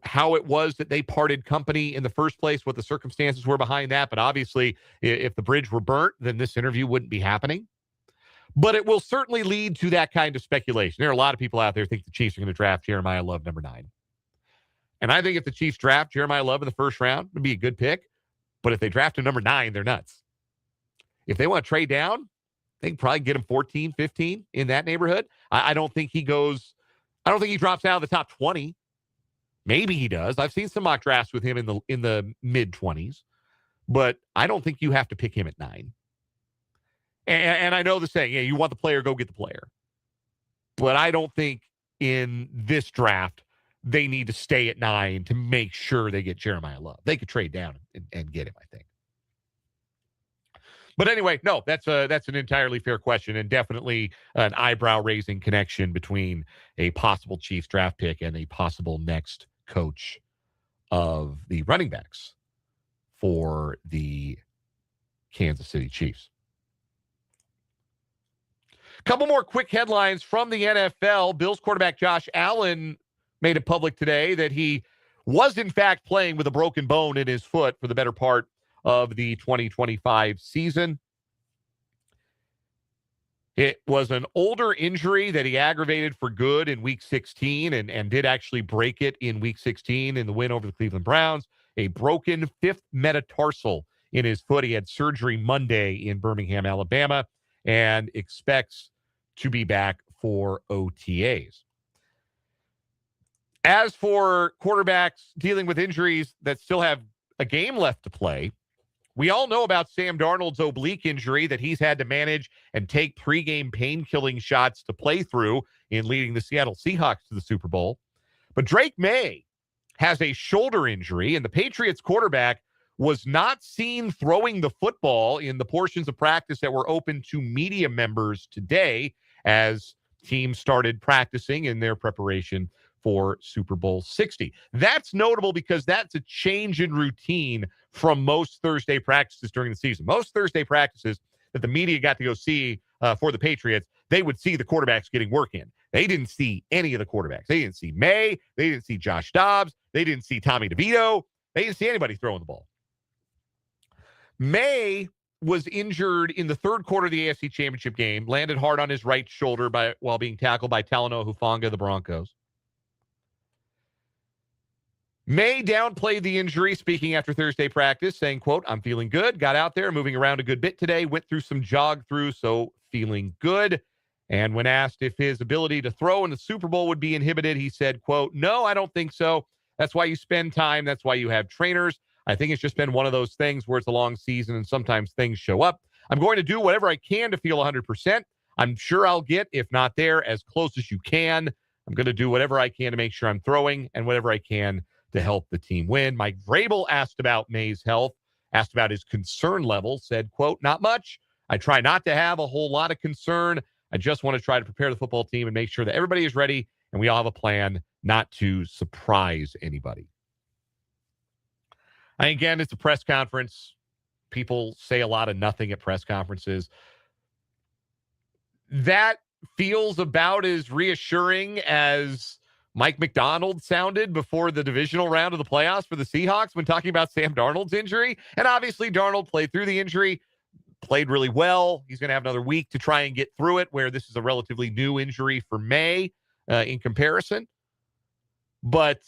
how it was that they parted company in the first place, what the circumstances were behind that. But obviously, if the bridge were burnt, then this interview wouldn't be happening. But it will certainly lead to that kind of speculation. There are a lot of people out there who think the Chiefs are going to draft Jeremiah Love number 9. And I think if the Chiefs draft Jeremiah Love in the first round, it would be a good pick. But if they draft him number 9, they're nuts. If they want to trade down, they can probably get him 14, 15 in that neighborhood. I don't think he drops out of the top 20. Maybe he does. I've seen some mock drafts with him in the mid-20s. But I don't think you have to pick him at 9. And I know the saying, you want the player, go get the player. But I don't think in this draft they need to stay at 9 to make sure they get Jeremiah Love. They could trade down and get him, I think. But anyway, no, that's an entirely fair question and definitely an eyebrow-raising connection between a possible Chiefs draft pick and a possible next coach of the running backs for the Kansas City Chiefs. Couple more quick headlines from the NFL. Bills quarterback Josh Allen made it public today that he was, in fact, playing with a broken bone in his foot for the better part of the 2025 season. It was an older injury that he aggravated for good in Week 16 and did actually break it in Week 16 in the win over the Cleveland Browns. A broken 5th metatarsal in his foot. He had surgery Monday in Birmingham, Alabama, and expects to be back for OTAs. As for quarterbacks dealing with injuries that still have a game left to play, we all know about Sam Darnold's oblique injury that he's had to manage and take pregame pain-killing shots to play through in leading the Seattle Seahawks to the Super Bowl. But Drake May has a shoulder injury, and the Patriots quarterback was not seen throwing the football in the portions of practice that were open to media members today as teams started practicing in their preparation for Super Bowl 60. That's notable because that's a change in routine from most Thursday practices during the season. Most Thursday practices that the media got to go see for the Patriots, they would see the quarterbacks getting work in. They didn't see any of the quarterbacks. They didn't see May. They didn't see Josh Dobbs. They didn't see Tommy DeVito. They didn't see anybody throwing the ball. May was injured in the third quarter of the AFC Championship game, landed hard on his right shoulder while being tackled by Talanoa Hufanga of the Broncos. May downplayed the injury, speaking after Thursday practice, saying, quote, "I'm feeling good, got out there, moving around a good bit today, went through some jog through, so feeling good." And when asked if his ability to throw in the Super Bowl would be inhibited, he said, quote, "No, I don't think so. That's why you spend time. That's why you have trainers. I think it's just been one of those things where it's a long season and sometimes things show up. I'm going to do whatever I can to feel 100%. I'm sure I'll get, if not there, as close as you can. I'm going to do whatever I can to make sure I'm throwing and whatever I can to help the team win." Mike Vrabel asked about May's health, asked about his concern level, said, quote, "Not much. I try not to have a whole lot of concern. I just want to try to prepare the football team and make sure that everybody is ready and we all have a plan not to surprise anybody." And again, it's a press conference. People say a lot of nothing at press conferences. That feels about as reassuring as Mike McDonald sounded before the divisional round of the playoffs for the Seahawks when talking about Sam Darnold's injury. And obviously, Darnold played through the injury, played really well. He's going to have another week to try and get through it, where this is a relatively new injury for May in comparison. But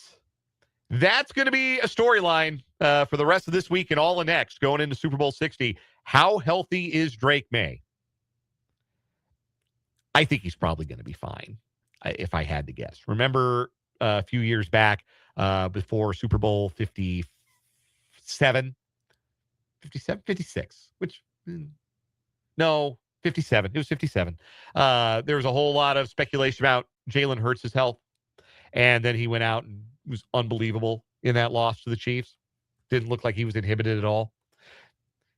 that's going to be a storyline for the rest of this week and all of next going into Super Bowl 60. How healthy is Drake May? I think he's probably going to be fine, if I had to guess. Remember a few years back before Super Bowl 56, which, no, 57. It was 57. There was a whole lot of speculation about Jalen Hurts' health, and then he went out and was unbelievable in that loss to the Chiefs. Didn't look like he was inhibited at all.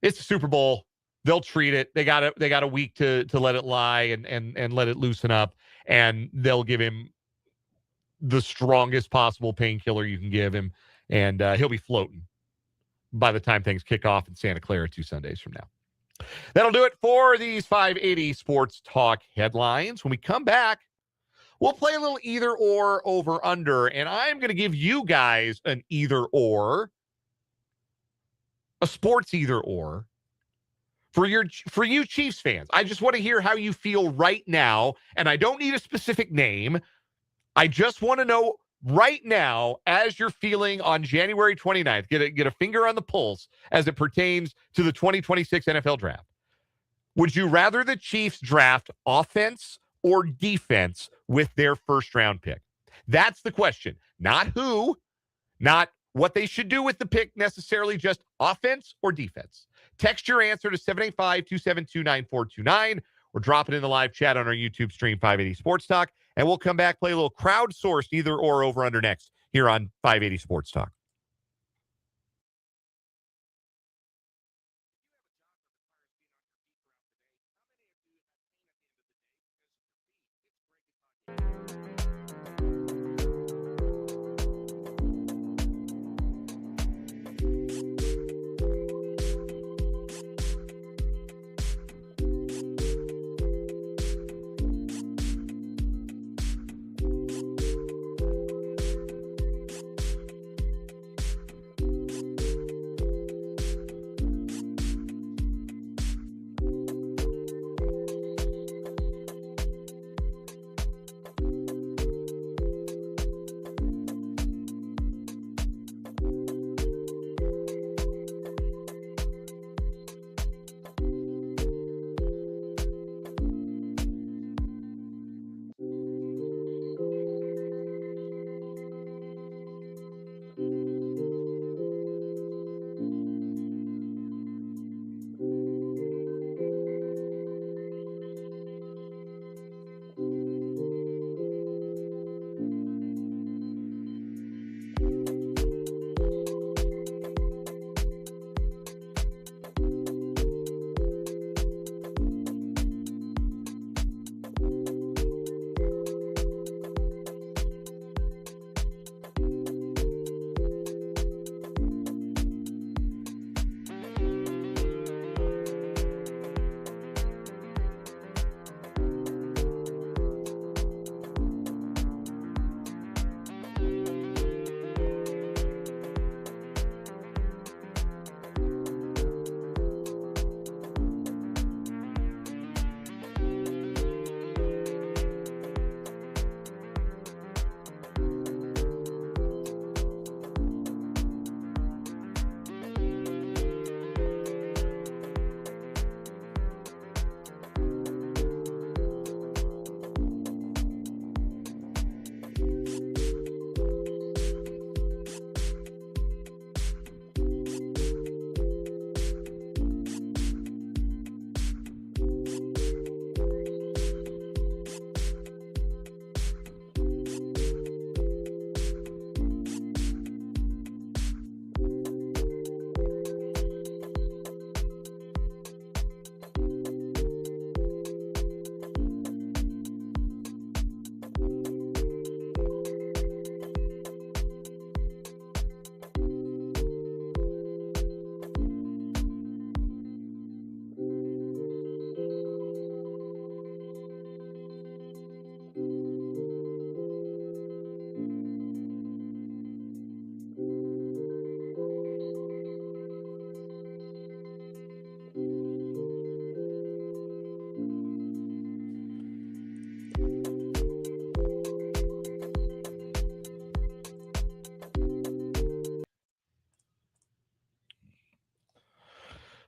It's the Super Bowl. They'll treat it. They got a week to let it lie and let it loosen up, and they'll give him the strongest possible painkiller you can give him, and he'll be floating by the time things kick off in Santa Clara 2 Sundays from now. That'll do it for these 580 Sports Talk headlines. When we come back, we'll play a little either or over under, and I'm going to give you guys an either or, a sports either or. For you Chiefs fans, I just want to hear how you feel right now, and I don't need a specific name. I just want to know right now, as you're feeling on January 29th, get a finger on the pulse as it pertains to the 2026 NFL Draft. Would you rather the Chiefs draft offense or defense with their first-round pick? That's the question. Not who, not what they should do with the pick necessarily, just offense or defense. Text your answer to 785-272-9429 or drop it in the live chat on our YouTube stream, 580 Sports Talk, and we'll come back, play a little crowdsourced either or over under next here on 580 Sports Talk.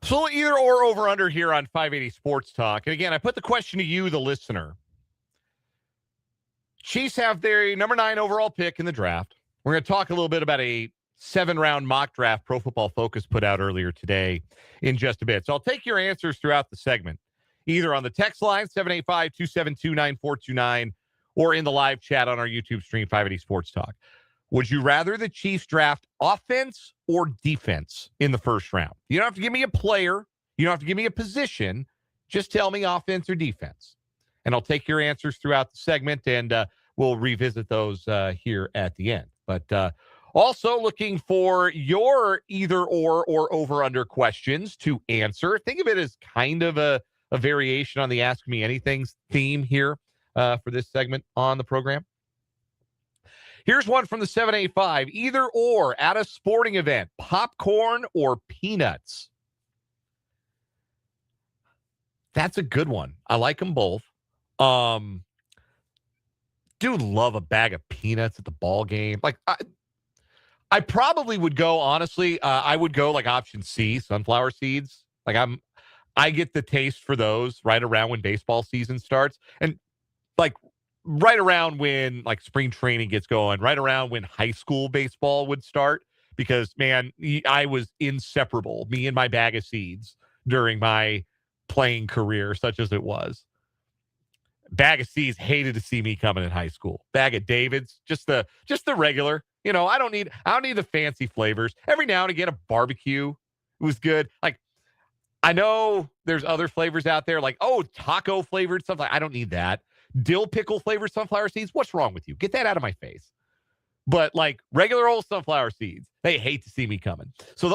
So either or over under here on 580 Sports Talk. And again, I put the question to you, the listener. Chiefs have their number 9 overall pick in the draft. We're going to talk a little bit about a 7-round mock draft Pro Football Focus put out earlier today in just a bit. So I'll take your answers throughout the segment, either on the text line, 785-272-9429, or in the live chat on our YouTube stream, 580 Sports Talk. Would you rather the Chiefs draft offense or defense in the first round? You don't have to give me a player. You don't have to give me a position. Just tell me offense or defense. And I'll take your answers throughout the segment, and we'll revisit those here at the end. But also looking for your either or over-under questions to answer. Think of it as kind of a variation on the Ask Me Anything theme here for this segment on the program. Here's one from the 785. Either or at a sporting event, popcorn or peanuts? That's a good one. I like them both. Do love a bag of peanuts at the ball game. Like I probably would go, honestly, I would go like option C, sunflower seeds. Like I get the taste for those right around when baseball season starts. And like right around when like spring training gets going, right around when high school baseball would start. Because, man, I was inseparable, me and my bag of seeds during my playing career, such as it was. Bag of C's hated to see me coming in high school. Bag of Davids, just the regular. You know, I don't need the fancy flavors. Every now and again, a barbecue was good. Like, I know there's other flavors out there, like taco flavored stuff. Like, I don't need that. Dill pickle flavored sunflower seeds. What's wrong with you? Get that out of my face. But like regular old sunflower seeds, they hate to see me coming. So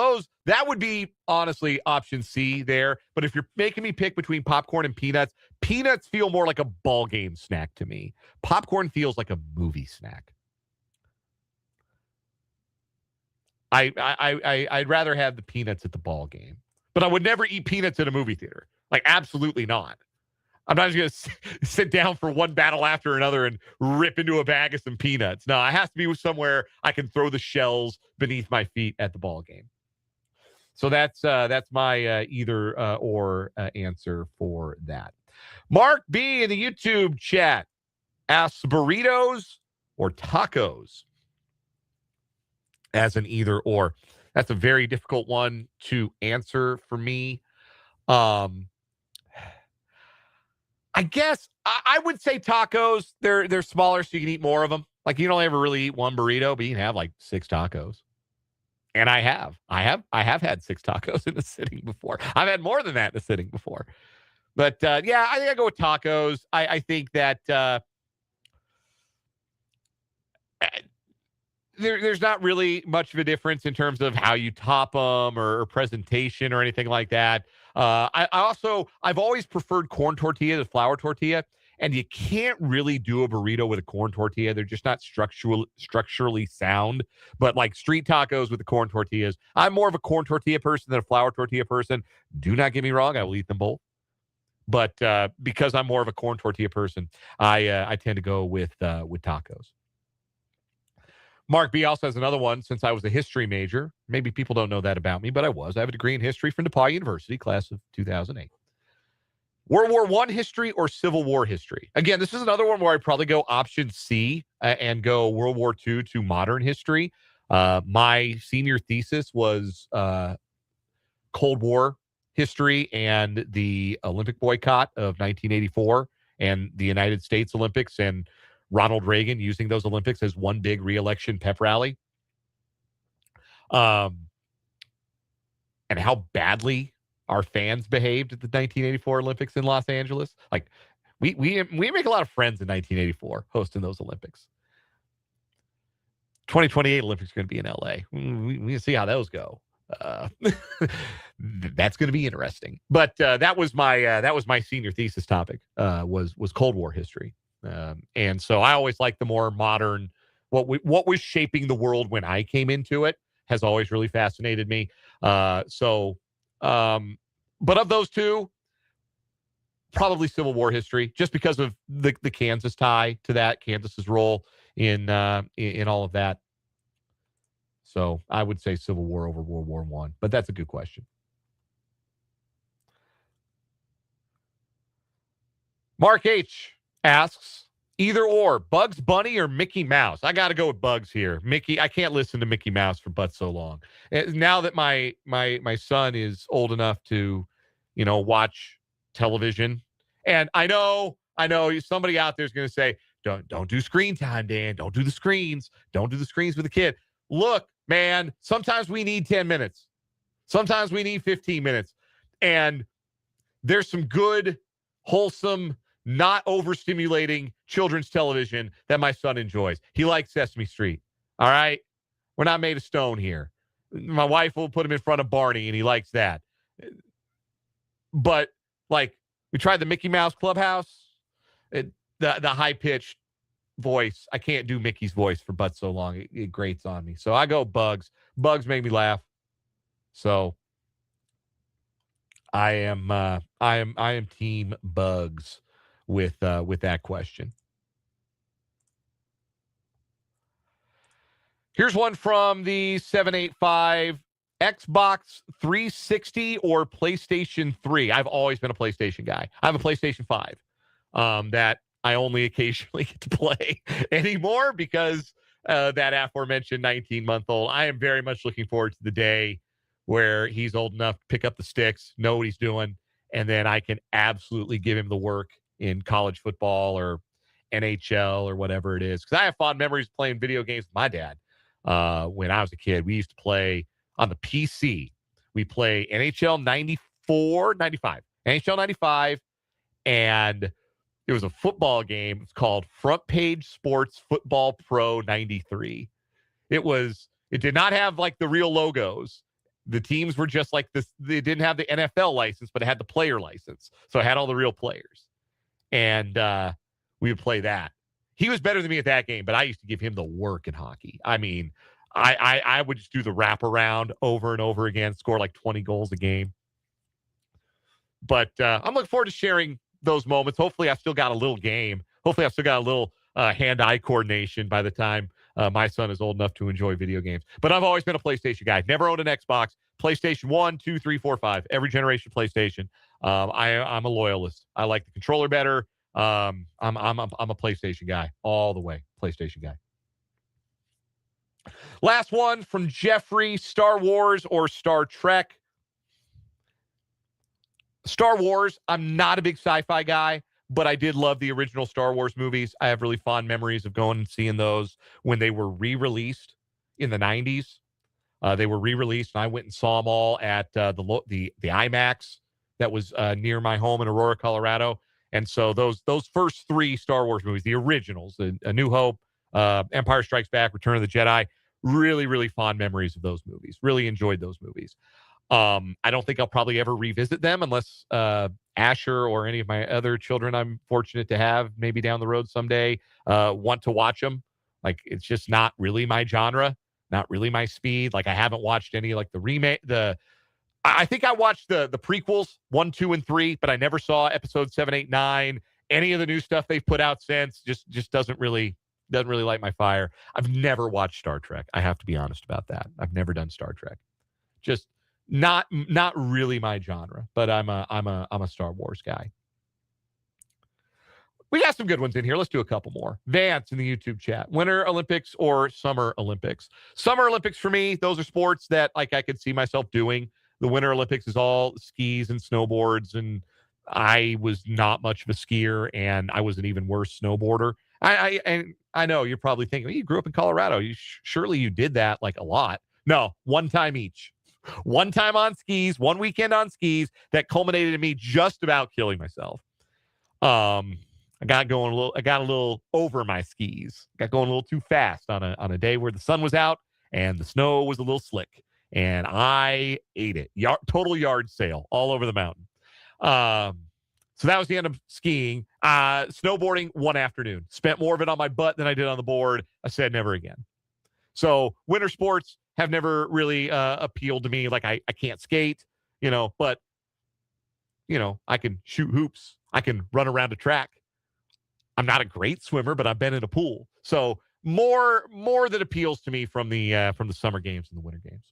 that would be honestly option C there. But if you're making me pick between popcorn and peanuts feel more like a ball game snack to me. Popcorn feels like a movie snack. I'd rather have the peanuts at the ball game, but I would never eat peanuts at a movie theater. Like, absolutely not. I'm not just going to sit down for one battle after another and rip into a bag of some peanuts. No, it has to be somewhere I can throw the shells beneath my feet at the ball game. So that's my either or answer for that. Mark B in the YouTube chat asks burritos or tacos as an either or. That's a very difficult one to answer for me. I guess I would say tacos. They're smaller, so you can eat more of them. Like, you don't ever really eat one burrito, but you can have like 6 tacos. And I have had 6 tacos in a sitting before. I've had more than that in a sitting before. But yeah, I think I go with tacos. I think that there's not really much of a difference in terms of how you top them or presentation or anything like that. I've always preferred corn tortilla to flour tortilla, and you can't really do a burrito with a corn tortilla. They're just not structurally sound. But like street tacos with the corn tortillas, I'm more of a corn tortilla person than a flour tortilla person. Do not get me wrong, I will eat them both. But because I'm more of a corn tortilla person, I tend to go with tacos. Mark B also has another one. Since I was a history major, maybe people don't know that about me, but I was. I have a degree in history from DePauw University, class of 2008. World War I history or Civil War history? Again, this is another one where I'd probably go option C and go World War II to modern history. My senior thesis was Cold War history and the Olympic boycott of 1984 and the United States Olympics and Ronald Reagan using those Olympics as one big re-election pep rally. And how badly our fans behaved at the 1984 Olympics in Los Angeles. Like, we make a lot of friends in 1984 hosting those Olympics. 2028 Olympics are going to be in LA. We can see how those go. That's going to be interesting. But that was my senior thesis topic. Was Cold War history. And so I always like the more modern, what was shaping the world when I came into it has always really fascinated me. But of those two, probably Civil War history, just because of the Kansas tie to that, Kansas's role in all of that. So I would say Civil War over World War I, but that's a good question. Mark H. asks, either or, Bugs Bunny or Mickey Mouse? I got to go with Bugs here. Mickey, I can't listen to Mickey Mouse for but so long. Now that my son is old enough to, watch television, and I know somebody out there is going to say, don't do screen time, Dan. Don't do the screens. Don't do the screens with the kid. Look, man, sometimes we need 10 minutes. Sometimes we need 15 minutes. And there's some good, wholesome, not overstimulating children's television that my son enjoys. He likes Sesame Street. All right? We're not made of stone here. My wife will put him in front of Barney, and he likes that. But, we tried the Mickey Mouse Clubhouse. The high-pitched voice. I can't do Mickey's voice for but so long. It grates on me. So I go Bugs. Bugs make me laugh. So I am team Bugs with that question. Here's one from the 785. Xbox 360 or PlayStation 3? I've always been a PlayStation guy. I have a PlayStation 5 that I only occasionally get to play anymore because that aforementioned 19-month-old. I am very much looking forward to the day where he's old enough to pick up the sticks, know what he's doing, and then I can absolutely give him the work in college football or NHL or whatever it is. Because I have fond memories of playing video games with my dad when I was a kid. We used to play on the PC. We play NHL 95, and it was a football game. It's called Front Page Sports Football Pro 93. It did not have the real logos. The teams were just like this. They didn't have the NFL license, but it had the player license. So it had all the real players. And we would play that. He was better than me at that game, but I used to give him the work in hockey. I mean, I would just do the wraparound over and over again, score 20 goals a game. But I'm looking forward to sharing those moments. Hopefully, I've still got a little game. Hopefully, I've still got a little hand-eye coordination by the time my son is old enough to enjoy video games. But I've always been a PlayStation guy. Never owned an Xbox. PlayStation 1, 2, 3, 4, 5. Every generation PlayStation. I'm a loyalist. I like the controller better. I'm a PlayStation guy all the way. PlayStation guy. Last one from Jeffrey. Star Wars or Star Trek? Star Wars. I'm not a big sci-fi guy, but I did love the original Star Wars movies. I have really fond memories of going and seeing those when they were re-released in the 90s. They were re-released, and I went and saw them all at the IMAX that was near my home in Aurora, Colorado. And so those first three Star Wars movies, the originals, A New Hope, Empire Strikes Back, Return of the Jedi, really, really fond memories of those movies. Really enjoyed those movies. I don't think I'll probably ever revisit them unless Asher or any of my other children I'm fortunate to have maybe down the road someday want to watch them. It's just not really my genre, not really my speed. I haven't watched any the remake. I think I watched the prequels 1, 2, and 3, but I never saw episode 7, 8, 9. Any of the new stuff they've put out since just doesn't really light my fire. I've never watched Star Trek. I have to be honest about that. I've never done Star Trek. Just not really my genre, but I'm a Star Wars guy. We got some good ones in here. Let's do a couple more. Vance in the YouTube chat. Winter Olympics or Summer Olympics? Summer Olympics for me, those are sports that I could see myself doing. The Winter Olympics is all skis and snowboards, and I was not much of a skier, and I was an even worse snowboarder. I know you're probably thinking, you grew up in Colorado. Surely you did that a lot. No, one time each. One time on skis, one weekend on skis that culminated in me just about killing myself. I got a little over my skis. Got going a little too fast on a day where the sun was out and the snow was a little slick, and I ate it. Total yard sale all over the mountain. So that was the end of skiing. Snowboarding one afternoon. Spent more of it on my butt than I did on the board. I said never again. So winter sports have never really appealed to me. I can't skate, but, I can shoot hoops. I can run around a track. I'm not a great swimmer, but I've been in a pool. So more that appeals to me from the summer games and the winter games.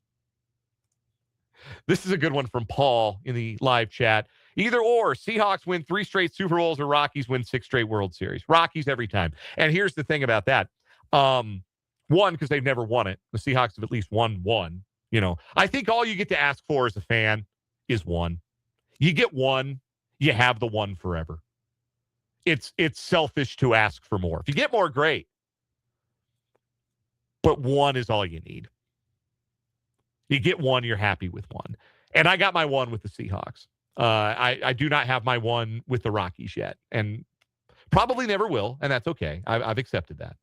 This is a good one from Paul in the live chat. Either or, Seahawks win 3 straight Super Bowls or Rockies win 6 straight World Series. Rockies every time. And here's the thing about that. One, because they've never won it. The Seahawks have at least won one. I think all you get to ask for as a fan is one. You get one, you have the one forever. It's selfish to ask for more. If you get more, great. But one is all you need. You get one, you're happy with one. And I got my one with the Seahawks. I do not have my one with the Rockies yet, and probably never will, and that's okay. I've accepted that.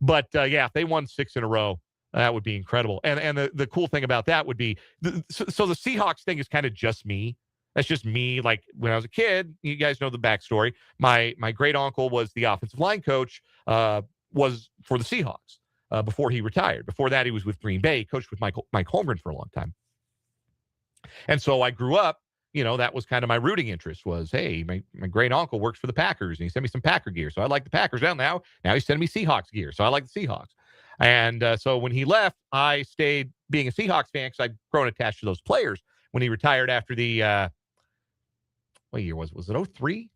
But, yeah, if they won 6 in a row, that would be incredible. And the cool thing about that would be, so the Seahawks thing is kind of just me. That's just me. Like, when I was a kid, you guys know the backstory. My great uncle was the offensive line coach, was for the Seahawks before he retired. Before that, he was with Green Bay, coached with Mike Holmgren for a long time. And so I grew up, that was kind of my rooting interest was, hey, my great uncle works for the Packers, and he sent me some Packer gear. So I like the Packers. Now he's sending me Seahawks gear. So I like the Seahawks. And so when he left, I stayed being a Seahawks fan because I'd grown attached to those players. When he retired after the, what year was it 03?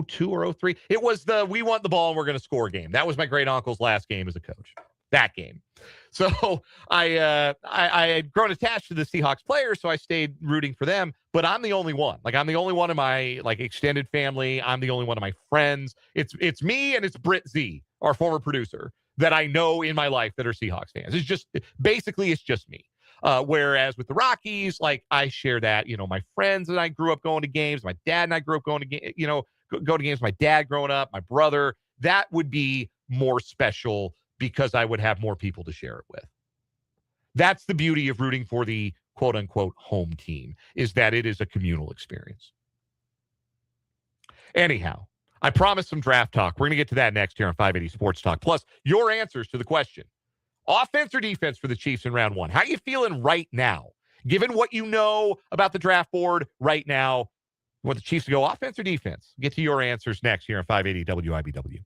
02 or 03? It was we want the ball and we're going to score game. That was my great uncle's last game as a coach. That game. So I had grown attached to the Seahawks players, so I stayed rooting for them. But I'm the only one. Like, I'm the only one in my extended family. I'm the only one of my friends. It's me and it's Britt Z, our former producer, that I know in my life that are Seahawks fans. It's just me. Whereas with the Rockies, I share that, my friends and I grew up going to games. My dad and I grew up going to games, go to games. My dad growing up, my brother, that would be more special because I would have more people to share it with. That's the beauty of rooting for the quote unquote home team, is that it is a communal experience. Anyhow, I promised some draft talk. We're going to get to that next here on 580 Sports Talk. Plus, your answers to the question: offense or defense for the Chiefs in round 1? How are you feeling right now? Given what you know about the draft board right now, you want the Chiefs to go offense or defense? Get to your answers next here on 580 WIBW.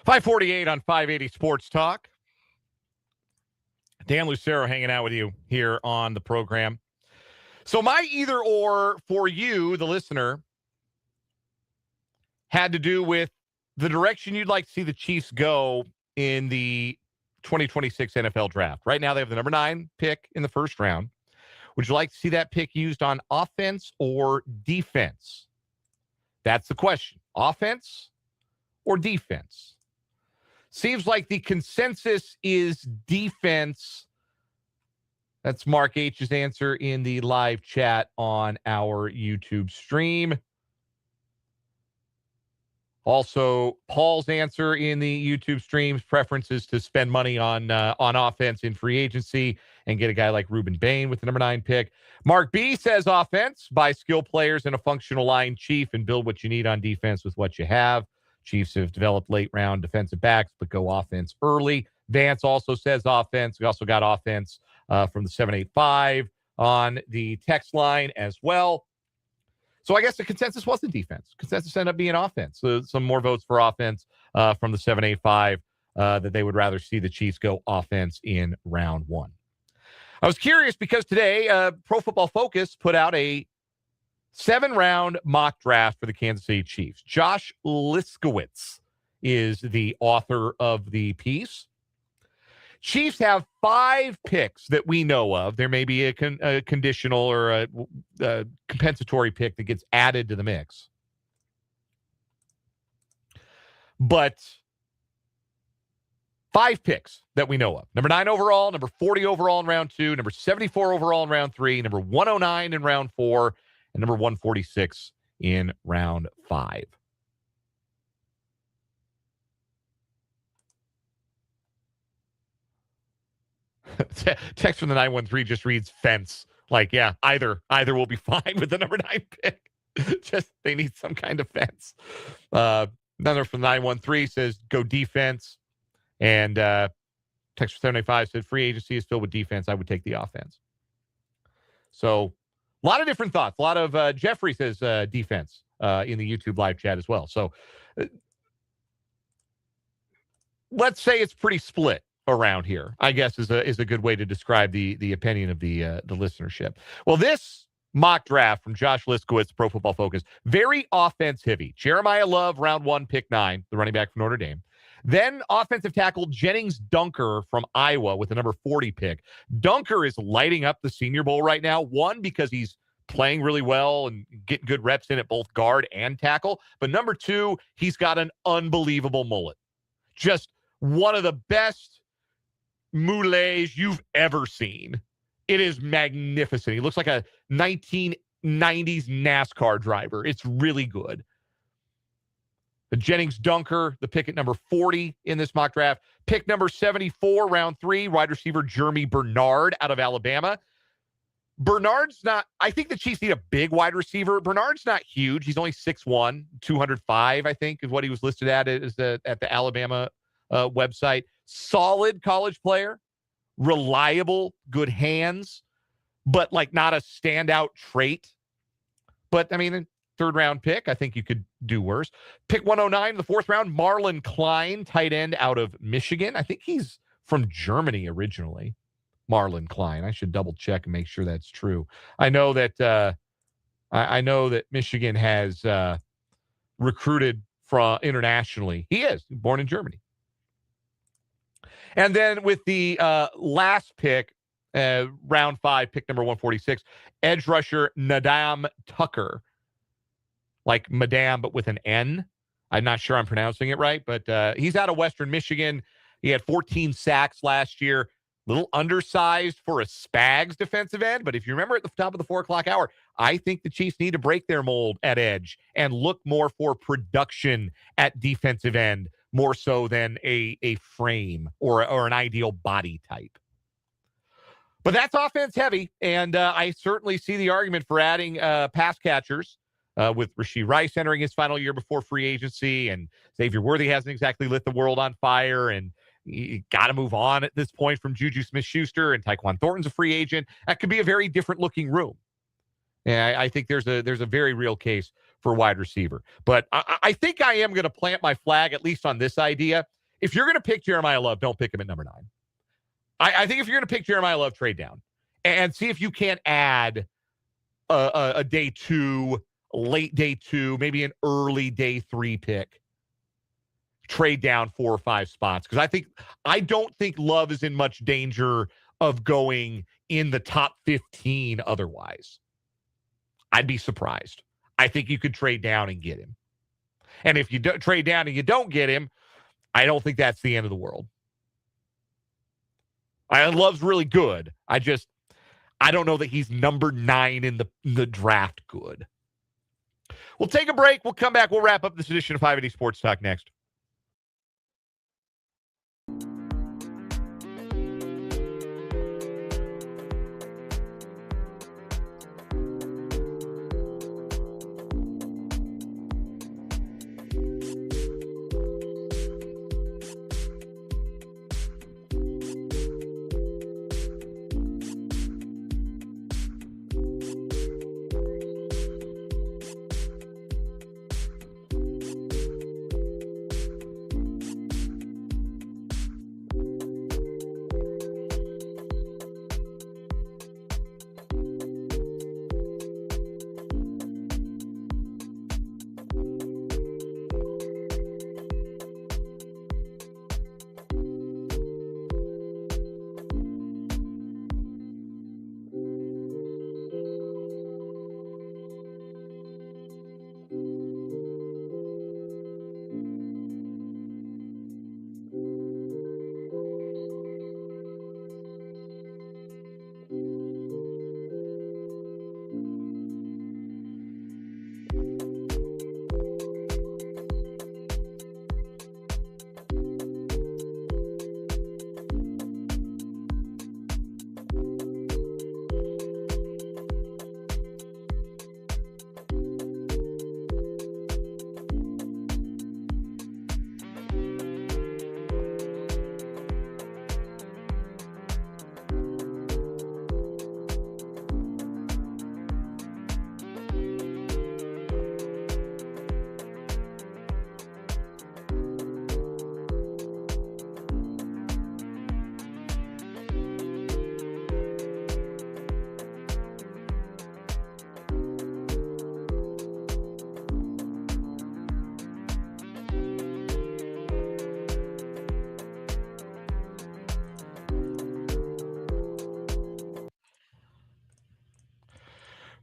548 on 580 Sports Talk. Dan Lucero hanging out with you here on the program. So my either or for you, the listener, had to do with the direction you'd like to see the Chiefs go in the 2026 NFL draft. Right now they have the number 9 pick in the first round. Would you like to see that pick used on offense or defense? That's the question. Offense or defense? Seems like the consensus is defense. That's Mark H's answer in the live chat on our YouTube stream. Also, Paul's answer in the YouTube stream's preferences to spend money on offense in free agency and get a guy like Reuben Bain with the number 9 pick. Mark B says offense, buy skill players and a functional line chief and build what you need on defense with what you have. Chiefs have developed late round defensive backs, but go offense early. Vance also says offense. We also got offense from the 785 on the text line as well. So I guess the consensus was the defense. Consensus ended up being offense. So some more votes for offense from the 785 that they would rather see the Chiefs go offense in round 1. I was curious because today Pro Football Focus put out a 7-round mock draft for the Kansas City Chiefs. Josh Liskowitz is the author of the piece. Chiefs have 5 picks that we know of. There may be a conditional or a compensatory pick that gets added to the mix. But 5 picks that we know of. Number 9 overall, number 40 overall in round 2, number 74 overall in round 3, number 109 in round 4, and number 146 in round 5. Text from the 913 just reads fence. Like, yeah, either will be fine with the number 9 pick. Just they need some kind of fence. Another from the 913 says go defense. And text from 785 said free agency is filled with defense. I would take the offense. So a lot of different thoughts. A lot of Jeffrey says defense in the YouTube live chat as well. So let's say it's pretty split around here, I guess is a good way to describe the opinion of the listenership. Well, this mock draft from Josh Liskowitz, Pro Football Focus, very offense heavy. Jeremiah Love, round 1, pick 9, the running back from Notre Dame. Then offensive tackle Jennings Dunker from Iowa with the number 40 pick. Dunker is lighting up the Senior Bowl right now. 1, because he's playing really well and getting good reps in at both guard and tackle. But number 2, he's got an unbelievable mullet. Just one of the best moulets you've ever seen. It is magnificent. He looks like a 1990s NASCAR driver. It's really good. The Jennings Dunker, the pick at number 40 in this mock draft. Pick number 74, round 3, wide receiver Jeremy Bernard out of Alabama. Bernard's not, I think the Chiefs need a big wide receiver. Bernard's not huge. He's only 6'1", 205, I think, is what he was listed at at the Alabama website. Solid college player, reliable, good hands, but like not a standout trait. But I mean, 3rd round pick, I think you could do worse. Pick 109 in the 4th round, Marlon Klein, tight end out of Michigan. I think he's from Germany originally. Marlon Klein. I should double check and make sure that's true. I know that Michigan has recruited from internationally. He is born in Germany. And then with the last pick, round 5, pick number 146, edge rusher Nadam Tucker. Like Madame, but with an N. I'm not sure I'm pronouncing it right, but he's out of Western Michigan. He had 14 sacks last year. A little undersized for a Spags defensive end, but if you remember at the top of the 4 o'clock hour, I think the Chiefs need to break their mold at edge and look more for production at defensive end, more so than a frame or an ideal body type. But that's offense heavy, and I certainly see the argument for adding pass catchers with Rashee Rice entering his final year before free agency, and Xavier Worthy hasn't exactly lit the world on fire, and you got to move on at this point from Juju Smith-Schuster, and Tyquan Thornton's a free agent. That could be a very different looking room. And I think there's a very real case for wide receiver. But I think I am going to plant my flag, at least on this idea. If you're going to pick Jeremiah Love, don't pick him at number 9. I think if you're going to pick Jeremiah Love, trade down and see if you can't add a day 2, late day 2, maybe an early day 3 pick. Trade down 4 or 5 spots, because I don't think Love is in much danger of going in the top 15 otherwise. I'd be surprised. I think you could trade down and get him. And if you trade down and you don't get him, I don't think that's the end of the world. Love's really good. I don't know that he's number 9 in the draft good. We'll take a break. We'll come back. We'll wrap up this edition of 580 Sports Talk next.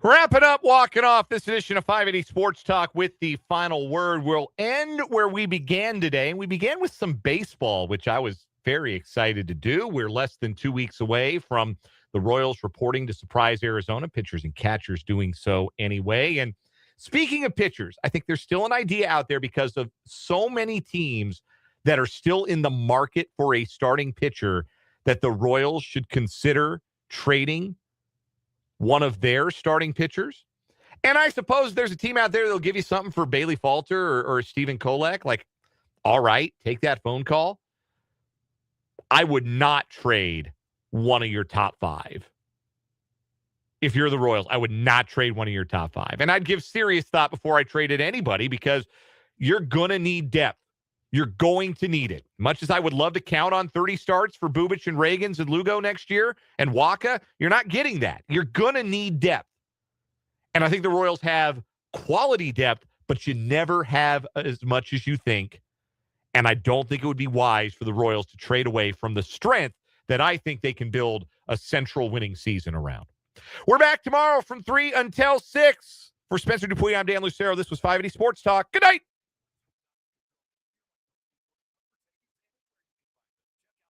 Wrapping up, walking off this edition of 580 Sports Talk with the final word. We'll end where we began today, and we began with some baseball, which I was very excited to do. We're less than 2 weeks away from the Royals reporting to surprise Arizona, pitchers and catchers doing so anyway. And speaking of pitchers, I think there's still an idea out there because of so many teams that are still in the market for a starting pitcher that the Royals should consider trading one of their starting pitchers. And I suppose there's a team out there that'll give you something for Bailey Falter or Stephen Kolek. Like, all right, take that phone call. I would not trade one of your top 5. If you're the Royals, I would not trade one of your top 5. And I'd give serious thought before I traded anybody, because you're going to need depth. You're going to need it. Much as I would love to count on 30 starts for Bubic and Reagans and Lugo next year and Waka, you're not getting that. You're going to need depth. And I think the Royals have quality depth, but you never have as much as you think. And I don't think it would be wise for the Royals to trade away from the strength that I think they can build a central winning season around. We're back tomorrow from 3 until 6. For Spencer Dupuy, I'm Dan Lucero. This was 580 Sports Talk. Good night.